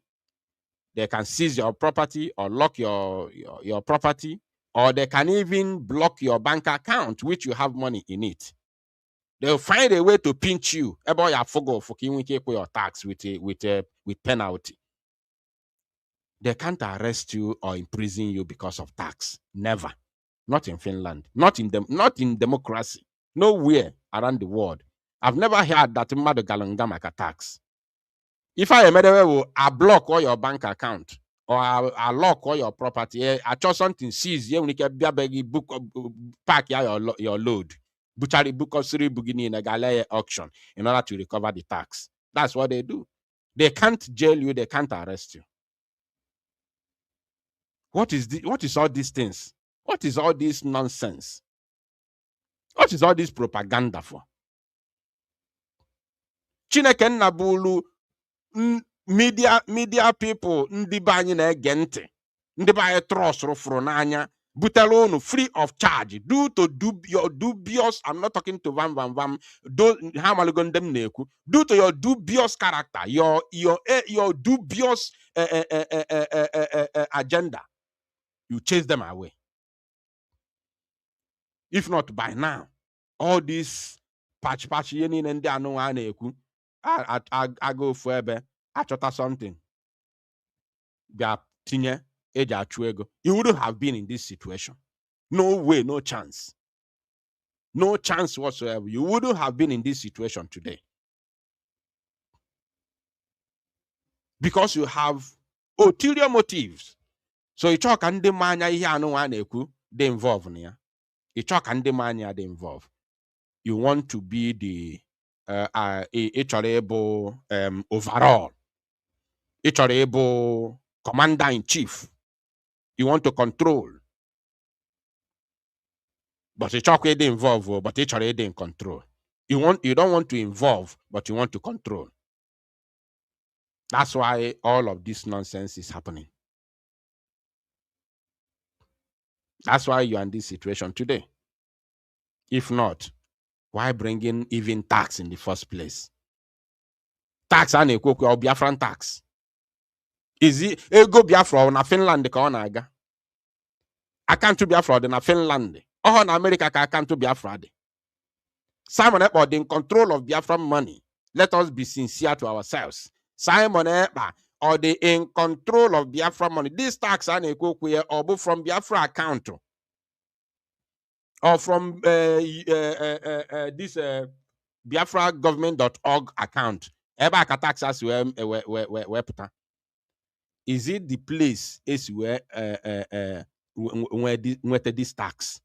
They can seize your property or lock your property, or they can even block your bank account, which you have money in it. They'll find a way to pinch you about your fogo for your tax with penalty. They can't arrest you or imprison you because of tax. Never. Not in Finland. Not in democracy. Nowhere around the world. I've never heard that Mado Galungamaka tax. If I block all your bank account or I lock all your property, I just something seize you book pack your load. Butchery book or Siri Bugini in a Galaya auction in order to recover the tax. That's what they do. They can't jail you, they can't arrest you. What is all these things? What is all this nonsense? What is all this propaganda for? Chineke Nabulu media people ndị be anyị na-ege ntị, ndị be anyị trust rụfụrụ n'anya, butere unu free of charge due to your dubious, I'm not talking to vam ha malụgo ndị m na-ekwu, due to your dubious character, your dubious agenda, you chase them away. If not by now, all this patch yenin and they no one ekwu, I go for ebe achọta something. You wouldn't have been in this situation. No way, no chance. No chance whatsoever. You wouldn't have been in this situation today. Because you have ulterior motives. So you talk and the mania here no one ekwu, they involve in here. You talk and the mania they involve. You want to be the overall, commander-in-chief. You want to control. But you talk they involve, but they in control. You don't want to involve, but you want to control. That's why all of this nonsense is happening. That's why you're in this situation today. If not, why bring in even tax in the first place? Tax and a cook or Biafran tax. Is it ego Biafra na Finland ka ona aga? I can't to Biafra na Finland. Oh, in America I can't to Biafra. Simon Ekpa in control of Biafran money. Let us be sincere to ourselves. Simon Ekpa or they in control of Biafra money. This tax and or from Biafra account or from this Biafra government.org account. Taxes is it the place is where this tax?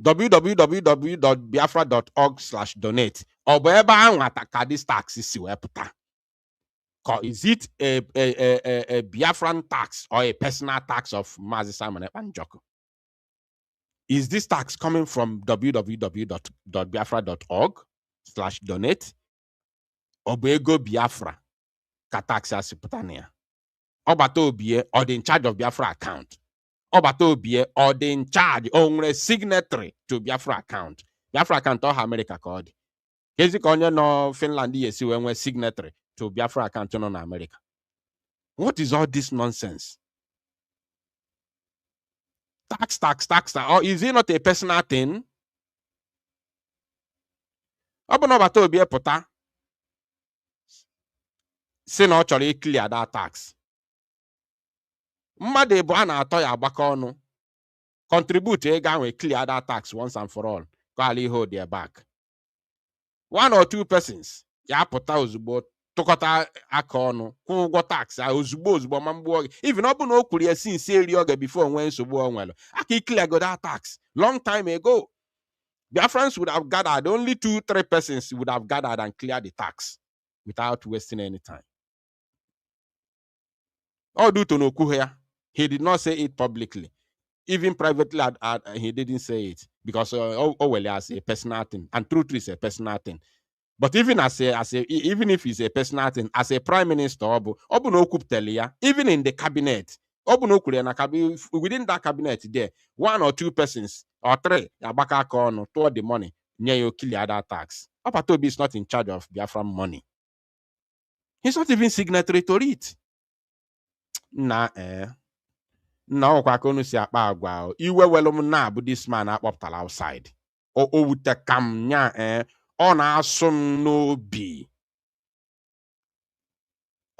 www.biafra.org/donate or wherever this tax is is it a Biafran tax or a personal tax of Mazi Simon Ekpanjoko? Is this tax coming from www.biafra.org/donate or Bego Biafra Kataxas Putania? Obatobie or the in charge of Biafra account? Obatobie or the in charge or signatory to Biafra account? Biafra account or America code? Is it no Finland yes when we're signatory to Biafra account on America? What is all this nonsense? Tax. Or is it not a personal thing? Obatobie puta. Say no actually clear that tax. Mmadụ bụ a na-atọ ya agbakọ ọnụ contribute ego ahụ clear that tax once and for all ka ala hold their back. One or two persons ya pụta ozugbo tụkọta aka ọnụ kwụ ụgwọ tax ozugbo ma mgbuo gị even ọ bụ na o kwuru ya since eri oge before nwee nsogbu o nwere aka clear go that tax long time ago. Biafrans would have gathered, only 2-3 persons would have gathered and cleared the tax without wasting any time. All due to Nokuhea, he did not say it publicly. Even privately, he didn't say it because as a personal thing, and truth is a personal thing. But even even if it's a personal thing, as a prime minister, even in the cabinet, within that cabinet, there 1 or 2 persons or 3 toward the money near you kill the other tax. Opatobi is not in charge of Biafran money. He's not even signatory to it. Na ọkwa ka unu si akpa agwa iwe welụ m na-abụ this man akpọpụtara outside o wute ka m nya ọ na-asụ m n'obi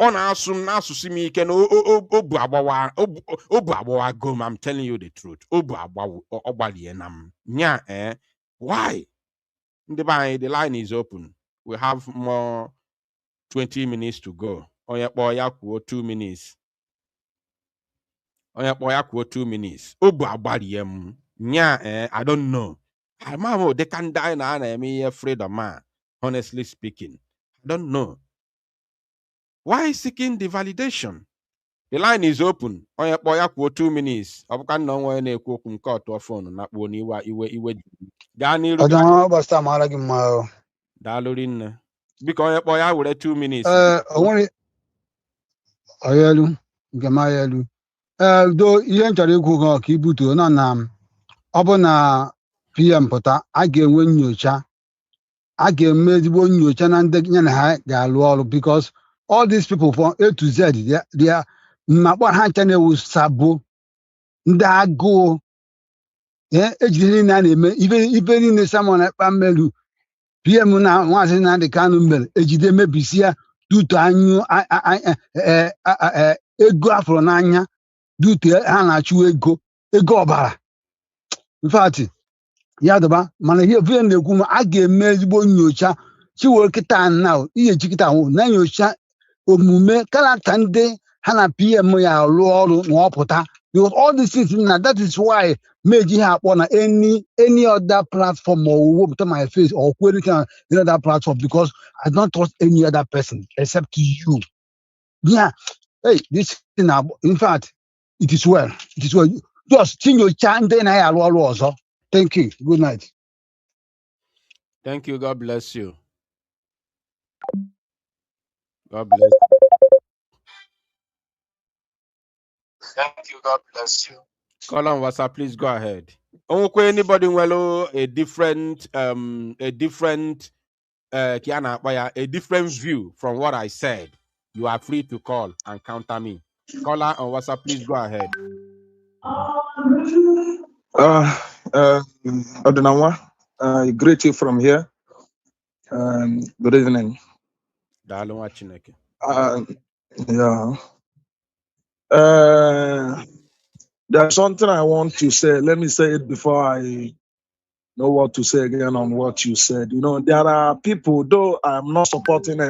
ọ na-asụ m n'asụsụ m ike na obu agbawa gom. I'm telling you the truth. Obu agbawa ọgbalie na m nya why? Ndị be anyị, the line is open. We have more 20 minutes to go. Onye kpọọ ya kwuo 2 minutes. Onye kpọọ ya kwuo 2 minutes. Obu agbalie m nya I don't know. Mama, they can die na na-eme afraid of man. Honestly speaking, I don't know. Why seeking the validation? The line is open. Onye kpọọ ya kwuo 2 minutes. Ọ bụkwa na onwe na-ekwu okwu nke ọtụọ phone na kpọọ n'iwe gaa n'iru. Daalụ rinne. Biko onye kpọọ ya were 2 minutes. Onwere oyelu nke ma yelu. Do ihe nchọrọ ikwu ka ibutu na ọ bụ na PM pụta a ga-enwe nyocha, a ga-eme ezigbo nyocha na ndị ya na ha ga-alụ ọrụ because all these people from A to Z they are makpọ ha ncha na-ewu sabo ndị agụụ ejide niile a na-eme ibe niile Simon Ekpa mmerụ PM na Maazị Nnamdi Kanu mere ejide mebisi ya dutu anyụ ego afọrọ n'anya dutu ha na-achụ ego ọbara. In fact, ya dọba mana ihe vie na-ekwu ma a ga-eme ezigbo nyocha chiwere kịta na ihe jikịta ahụ na nyocha omume karakta ndị ha na PM ya alụ ọrụ ma ọ pụta because all these things na that is why meji ha akpọ na any other platform or wepụta my face or query any other platform because I don't trust any other person except you. Yeah, hey, this thing in fact it is well. Just nyocha ndị na ya alụ ọrụ ọzọ. Thank you. Good night. Thank you. God bless you. God bless you. Thank you. God bless you. Call on WhatsApp, please go ahead. Anybody a different view from what I said, you are free to call and counter me. Caller on WhatsApp, please go ahead. Odunawa, I greet you from here. Good evening. Yeah. There's something I want to say. Let me say it before I know what to say again on what you said. You know, there are people, though I'm not supporting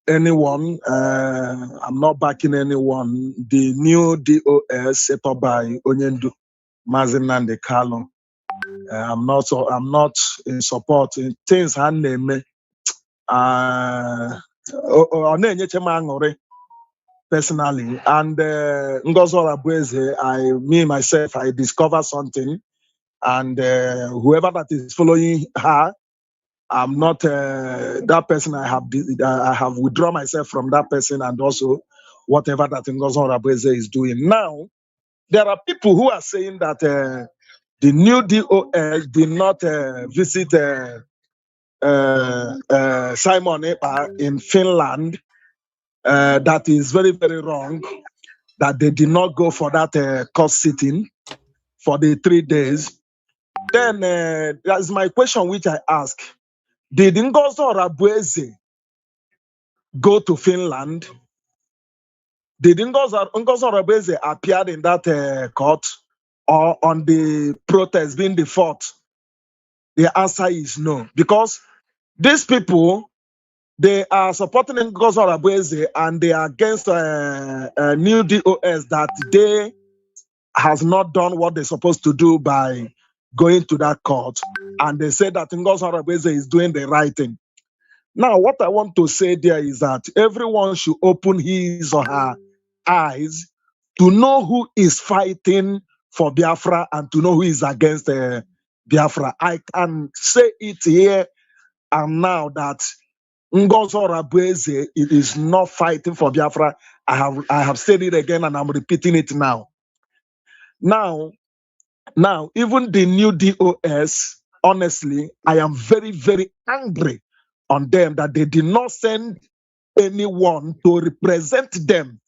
anyone, I'm not backing anyone. The new DOS set up by Onyendu Mazin Nande Kalo. I'm not in support in things handmade. Personally, and Ngozo Rabueze, me myself, I discovered something, and whoever that is following her, I'm not that person. I have withdrawn myself from that person, and also whatever that Ngozo Rabueze is doing now. There are people who are saying that the new DOS did not visit Simon Epa in Finland. That is very, very wrong. That they did not go for that court sitting for the 3 days. Then that's my question, which I ask: did Ngozo Rabueze go to Finland? Did Ngozo Rabueze appear in that court or on the protest being the fought? The answer is no, because these people, they are supporting Ngozo Rabueze and they are against new DOS that they has not done what they're supposed to do by going to that court. And they say that Ngozo Rabueze is doing the right thing. Now, what I want to say there is that everyone should open his or her eyes to know who is fighting for Biafra and to know who is against Biafra. I can say it here and now that Ngozo Rabueze is not fighting for Biafra. I have said it again and I'm repeating it now. Now, even the new DOS, honestly, I am very, very angry on them that they did not send anyone to represent them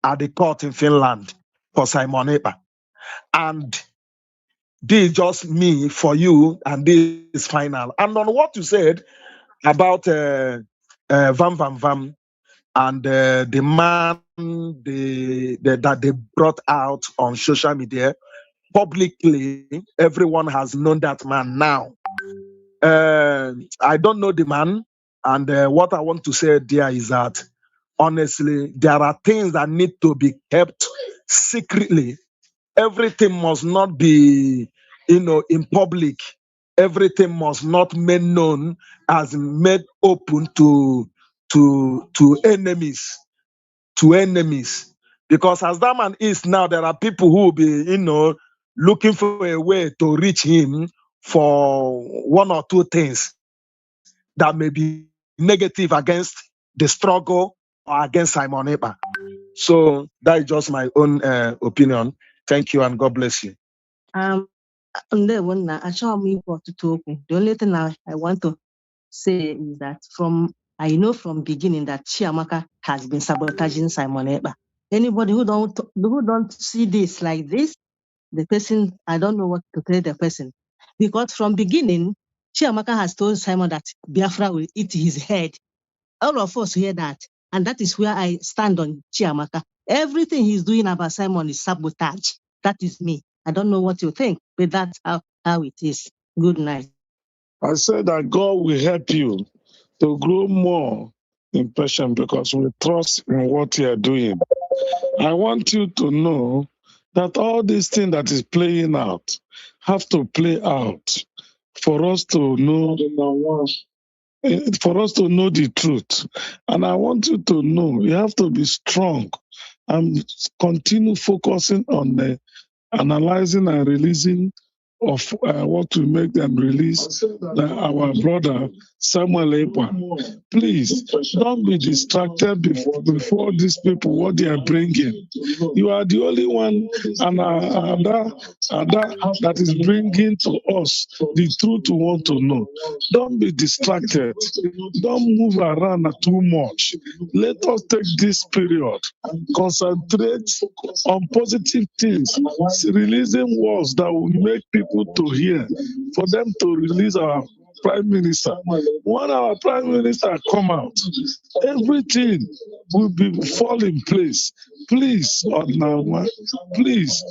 at the court in Finland for Simon Epa. And this is just me for you, and this is final. And on what you said about Vam Vam Vam and the man that they brought out on social media, publicly, everyone has known that man now. I don't know the man, and what I want to say there is that honestly, there are things that need to be kept secretly. Everything must not be, in public. Everything must not made known as made open to enemies, because as that man is now, there are people who will be, looking for a way to reach him for one or two things that may be negative against the struggle or against Simon Epa. So that is just my own opinion. Thank you and God bless you. The only thing I want to say is that I know from beginning that Chiamaka has been sabotaging Simon Epa. Anybody who don't see this like this, the person, I don't know what to tell the person. Because from beginning, Chiamaka has told Simon that Biafra will eat his head. All of us hear that. And that is where I stand on Chiamaka. Everything he's doing about Simon is sabotage. That is me. I don't know what you think, but that's how it is. Good night. I said that God will help you to grow more in passion because we trust in what you are doing. I want you to know that all these things that is playing out have to play out for us to know the truth. And I want you to know you have to be strong and continue focusing on analyzing and releasing of what will make them release our brother Samuel Epa. Please don't be distracted before these people, what they are bringing. You are the only one that is bringing to us the truth we want to know. Don't be distracted. Don't move around too much. Let us take this period, concentrate on positive things, releasing words that will make people to hear, for them to release prime minister. When our prime minister come out, everything will fall in place. Please, Odnawa, please,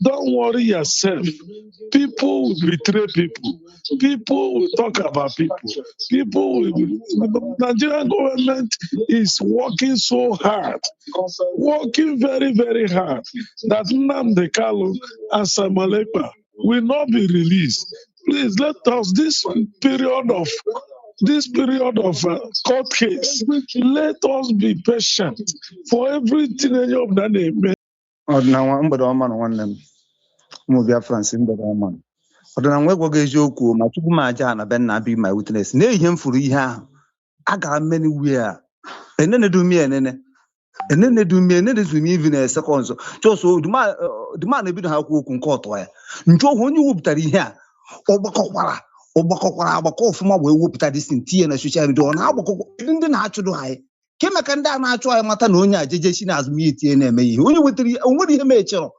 don't worry yourself. People will betray people. People will talk about people. The Nigerian government is working so hard, working very, very hard, that Nnamdi Kalu and Samalekpa will not be released. Please let us, this period of court case, let us be patient for everything any of that name. Ọdịnanwa mgbede ọma na nwanne m ụmụ Biafra si mgbede ọma m. Ọdịnanwa egwaghị eziokwu ma Chukwu m aja na be nna be my witness n'ehihie m furu ihe ahụ agara m many where enene dumi enene dumi even seconds just the man ebido ha kwu okwu nke ọtọ ya nche ohu onye wepụtara ihe a ọgbakọkwara agbakọ ọfụma wee wepụta disi tinye na social media ọ na-agbakọ ndị na-achụdo anyị kemeka ndị a na-achụ anyị mata na onye ajeje si na azụmahịa etinye na-eme ihe onye wetara onwere ihe mechọrọ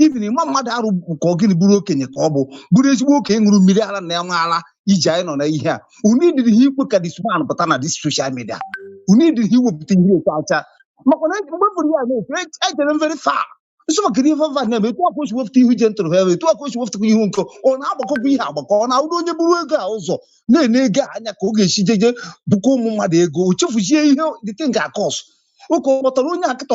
ibin ịma mmadụ arụ ka ọ gịnị bụrụ okenye ka ọ bụrụ ezigbo okenye ṅụrụ mmiri ara na ya nwa ara iji anyị nọ na ihe a unu dịrị ha ikwe ka disman pụta na dis social media unu dịrị ha iwepụta ihe echacha maka na mgbe fụrụ ya na-efe ejere m very far nsọmakịrị ihe va na-eme etu akwa osi wefụta ihu ije ntụrụ ha etu akwa osi wefụtakwa ihu nke ọ na-agbakọkwa ihe agbakọ ọ na-awụrụ onye bụrụ ego a ụzọ na-ene ego anya ka ọ ga-esi jeje bụkwa ụmụ mmadụ ego o chefuzie ihe dịte nga akọsụ ụka ọ kpọtara onye akịta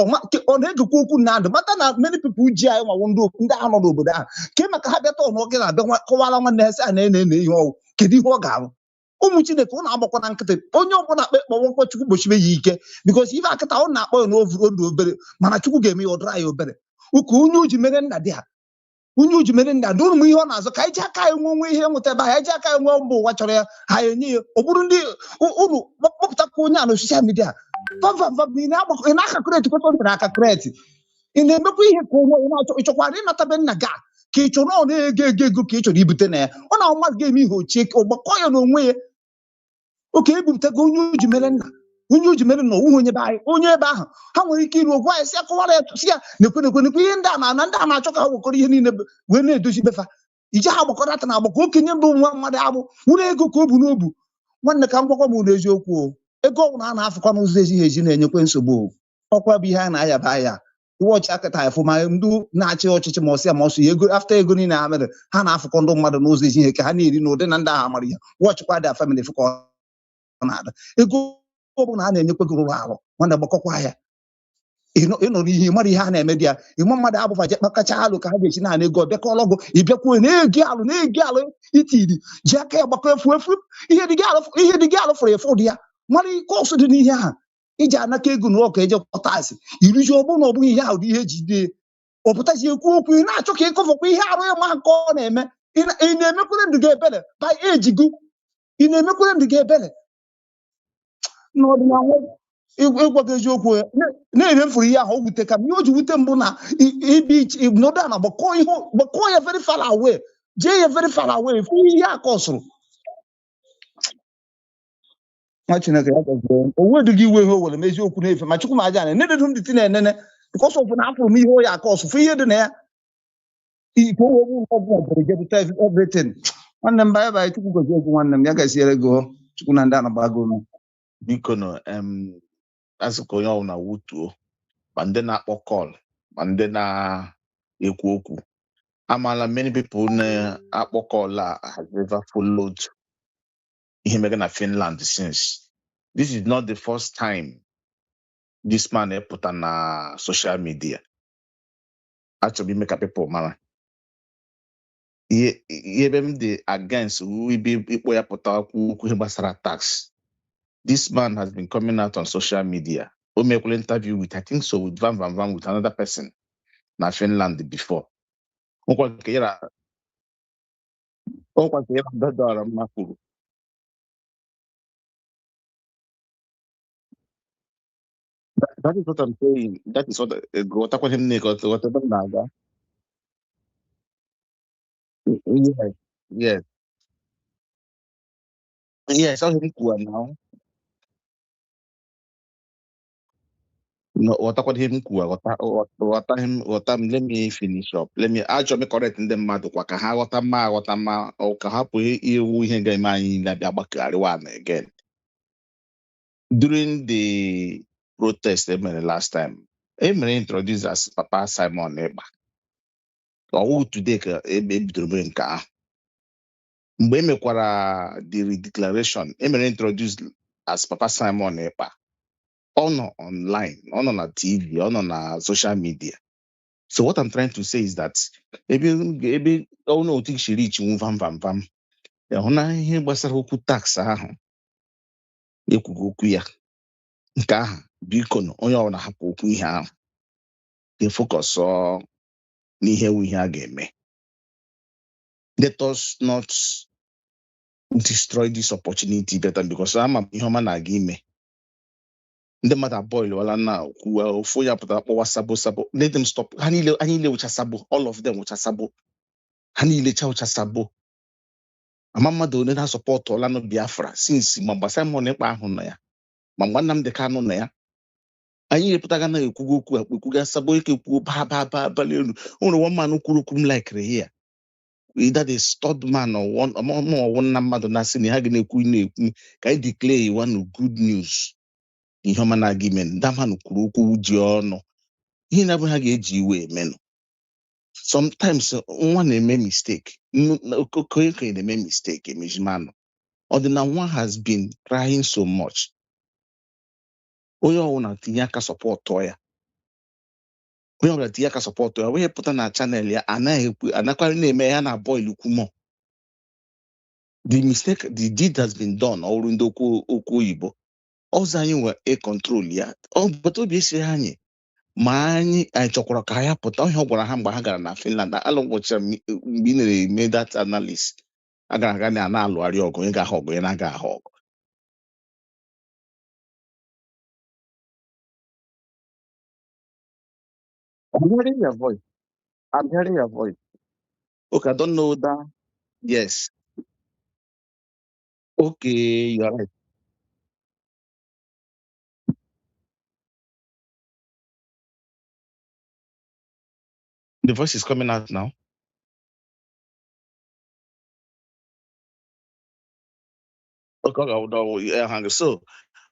ọ na-egekwa okwu na ndụ mata na many people ji anyị nwawo ndị ahụ nọ n'obodo ahụ ke maka ha bịata ọnụ oge na-abịa kọwara nwanne ha sị a na-ene ihe ọgwụ kedu ihe ọ ga-arụ ụmụ Chineke ọ na-agbakwa na nkịtị onye ọbụla kpọwakwa Chukwu gbochibe ya ike bikos ife akịta ọ na-akpọ ya n'odu obere mana Chukwu ga-eme ya ọdụra ya obere ụka onye uji mere nna dị ha onye uji mere nna dị ụmụ ihe ọ na-azụ ka anyị ji aka ya nwe ihe nweta ebe anyị ji aka ya nwe mba ụwa chọrọ ya ha enye ya ọ bụrụ ndị unu kpọpụtakwa onye a na soshal midia ị na-akakureti kwesịrị na akakureti ị na-emekwa ihe ka onwe na-achọ ịchọkwara ịnatabe nna gị ka ị chọrọ ọ na-ego ego ka ị chọrọ ibute na ya ọ na mmadụ ga-eme ihe ochie ka ọgbakọ ya n'onwe ya oke ebupụtago onye uji mere nna ọwụghị onye ebe ahụ ha nwere ike iru ogwa ya si akọwara ya si ya nekwenekwenekwe ihe ndị a na-achọ ka ha gbakọrọ ihe niile wee na-edozi befa ije ha gbakọrọta na agbakọ okenye mbụ nwa mmadụ abụ nwere ego ka o bu n'obu nwanne ka m gwakwa m ụlọ eziokwu ego ọbụla a na-afụkwa n'ụzọ ezighi ezi na-enyekwe nsogbu ọkwa bụ ihe a na-ayaba anya iwe ọchị akịta afụ ma ndị na-achị ọchịchị ma ọsịa ma ọsọ ego afta ego niile ha mere ha na-afụkọ ndị mmadụ n'ụzọ ezighi ka ha na-eri n'ụdị na ndị ahụ amara ya wọchịkwa dị famili fụkọ na-ada ego ọbụla a na-enyekwa gị rụrụ arụ nwanne gbakọkwa ya ịnọ n'ihe mara ihe a na-eme dị ya ịma mmadụ abụfaje kpakacha alụ ka ha ga-esi na-ana ego ọbịa ka ọlọgụ ịbịakwuo na-egi alụ itiri ji aka ya gbakọ efu ihe dị gị alụ fụrụ efu dị ya mara ike ọsụ dị n'ihe ahụ iji anaka ego na ọka eje kpọta asị iruji ọ bụrụ na ọ bụghị ihe ahụ dị ihe ji dee ọ pụtazi ekwu okwu ị na-achọ ka ịkọfọkwa ihe arụ ya ma nke ọ na-eme ị na-emekwere ndụ gị ebere by age gị ị na-emekwere ndụ gị ebere n'ọdịnala ịgwago eziokwu na-ere mfụrụ ihe ahụ o wute ka m ihe o ji wute mbụ na nọdụ a na gbakọọ ya very far away jee ya very far away fụ ihe a kọsụrụ nwa Chineke ya gazie o wedịghị iwe ihe o were m eziokwu na-efe ma Chukwu m aja na enededu m dịtị na-enene bikọs ọfụ na afụrụ m ihe o ya akọsụ fụ ihe dị na ya ike owe ọbụla berejebụta everything nwanne m baya baya Chukwu gozie egwu nwanne m ya gaziere gị Chukwu na ndị anagbago m biko nọ asịka onye ọbụla wutuo ma ndị na-akpọ kọl ma ndị na-ekwu okwu amala many people na-akpọ kọl a has never followed ihe mere na Finland since this is not the first time this man pụta na social media achọrọ ime ka people mara ihe ebe m dị against ibe ikpọ ya pụta okwu ihe gbasara tax. This man has been coming out on social media. O mekwala interview with, I think so, with Van with another person na Finland before. That is what I'm saying. That is what whatever naga. Yes. Yes, I think now. No, what him what let me finish up. Let me actually correct in the mad kwaka ha what ma o ka hapu iwu ihe ga anyị na bia gbakari one again. During the protest last time, introduced as Papa Simon Eba. Or today ka ebidoro nke ahụ. Mgbe emekwara the declaration, introduced as Papa Simon Eba. On online, on a TV, on a social media. So what I'm trying to say is that maybe oh no think she reach vam. Ya hụna ihe gbasara okwu tax ahụ ekwugo okwu ya nke ahụ biko na onye ọbụla hapụ okwu ihe ahụ ga-efocus n'ihe wu ihe a ga-eme. Let us not destroy this opportunity better because ama ihe ọma na-aga ime. Ndị mmadụ abụọ wala na kwuwa ofu ya pụtara kpọwa sabo let them stop. Ha niile wucha sabo, all of them wucha sabo. Ha niile wucha sabo. Ama mmadụ onye na-support ọla no Biafra since ma gbasa mmụọ n'ịkpa ahụ na ya ma mgbe Nnamdi Kanu na ya anyị repụtaga na ekwugo okwu ekwuga sabo ike kwuo ba elu. O nwere one man kwuru okwu m likere here. Either the stud man or one mmadụ na-asị na ha ga na-ekwu ka anyị declare one good news. Ihe ọma na-aga ime ndị mmadụ kwuru okwu ji ọnụ ihe na-abụ ha ga-eji iwe emenụ. Sometimes nwa na-eme mistake okenye na-eme mistake emejimanụ. Ọdịna nwa has been crying so much. Onye ọbụla tinye aka sọpọtụ ya. Onye ọbụla tinye aka sọpọtụ ya wee pụta na chanel ya anakwara na-eme ya na boil kwumo. The deed has been done ọrụ ndị okwu oyibo. Ọzọ anyị nwere control ya. Bata obi esi anyị ma anyị chọkwara ka ya pụta ihe ọ gwara ha mgbe ha gara na Finland. Alụ gwụchara mgbe ị na-eme that analyst. A gara aga na-alụgharị ọgụ onye ga-ahụ ọgụ onye na-aga ahụ ọgụ. I'm hearing your voice. I'm hearing your voice. Okay, I don't know that. Yes. Okay, you're right. The voice is coming out now. Okay, yeah, so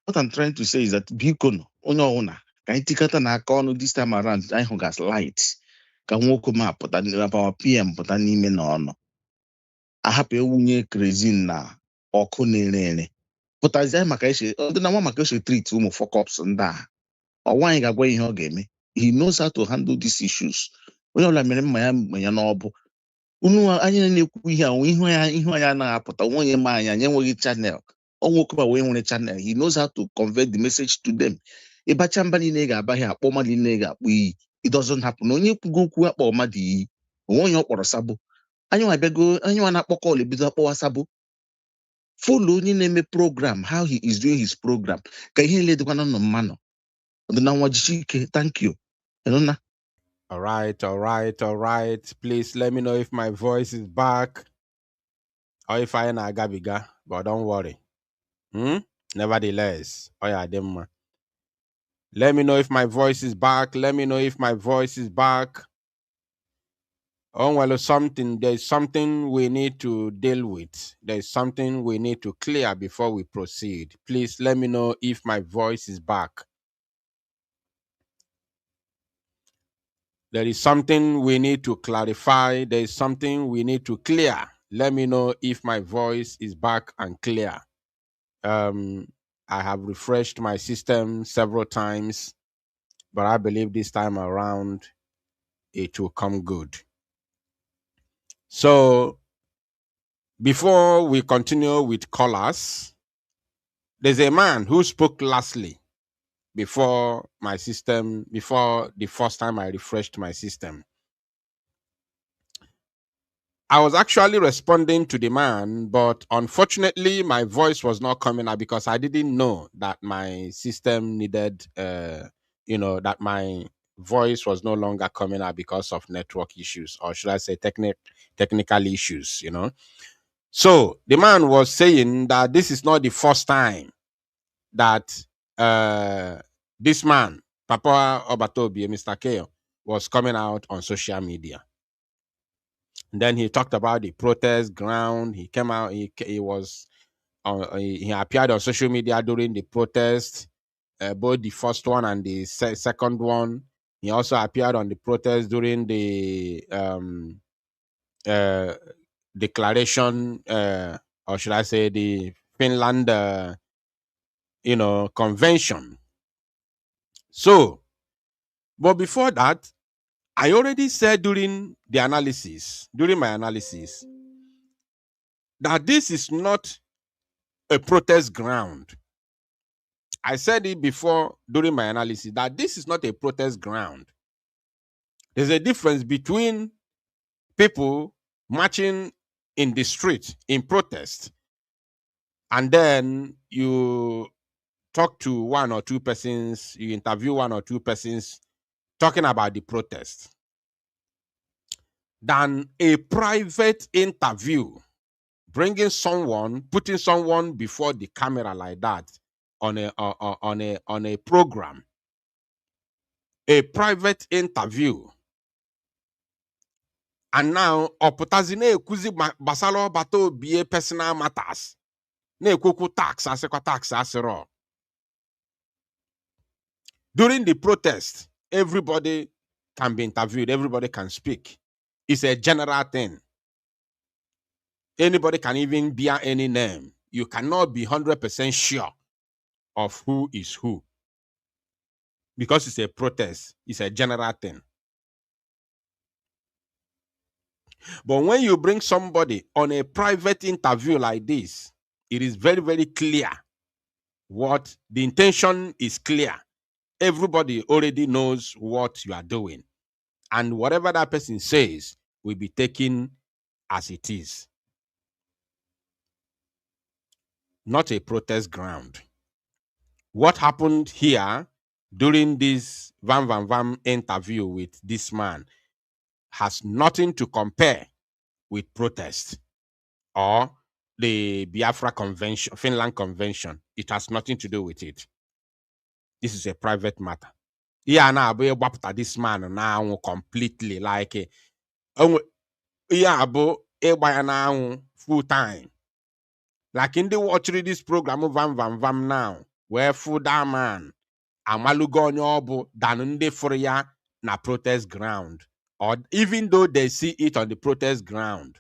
what I'm trying to say is that biko onye ọwụna ka anyị tikata n'aka ọnụ this time around anyị hụ gas light ka nwoke ma pụta our PM pụta n'ime na ọnụ ahapụ ewunye kerozin na ọkụ na-ere ere pụtazi anyị maka ndị na nwa maka esi treat ụmụ fọkọps ndị a ọwa anyị ga-agwa ihe ọ ga-eme. He knows how to handle these issues. Onye ọbụla mere mma ya n'ọbụ unu anyị na-ekwu ihe ihu anyị anaghị apụta onye ma anyị enweghị chanel. Ọnwụkọba wee nwere channel. He knows how to convey the message to them. Ịbacha mba niile ga-abaghị akpọ mmadụ niile ga-akpọ iyi. It doesn't happen. Onye kwugo okwu akpọ mmadụ iyi onye ọ kpọrọ sabo. Anyị nwa na-akpọ kọl ebido akpọwa sabo. Follow onye na-eme program how he is doing his program ka ihe niile dịkwa n'ọnụ mmanụ. Ọdịna nwa jichi ike. Thank you. All right. Please let me know if my voice is back or if I am agabiga, but don't worry. Nevertheless, let me know if my voice is back. Oh, well, there's something we need to deal with. There's something we need to clear before we proceed. Please let me know if my voice is back. There is something we need to clarify. There is something we need to clear. Let me know if my voice is back and clear. I have refreshed my system several times, but I believe this time around it will come good. So, before we continue with callers, there's a man who spoke lastly before the first time I refreshed my system. I was actually responding to the man, but unfortunately my voice was not coming out because I didn't know that my system needed, that my voice was no longer coming out because of network issues, or should I say technical issues, So the man was saying that this is not the first time that this man Papa Obatobi, Mr. Keo, was coming out on social media. And then he talked about the protest ground. He came out, he appeared on social media during the protest, both the first one and the second one. He also appeared on the protest during the declaration, or should I say the Finland, convention. So, but before that, I already said during my analysis, that this is not a protest ground. I said it before during my analysis that this is not a protest ground. There's a difference between people marching in the street in protest, and then you talk to one or two persons, you interview one or two persons talking about the protest, than a private interview, putting someone before the camera like that on a program, a private interview. And now oputazi na-ekwuzi gbasara ọbata obie personal matters, na-ekwukwu tax asịkwa tax asịrọ. During the protest, everybody can be interviewed, everybody can speak. It's a general thing. Anybody can even bear any name. You cannot be 100% sure of who is who, because it's a protest. It's a general thing. But when you bring somebody on a private interview like this, it is very, very clear what the intention is. Clear. Everybody already knows what you are doing, and whatever that person says will be taken as it is. Not a protest ground. What happened here during this Vam interview with this man has nothing to compare with protest or the Biafra convention, Finland convention. It has nothing to do with it. This is a private matter. Yeah, now this man now completely like full time. Like in the watching this program of Vam now, where full that man amalugo onye obu than ndị fụrụ ya na protest ground, or even though they see it on the protest ground,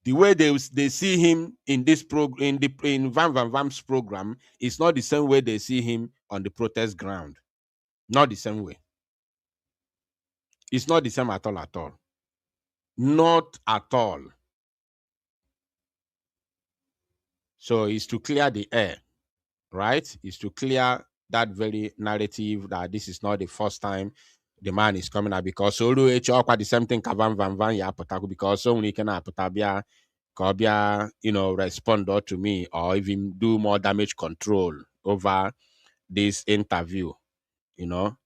the way they see him in this program, in Vam's program, is not the same way they see him on the protest ground. Not the same way. It's not the same at all, at all. Not at all. So it's to clear the air, right? It's to clear that very narrative that this is not the first time the man is coming out, because so quite the same thing Van ya potaku, because so many can potabia Kobia, respond to me or even do more damage control over this interview.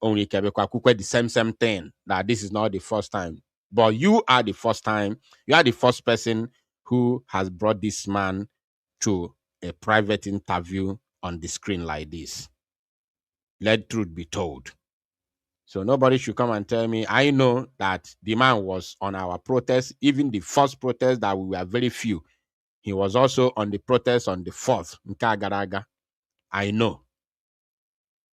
Only Quebecwa the same thing, that this is not the first time. But you are the first time, you are the first person who has brought this man to a private interview on the screen like this. Let truth be told. So nobody should come and tell me. I know that the man was on our protest, even the first protest that we were very few. He was also on the protest on the 4th. I know.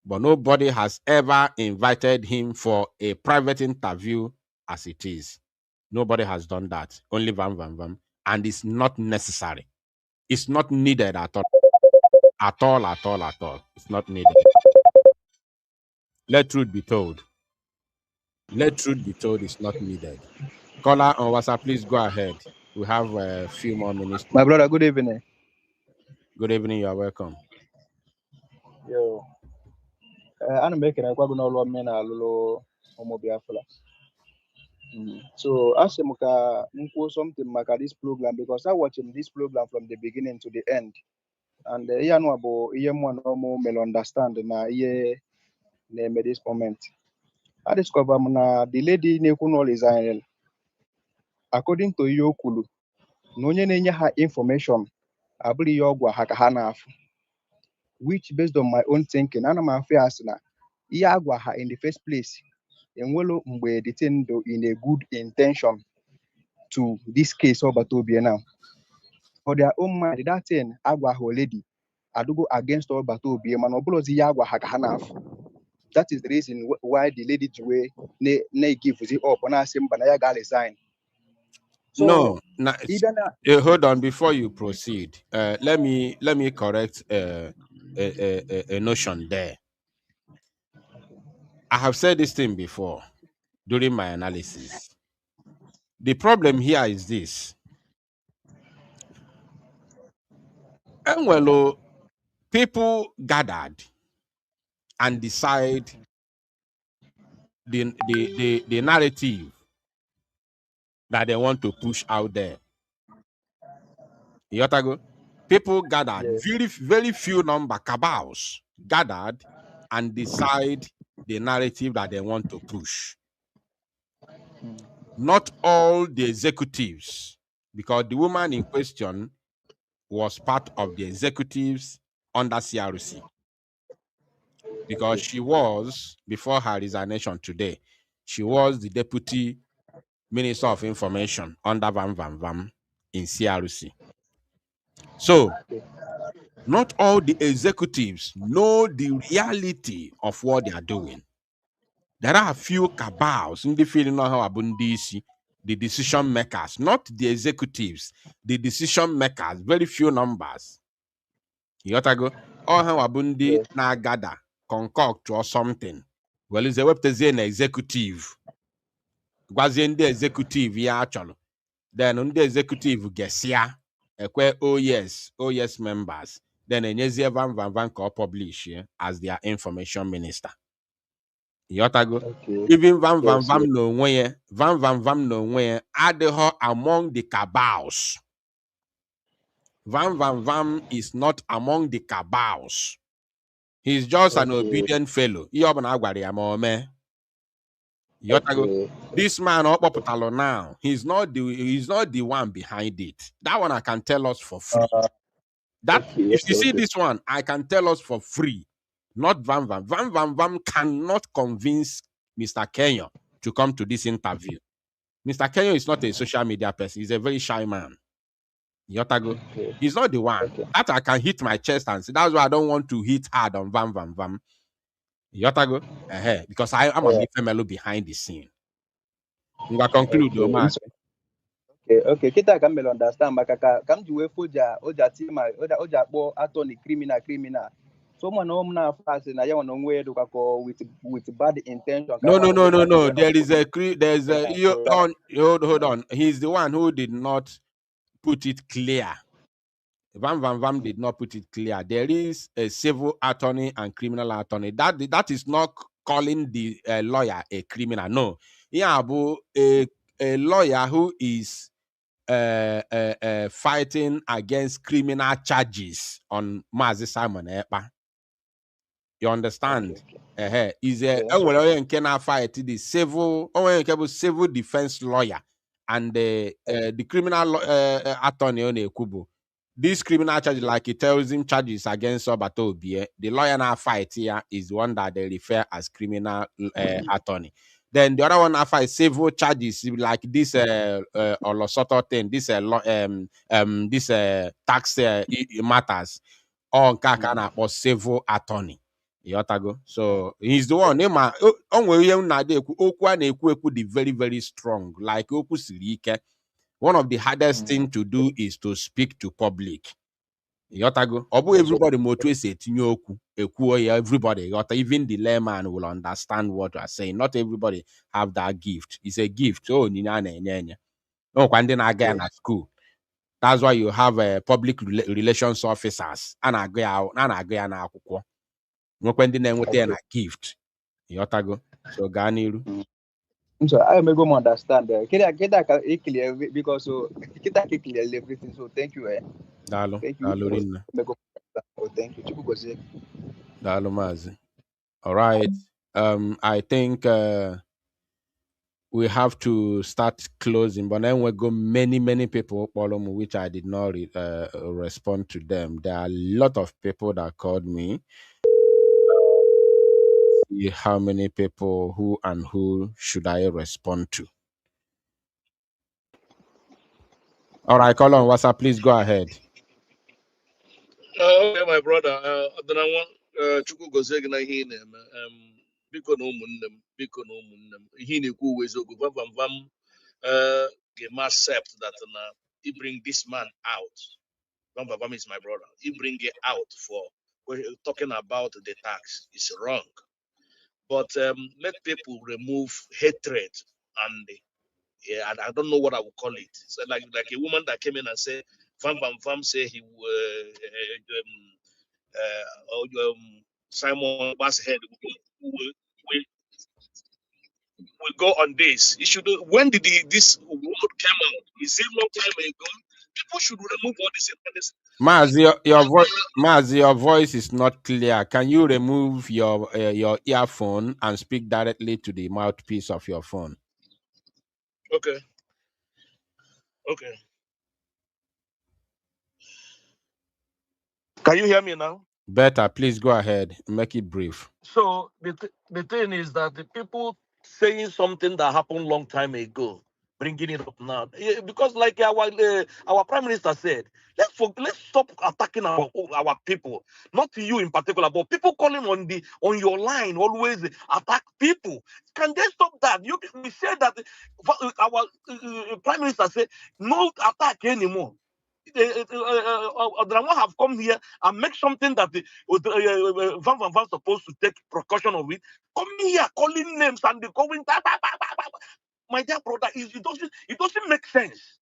But nobody has ever invited him for a private interview as it is. Nobody has done that. Only Vam. And it's not necessary. It's not needed at all. At all. It's not needed. Let truth be told. Let truth be told, it's not needed. Caller on WhatsApp, please go ahead. We have a few more minutes. My brother, good evening. Good evening, you are welcome. Yo. I'm making a quagon all men a little homo Biafra. So ask him something like this program, because I watched this program from the beginning to the end. And one will understand na name this moment. I discover the lady Nekuno Israel. According to Yokulu, no nye her information. I believe Yogwa Hakahana. which based on my own thinking, ana m afụ ya sị na ihe a gwa ha in the first place enwelo mgbe the thing do in a good intention to this case ọbata obie now. For their own mind, that thing agwa ha already adugo against ọbata obie mana ọ bụrụzi ihe agwa ha ka ha na-afụ. That is the reason why the lady ji wee na-give up na-asị mba na ya ga-resign. So No, even hold on before you proceed. Let me correct a notion there. I have said this thing before during my analysis. The problem here is this. And well, people gathered and decide the narrative that they want to push out there. Yotago, people gathered, very few number cabals gathered and decide the narrative that they want to push. Not all the executives, because the woman in question was part of the executives under CRC. Because she was, before her resignation today, she was the deputy minister of information under Van Van Vam in CRC. So, not all the executives know the reality of what they are doing. There are a few cabals in the feeling of how the decision makers, not the executives, the decision makers, very few numbers. You got to go, oh, how abundi na gather, concoct or something. Well, it's a web an executive. Was in the executive, yeah, actually. Then on the executive, guess yeah, oh yes members. Then a Van Van Van publish as their information minister. Yotago. Even Van Van Vam no way, Van Van Vam no way, add her among the cabals. Van Van Vam is not among the cabals. He's just an obedient fellow. Yotago. This man up now. He's not the one behind it. That one I can tell us for free. If you see this one, I can tell us for free. Not Van Van. Van Van Van cannot convince Mr. Kenya to come to this interview. Mr. Kenya is not a social media person. He's a very shy man. Yotago. He's not the one. That I can hit my chest and say, that's why I don't want to hit hard on Van Van Van. Yotago. Because I'm a female behind the scene. We will conclude, man. Okay, kita ka mmele understand maka ka m ji wee foja oja tima oja akpọ attorney criminal. So man na fast na ya wana onwe edu kako with bad intention. No. There's a hold on. He's the one who did not put it clear. Van Van Vam did not put it clear. There is a civil attorney and criminal attorney. That is not calling the lawyer a criminal. No. Yeah, a lawyer who is fighting against criminal charges on Mazi Simon Ekpa. You understand? Is a fight the civil defense lawyer and the criminal attorney on Kubo. This criminal charge, like terrorism charges against Obato Obie, the lawyer now fight here is the one that they refer as criminal attorney. Then the other one I fight civil charges like this Olosoto thing, this tax matters on Kakana or civil attorney. Yotago. So he's the one. The very, very strong. Like Oku Sirike. One of the hardest thing to do is to speak to public. Yotago. Everybody motivates everybody. Even the layman will understand what you are saying. Not everybody have that gift. It's a gift. Oh, no, again at school. That's why you have public relations officers. And when the gift. Yotago. So Ganiru. So I may go understand. Kita clear because so kita clear everything. So thank you. Thank you. Thank you. Dalo Mazi. All right. I think we have to start closing, but then we go many people, which I did not respond to them. There are a lot of people that called me. See how many people, who should I respond to? All right, call on WhatsApp. Please go ahead. Okay, my brother. Then I want Chukwu gozie gị na ihe ị na-eme. Biko na ụmụnne m, biko na ụmụnne m. Ihe ị na-ekwu uwe eziokwu. Vam ga-eme accept that na he bring this man out. Vam is my brother. He bring it out for talking about the tax. It's wrong. But let people remove hatred and I don't know what I would call it. So like a woman that came in and said, Vam say he Simon Bass head will go on this. It should. When did this word came out? Is it long time ago? People should remove all this. Maz, your voice is not clear. Can you remove your earphone and speak directly to the mouthpiece of your phone? Okay. Okay. Can you hear me now? Better, please go ahead. Make it brief. So the thing is that the people saying something that happened long time ago, bringing it up now, because like our prime minister said, let's stop attacking our people, not you in particular, but people calling on your line always attack people. Can they stop that? We said that our prime minister said no attack anymore. Odrama have come here and make something that Van supposed to take precaution of it. Come here calling names and they going. My dear brother, it doesn't make sense.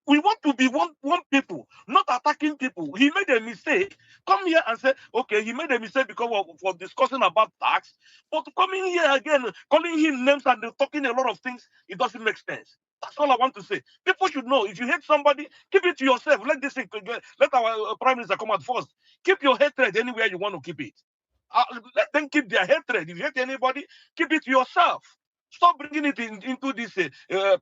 We want to be one people, not attacking people. He made a mistake. Come here and say, okay, he made a mistake because for discussing about tax. But coming here again, calling him names and talking a lot of things, it doesn't make sense. That's all I want to say. People should know if you hate somebody, keep it to yourself. Let this thing, let our prime minister come out first. Keep your hatred anywhere you want to keep it. Let them keep their hatred. If you hate anybody, keep it to yourself. Stop bringing it into this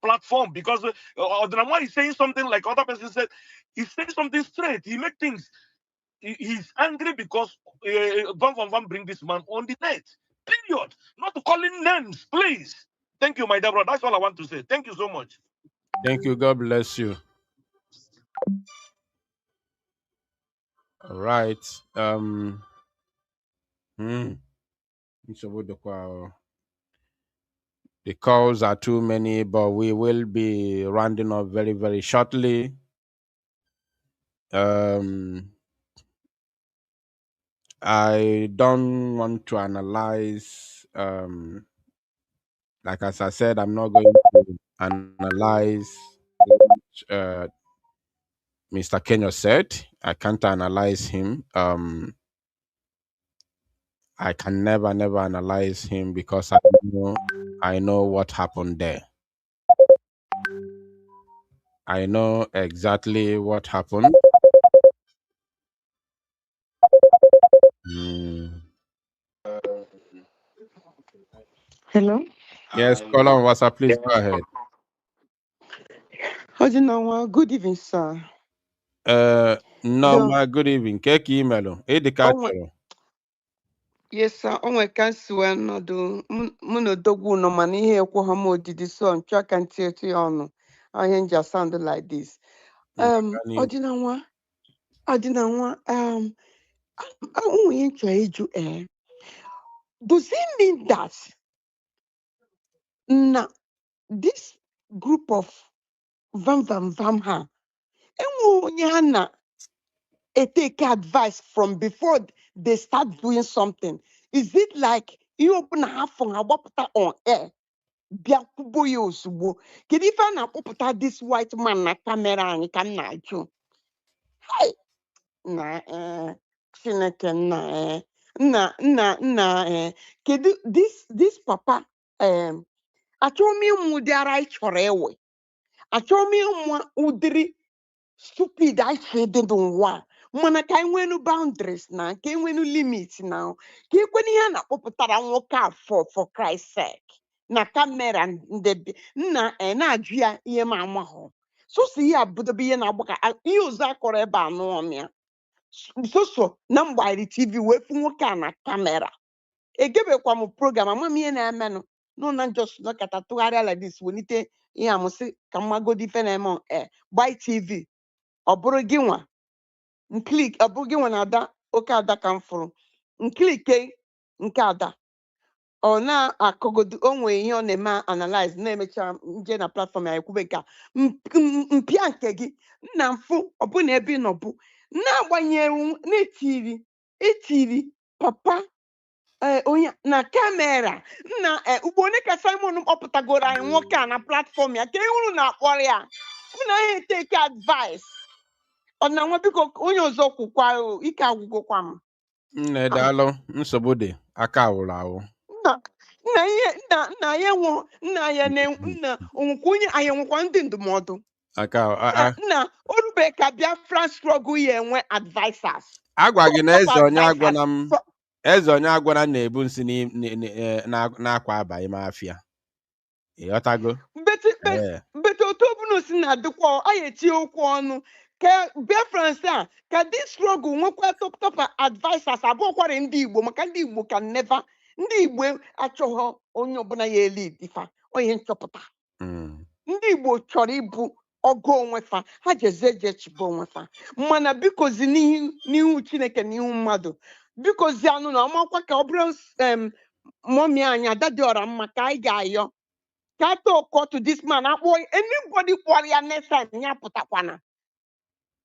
platform because Odrama is saying something like other person said. He's saying something straight. He make things. He's angry because Van bring this man on the net. Period. Not to call him names, please. Thank you, my dear brother. That's all I want to say. Thank you so much. Thank you. God bless you. All right. The calls are too many, but we will be rounding up very, very shortly. I don't want to analyze, like as I said, I'm not going to analyze what Mr. Kenyo said. I can't analyze him. I can never analyze him because I know what happened there. I know exactly what happened. Hello? Yes, call on WhatsApp, please go ahead. Ojinawa, good evening, sir. No, my good evening. Keke email. Yes, sir. Onwe ka si wee nọdụ mụ na odogwu nọ mana ihe ekwu ha m odidi so nchọ ka ntị etu ya ọnụ ihe nja sound like this. Ọdịnanwa ụmụ ihe nchọ ịjụ does it mean that na this group of vam ha enwe onye ha na take advice from before they start doing something? Is it like ihe ọbụla ha fọ ha gbapụta on air bịa kwubo ya ozugbo? Kedu ife a na-akpọpụta this white man na kamera anyị ka m na-ajụ? Na Chineke nna kedu this papa achọghị m ịmụ ụdị ara anyị chọrọ ewe, achọghị m ịmụ ụdịrị stupid anyị chọrọ ịdị n'ụwa mana ka anyị nwenu boundaries na ka enwenu limit na ka ekwena ihe a na-akpọpụtara nwoke a for Christ's sake. na kamera nna na-ajụ ya ihe ma amahụ soso ihe abụdobe ihe na-agbaka ihe ụzọ akọrọ ebe a nụọmịa soso na mgbari tv wee fụ nwoke a na kamera egebekwa m program ama m ihe na-emenụ n'ụna njọs nọkata tụgharịa like this welite ihe amụsị ka mmagodi ife na-eme gbai tv ọ bụrụ gị nwa nklik ọ bụrụ gị nwa na ada oke ada ka m fụrụ nklike nke ada ọ na-akọgodu onwe ihe ọ na-eme analyze na-emecha nje na platform ya ekwube ka mpịa nke gị nna mfụ ọbụna ebe ị nọbụ na-agbanyeghị na-etiri papa onye na kamera nna ugbo onye ka Simon kpọpụtagoro anyị nwoke a na platform ya ka ewuru na-akpọrọ ya unu ahụ take advice ọ na nwa biko onye ọzọ kwukwa ike agwụgokwa m nne daalụ nsogbu dị aka awụrụ awụ nna ya nwụ nna ya nna onwekwa onye anyị nwekwa ndị ndụmọdụ nna orube ka Biafra struggle ya enwe advisors agwa gị na eze onye agwara m na-ebu nsị n'akwa abalị ma afịa ịghọtago bete otu ọbụla si na-adịkwa anyị etinye okwu ọnụ ka Biafrans a ka this struggle nwekwa top advisors abụọkwara ndị Igbo maka ndị Igbo ka never ndị Igbo achọghị onye ọbụla ya eli difa onye nchọpụta ndị Igbo chọrọ ịbụ ọgụ onwefa ha jezie chibo onwefa mana bikozi n'ihu Chineke n'ihu mmadụ bikozi anụ na ọmakwa ka ọ bụrụ mọmi anyị ada dị ọra mma ka anyị ga-ayọ ka ata ụkọ to this man akpọ anybody kpọrọ ya next time ya pụtakwana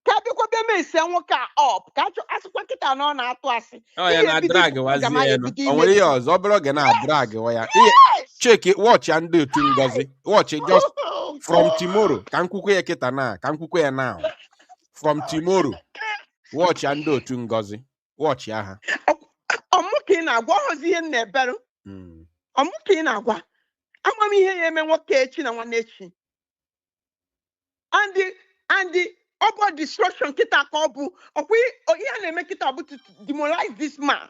ka bịakwa bịa mesi nwoke a up ka asịkwa nkịta na ọ na-atụ asị na drag onwere ihe ọzọ ọ bụrụ oge na drag ya cheki wọchị ya ndị otu Ngozi wọchị just from tomorrow ka nkwukwe ya kịta na ka nkwukwe ya now from tomorrow wọchị ya ndị otu Ngozi wọchị ya ha ọmụka ị na-agwa ọhụzi ihe na-eberụ ọmụka ị na-agwa amamihe ya eme nwoke echi na nwanne echi and ọ bụ destruction kịta ka ọ bụ ọkwa ihe a na-eme kịta bụ to demoralize this man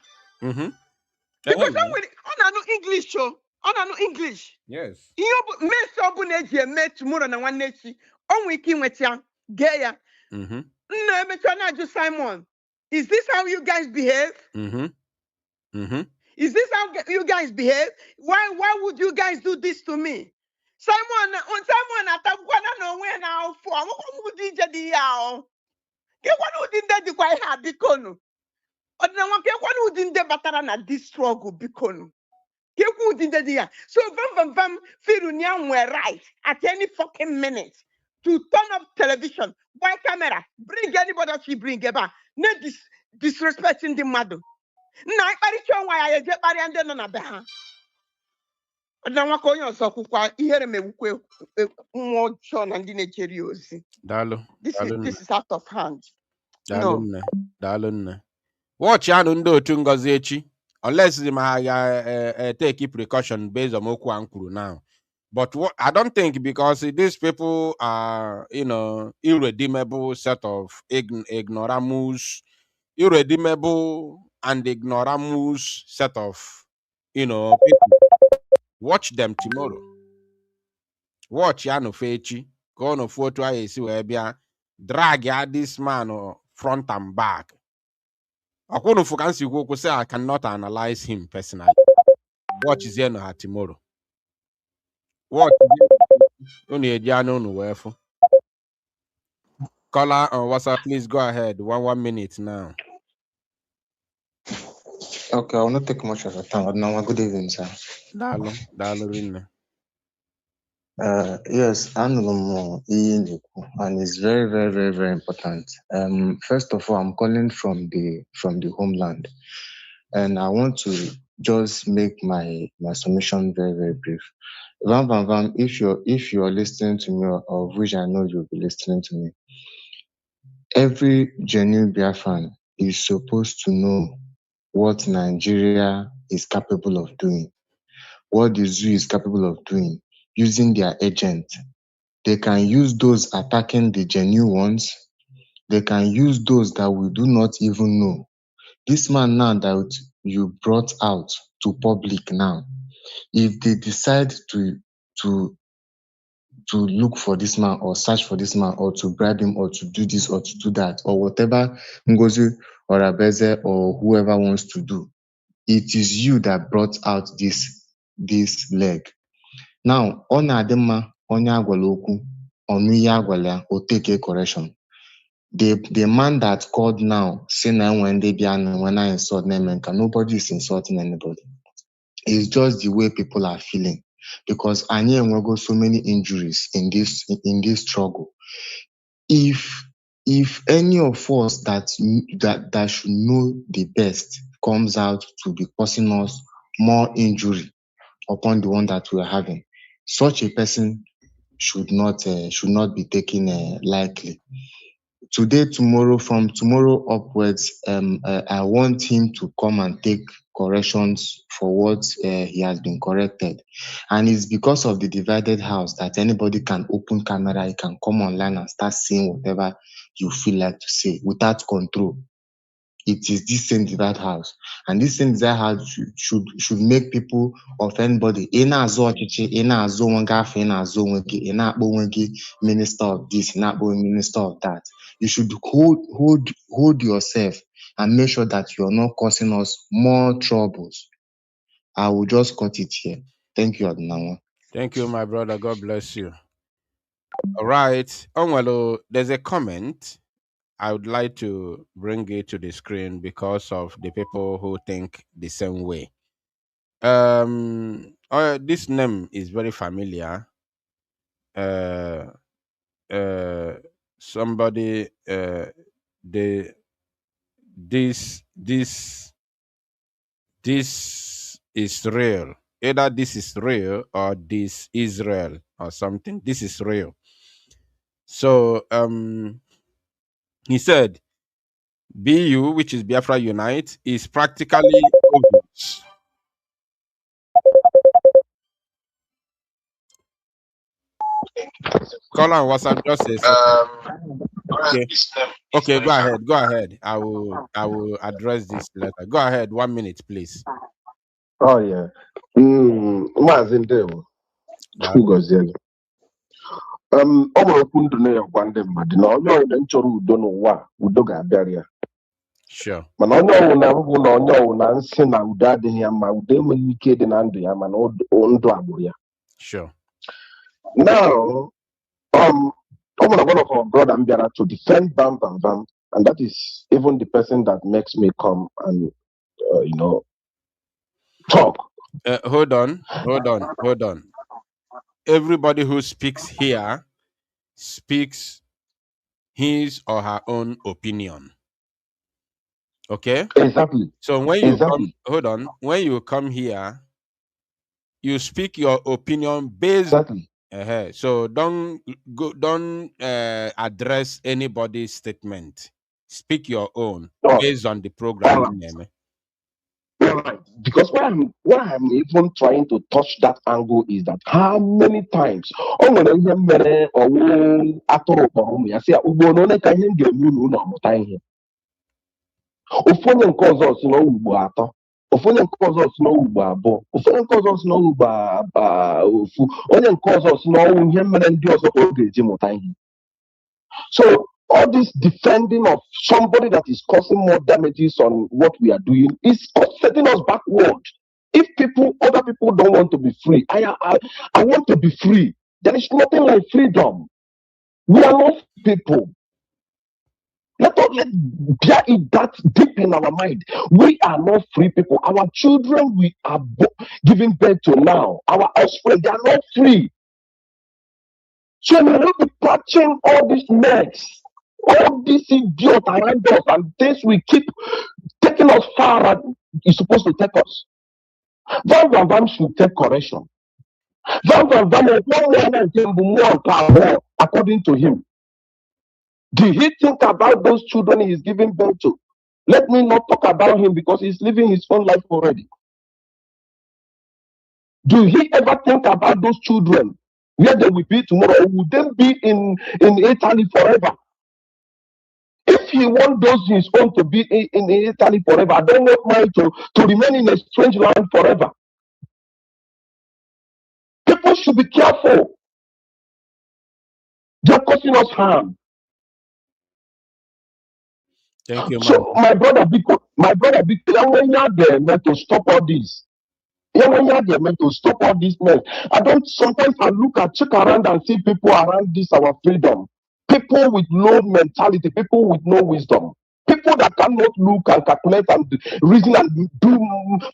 because ọ na-anụ English ọ na-anụ English ihe mesi ọ bụ na-eji eme tomorrow na nwanne echi ọ nwere ike inweta ya gee ya nna emecha na-ajụ Simon, is this how you guys behave? Is this how you guys behave? Why would you guys do this to me? Simon atakwana na onwe na ofu amụkwa m ije dị ya ahụ kekwana ụdị ndị dịkwa ihe a bikonu ọdịnanwa kekwana ụdị ndị batara na this struggle bikonu kekwa ụdị ndị dị ya so vam firu ya nwere right at any fucking minute to turn up television buy camera bring anybody she bring ebe a na disrespect ndị mmadụ nna ịkparịcha onwe ya eje kparịa ndị nọ na be ha ọdịnanwa ka onye ọzọ kwukwa ihere mewukwe nwa ọjọọ na ndị na-ejeri ya ozi this is out of hand. Daalụ nne wọchị anụ ndị otu Ngozi echi unless ma ha ga-take precaution based on okwu a kwuru now but I don't think because these people are irredeemable set of ignoramus irredeemable and ignoramus set of people. Watch them tomorrow. Watch ya no fechi. Go no photo I see where bia drag ya this man front and back. Akono fukansi go say I cannot analyze him personally. Watch is here no tomorrow. Watch only a jano no wefo. Caller on WhatsApp, please go ahead. 1 minute now. Okay, I will not take much of your time. No, good evening, sir. Yes, and it's very, very, very, very important. First of all, I'm calling from the homeland, and I want to just make my submission very, very brief. Vam, if you're listening to me, of which I know you'll be listening to me, every genuine Biafran is supposed to know what Nigeria is capable of doing, what the zoo is capable of doing, using their agent. They can use those attacking the genuine ones. They can use those that we do not even know. This man now that you brought out to public now, If they decide to look for this man or search for this man or to bribe him or to do this or to do that or whatever Ngozi or Abeze or whoever wants to do, it is you that brought out this leg. Now, ọ na-adị mma onye agwala okwu ọnụ ihe agwala ya o take correction. The man that called now say na when they be when I insult them, nobody is insulting anybody. It's just the way people are feeling. Because anyị enwego so many injuries in this struggle. If any of us that should know the best comes out to be causing us more injury upon the one that we are having, such a person should not be taken lightly. Today, tomorrow, from tomorrow upwards, I want him to come and take corrections for what he has been corrected. And it's because of the divided house that anybody can open camera, you can come online and start saying whatever you feel like to say without control. It is this same divided house. And this same divided house should make people of anybody. Minister of this, minister of that. You should hold yourself and make sure that you're not causing us more troubles. I will just cut it here. Thank you, Adnawa. Thank you, my brother. God bless you. All right. Onwelo, there's a comment. I would like to bring it to the screen because of the people who think the same way. This name is very familiar. Somebody, this is real. Either this is real or this Israel or something. This is real. So he said BU, which is Biafra Unite, is practically obvious. Call on WhatsApp, just say something. Okay, go ahead. I will address this later. Go ahead, 1 minute, please. Oh yeah. Maazị Ndewo. Yeah. Ugozielu. Ọ nwere okwu ndụ na-agwa ndị mmadụ na onye ọbụla chọrọ udo n'ụwa a, udo ga-abịara ya. Sure. Mana onye ọbụla mbụ na onye ọbụla nsị na udo adịghị ya mma, udo enweghị ike dị na ndụ ya mana ndụ agbụrụ ya. Sure. Now, one of our brother Mbiara to defend Bam Bam Bam, and that is even the person that makes me come and talk. Hold on. Everybody who speaks here speaks his or her own opinion. Okay? Exactly. So when you come, hold on. When you come here, you speak your opinion based. Exactly. So don't address anybody's statement. Speak your own based on the program. Right. Because why I'm even trying to touch that angle is that how many times ụfọdụ nke ọzọ si na ugbo atọ, ụfọdụ nke ọzọ si na ugbo abụọ, ụfọdụ nke ọzọ si na ugbo ofu, onye nke ọzọ si na ọnwụ ihe mere ndị ọzọ ka ọ ga-eji mụta ihe. So all this defending of somebody that is causing more damages on what we are doing is setting us backward. If other people don't want to be free, I want to be free. There is nothing like freedom. We are not people. Let there is that deep in our mind. We are not free people. Our children we are giving birth to now, our offspring, they are not free. So we will be catching all this mess, all this idiot around us, and this will keep taking us far as it's supposed to take us. Vam should take correction. Vam according to him. Did he think about those children he is giving birth to? Let me not talk about him because he's living his own life already. Do he ever think about those children? Where they will be tomorrow? Would they be in Italy forever? If he wants those his own to be in Italy forever, I don't want mine to remain in a strange land forever. People should be careful. They're causing us harm. Thank you, So, Mazi. my brother, when you're there, meant to stop all this. When you're there, meant to stop all this mess. Sometimes I check around and see people around this, our freedom. People with low mentality, people with no wisdom. People that cannot look and calculate and reason and do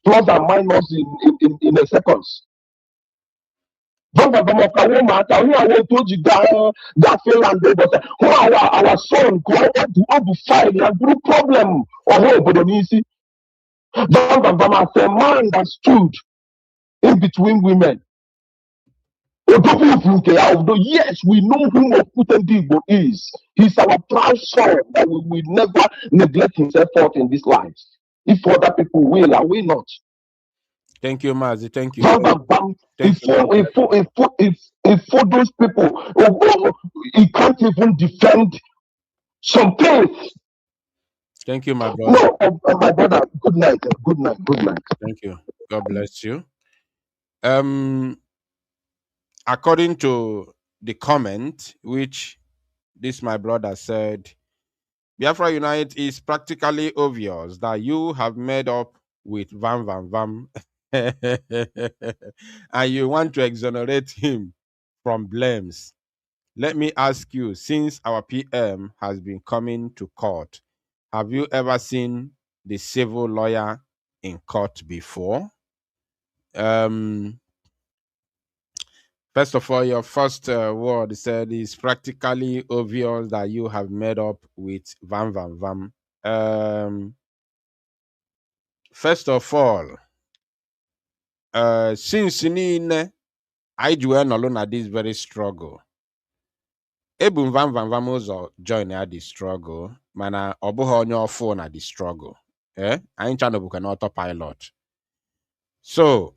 plus and minus in a seconds. Finland, our son, fight and problem. As a man that stood in between women. Yes, we know who Okutendigbo is. He's our proud son that we will never neglect his effort in this life. If other people will, I will not. Thank you, Mazi. Thank you. If those people, he can't even defend some things. Thank you, my brother. No, my brother. Good night. Good night. Good night. Thank you. God bless you. According to the comment, which this my brother said, Biafra Unite is practically obvious that you have made up with Vam Vam Vam and you want to exonerate him from blames. Let me ask you, since our PM has been coming to court, have you ever seen the civil lawyer in court before? First of all, your first word said it's practically obvious that you have made up with Vam Vam Vam. First of all, since I joined alone at this very struggle, Ebu Vam Vam Vam ụzọ join at the struggle, mana ọ bụghị onye ọfụ na the struggle. Anyị channel bụ na autopilot. So,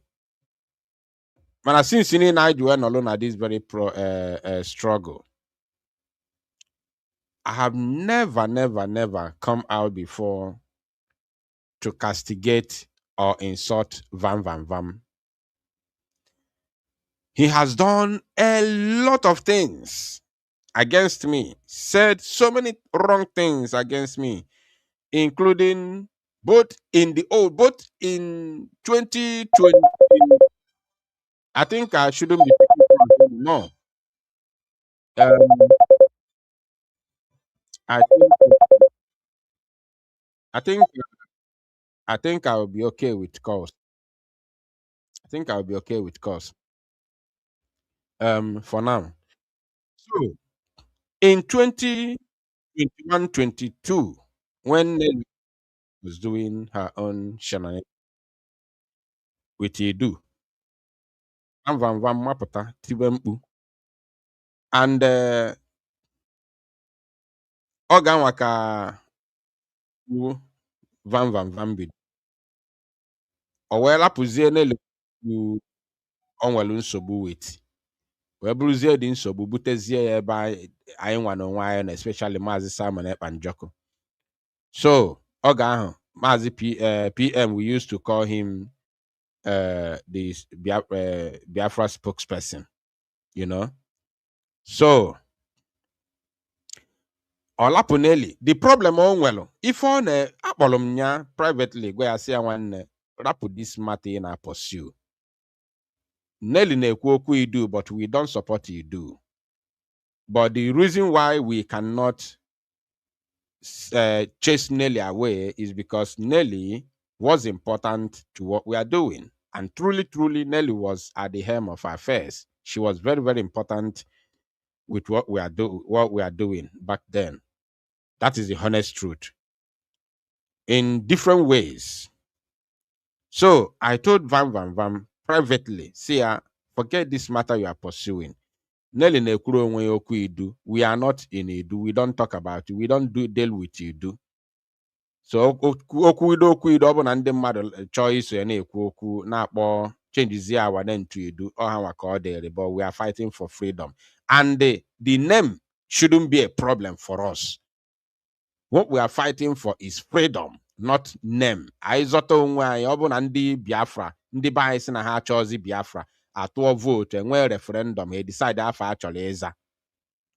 mana since I joined alone at this very struggle, I have never come out before to castigate or insult Vam Vam Vam. He has done a lot of things against me, said so many wrong things against me, including both in 2020. I think I shouldn't be picking anymore. I think I will be okay with calls. I think I'll be okay with calls. For now. So in 2021-22, when Nelly was doing her own shenanigans with Edu, Vam Vam Mapota, Tibempu, and Ogan Waka Vam Vam Vam bid. Owela puzie Nelly onwelu nsogbu wit. Wee bụrụzie dị nsogbu butezie ya ebe anyị nwa n'onwe anyị na especially Maazị Simon Ekpa Njọkụ. So oge ahụ Maazị PM, we used to call him the Biafra spokesperson, you know. So Olapuneli, the problem on well, if on akpolom privately go say one rap this matter in our pursue. Nelly na-ekwu okwu you do, but we don't support you do. But the reason why we cannot chase Nelly away is because Nelly was important to what we are doing. And truly, Nelly was at the helm of our affairs. She was very important with what we are doing back then. That is the honest truth. In different ways. So I told Vam Vam Vam privately, see, forget this matter you are pursuing. Nelly Nekuro onwe okwu Idu. We are not in Idu. We don't talk about it. We don't deal with Idu. So okwu Idu ọ bụ na ndị mmadụ chọọ iso ya na-ekwu okwu na-akpọ changes our name to Idu ọ ha nwa ka ọ dịrị, but we are fighting for freedom. And the name shouldn't be a problem for us. What we are fighting for is freedom, not name. Anyị zọta onwe anyị ọ bụ na ndị Biafra, ndị be anyị si na ha chọọzi Biafra. atụọ vote enwee referendum he decide afọ achọrọ ịza.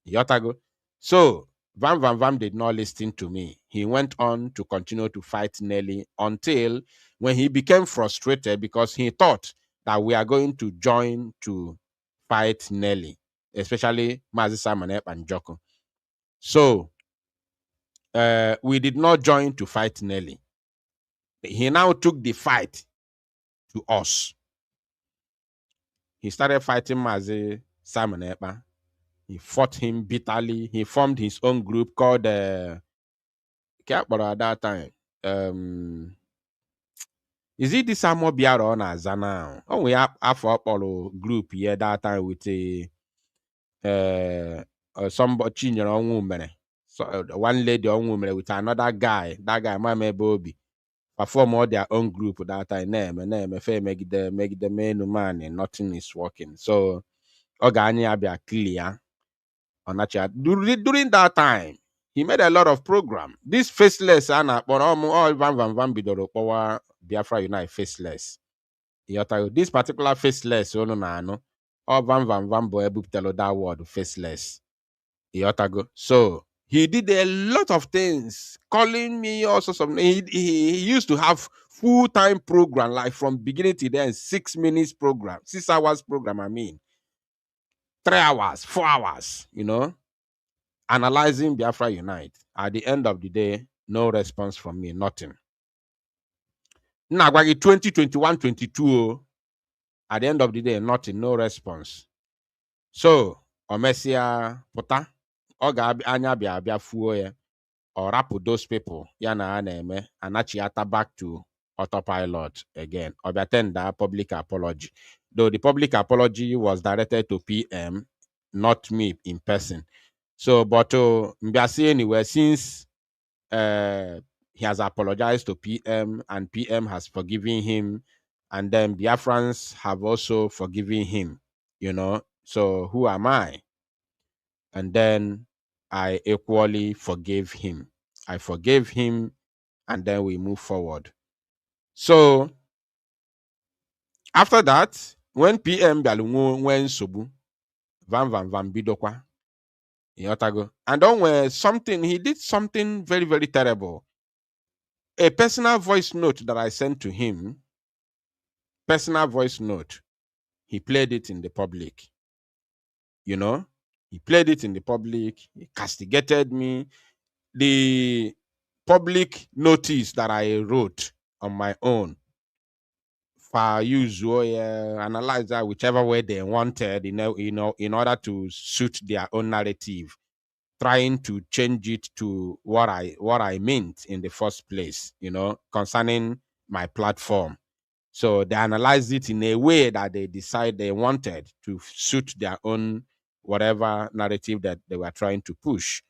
Yotago. So Van Van Vam did not listen to me. He went on to continue to fight Nelly until when he became frustrated because he thought that we are going to join to fight Nelly, especially Mazi Simon and Joko. So we did not join to fight Nelly. He now took the fight to us. He started fighting Mazi Simon Epa. He fought him bitterly. He formed his own group called at that time. Is it this Amo Biara on Azana? Oh, we have Apollo group here that time with somebody in your own woman. So one lady on woman with another guy. That guy, my Bobby. Perform all their own group that I name if I make the main man and nothing is working. So Ogani Abia clear on that. During that time, he made a lot of program. This faceless Anna, but all Van Bidoro Power Biafra Unite faceless. This particular faceless, no, all Van Boy tell that word faceless. So he did a lot of things, calling me also some. He used to have full-time program, like from beginning to the end, 6 minutes program, 6 hours program. I mean, 3 hours, 4 hours, analyzing Biafra Unite. At the end of the day, no response from me, nothing. Now, 2021, 22, at the end of the day, nothing, no response. So, Omesia Pota, Oga Anya Bia Fuo ya, or rap those people, Yana Aneme, and Achiata back to autopilot again, or attend the public apology. Though the public apology was directed to PM, not me in person. So, but Mbiasi anyway, since he has apologized to PM and PM has forgiven him, and then Biafrans have also forgiven him, So who am I? And then I equally forgave him. I forgave him, and then we move forward. So after that, when PM Bialungo went Sobu, Van Bidokwa, and then when he did something very, very terrible. A personal voice note that I sent to him, he played it in the public. He played it in the public, he castigated me. The public notice that I wrote on my own for usual analyze that whichever way they wanted, in order to suit their own narrative, trying to change it to what I meant in the first place, concerning my platform. So they analyzed it in a way that they decide they wanted to suit their own whatever narrative that they were trying to push.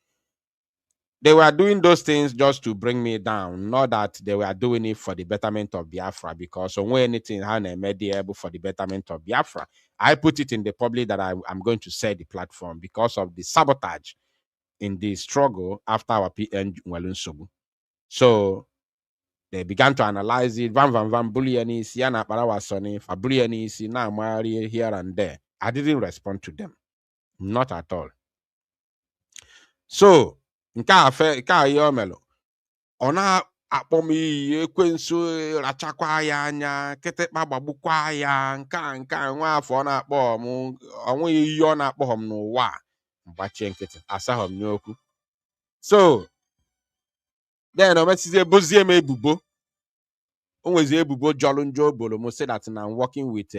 They were doing those things just to bring me down, not that they were doing it for the betterment of Biafra, because when anything made able for the betterment of Biafra, I put it in the public that I'm going to sell the platform because of the sabotage in the struggle after our PN Welunsobu. So they began to analyze it. Van Bullianis, Yana Parawasoni, Fabrianis, now Mari here and there. I didn't respond to them. Not at all. So, nke a yomelo. Ona akpomi ekwensu rachakwa ya anya, ketekpa gbagbukwa ya, nka nwa afọ na akpọ m, onwe iyi ọ na-akpọ m n'ụwa. Mgbachie nkịtị, asahọ m n'okwu. So, then omesizie bozie m ebubo. Onwezi ebubo jolụ njọ obolo mo say that I'm working with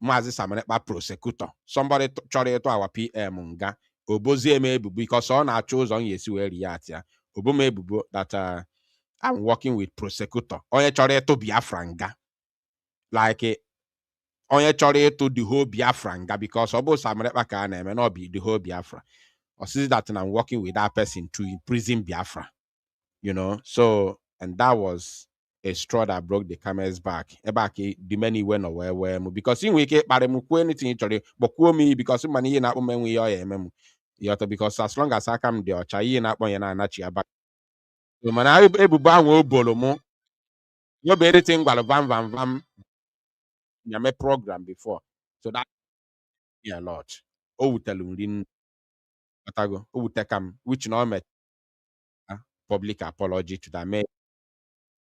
Mazi Samanekpa prosecutor. Somebody chọrọ ịtụ our PM nga. Obozie m ebubo because ọ na-achọ ụzọ nyesi wee react ya. Obo m ebubo that I'm working with prosecutor. Onye chọrọ ịtụ Biafra nga. Like onye chọrọ ịtụ the whole Biafra nga because ọ bụ Samanekpa ka a na-eme na the whole Biafra. Or says that I'm working with that person to imprison Biafra. So, and that was a straw that broke the camel's back. The many went away because in week anything but me because money na because as long as I come there, chai na back. So man, I you be anything van yame program before. So that a lot. Owutelum Owutekam, which no met public apology to that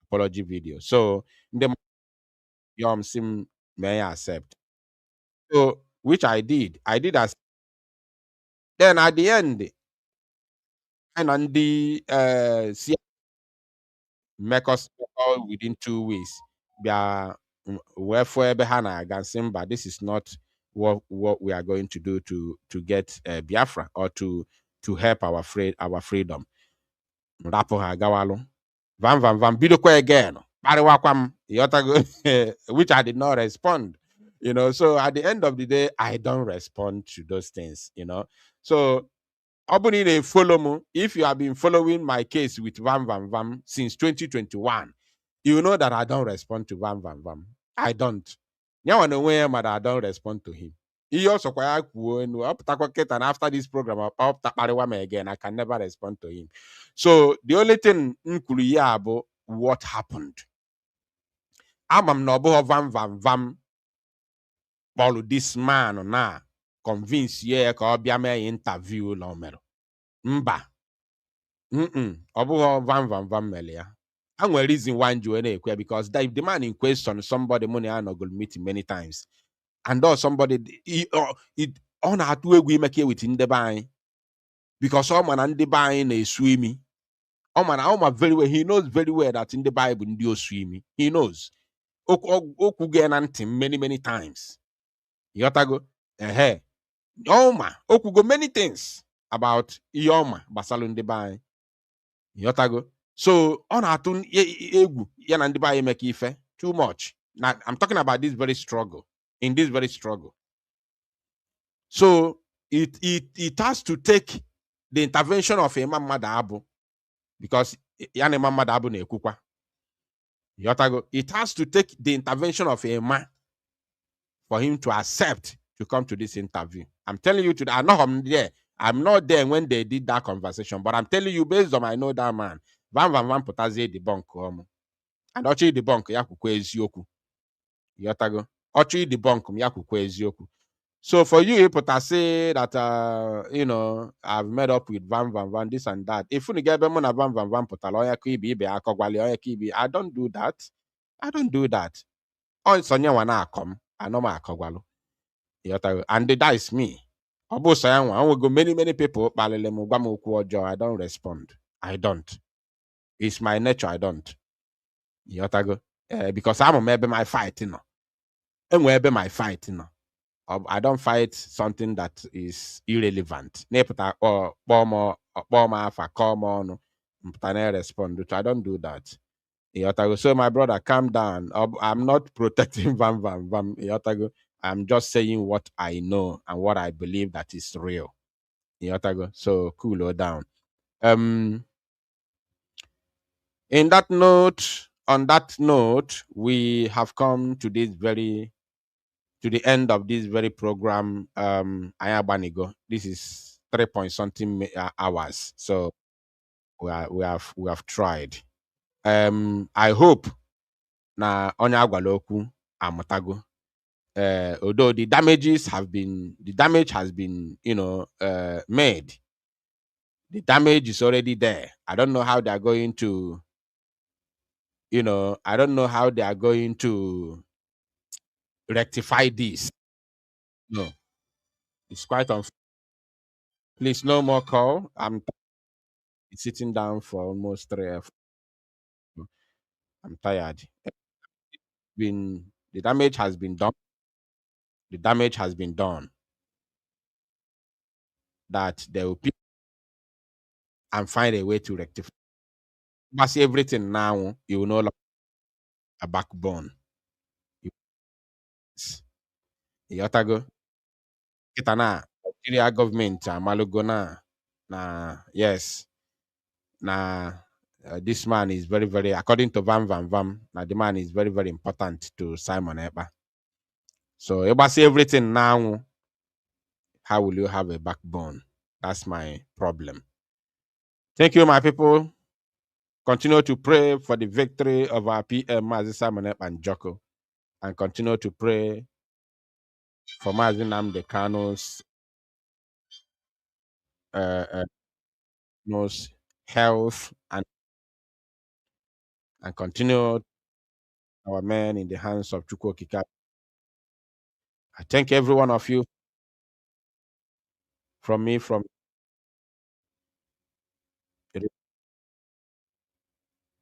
apology video. So the yom sim may accept. So which I did. I did as then at the end, and on the make us all within 2 weeks. Wherefore Behana Gansimba, this is not what we are going to do to get Biafra or to help our freedom. Rapo ha gawalo. Vam bidokwa again. Pariwakwam yotago, which I did not respond. So at the end of the day, I don't respond to those things. So Obunine follow me. If you have been following my case with Vam since 2021, you know that I don't respond to Vam. I don't. Now on the way, but I don't respond to him. He also quite and after this program, again. I can never respond to him. So the only thing about what happened. I'm nobo Vam follow this man na convince ye ka obia me interview lo mero. Mba. Ọ bụghị vam mere ya. I nwere reason why nji na-ekwe because the man in question somebody money I go meet him many times and somebody ọ na-atụ egwu imeke with ndebe anyị because ọ ma na ndị be anyị na-esu imi. Ọ ma very well, he knows very well that in the Bible ndị osu imi. He knows. Okwu gị na ntị many times. Yotago ọma okwugo many things about ihe ọma gbasara ndị be anyị. Yotago. So on atun egwu ya na ndị be anyị make ife too much. Now I'm talking about this very struggle. In this very struggle. So it has to take the intervention of Imam Madabu because yana Imam Madabu na ekwukwa. Yotago. It has to take the intervention of Imam for him to accept to come to this interview. I'm telling you today, I know I'm there. I'm not there when they did that conversation, but I'm telling you based on I know that man. Van putazie debunk and ochi debunk ya kwukwa eziokwu. Yotago. Ochi debunk ya kwukwa eziokwu. So for you, put say that I've met up with Van this and that. If you get them on Van putalo ya kibi be akogwali ya kibi, I don't do that. I don't do that. On sonya wana come, I know my akogwalo. And that is me. I will go many people. I don't respond. I don't. It's my nature. I don't. Because I'm maybe my fight, And maybe my fight, I don't fight something that is irrelevant. Nepata or bomber for come on. Respond. I don't do that. So my brother, calm down. I'm not protecting Vam. I'm just saying what I know and what I believe that is real. So cool down. On that note, we have come to the end of this very program. Ayabanigo. This is 3 point something hours. So we have tried. I hope na onye agwaloku amatago. Although the damage has been made. The damage is already there. I don't know how they are going to rectify this. No, it's quite unfair. Please, no more call. I'm sitting down for almost 3 hours. I'm tired. The damage has been done. The damage has been done. That they will pick and find a way to rectify. But see everything now, you will no longer a backbone. Yotago. Kitana, Nigeria government, Malugona. Yes. This man is very, very, according to Vam, the man is very, very important to Simon Eba. So Eba say everything now. How will you have a backbone? That's my problem. Thank you, my people. Continue to pray for the victory of our PM, Mazi Simon Eba and Joko. And continue to pray for Mazin Namde Kano's knows health and continue our men in the hands of Chukwu Kika. I thank every one of you from me, from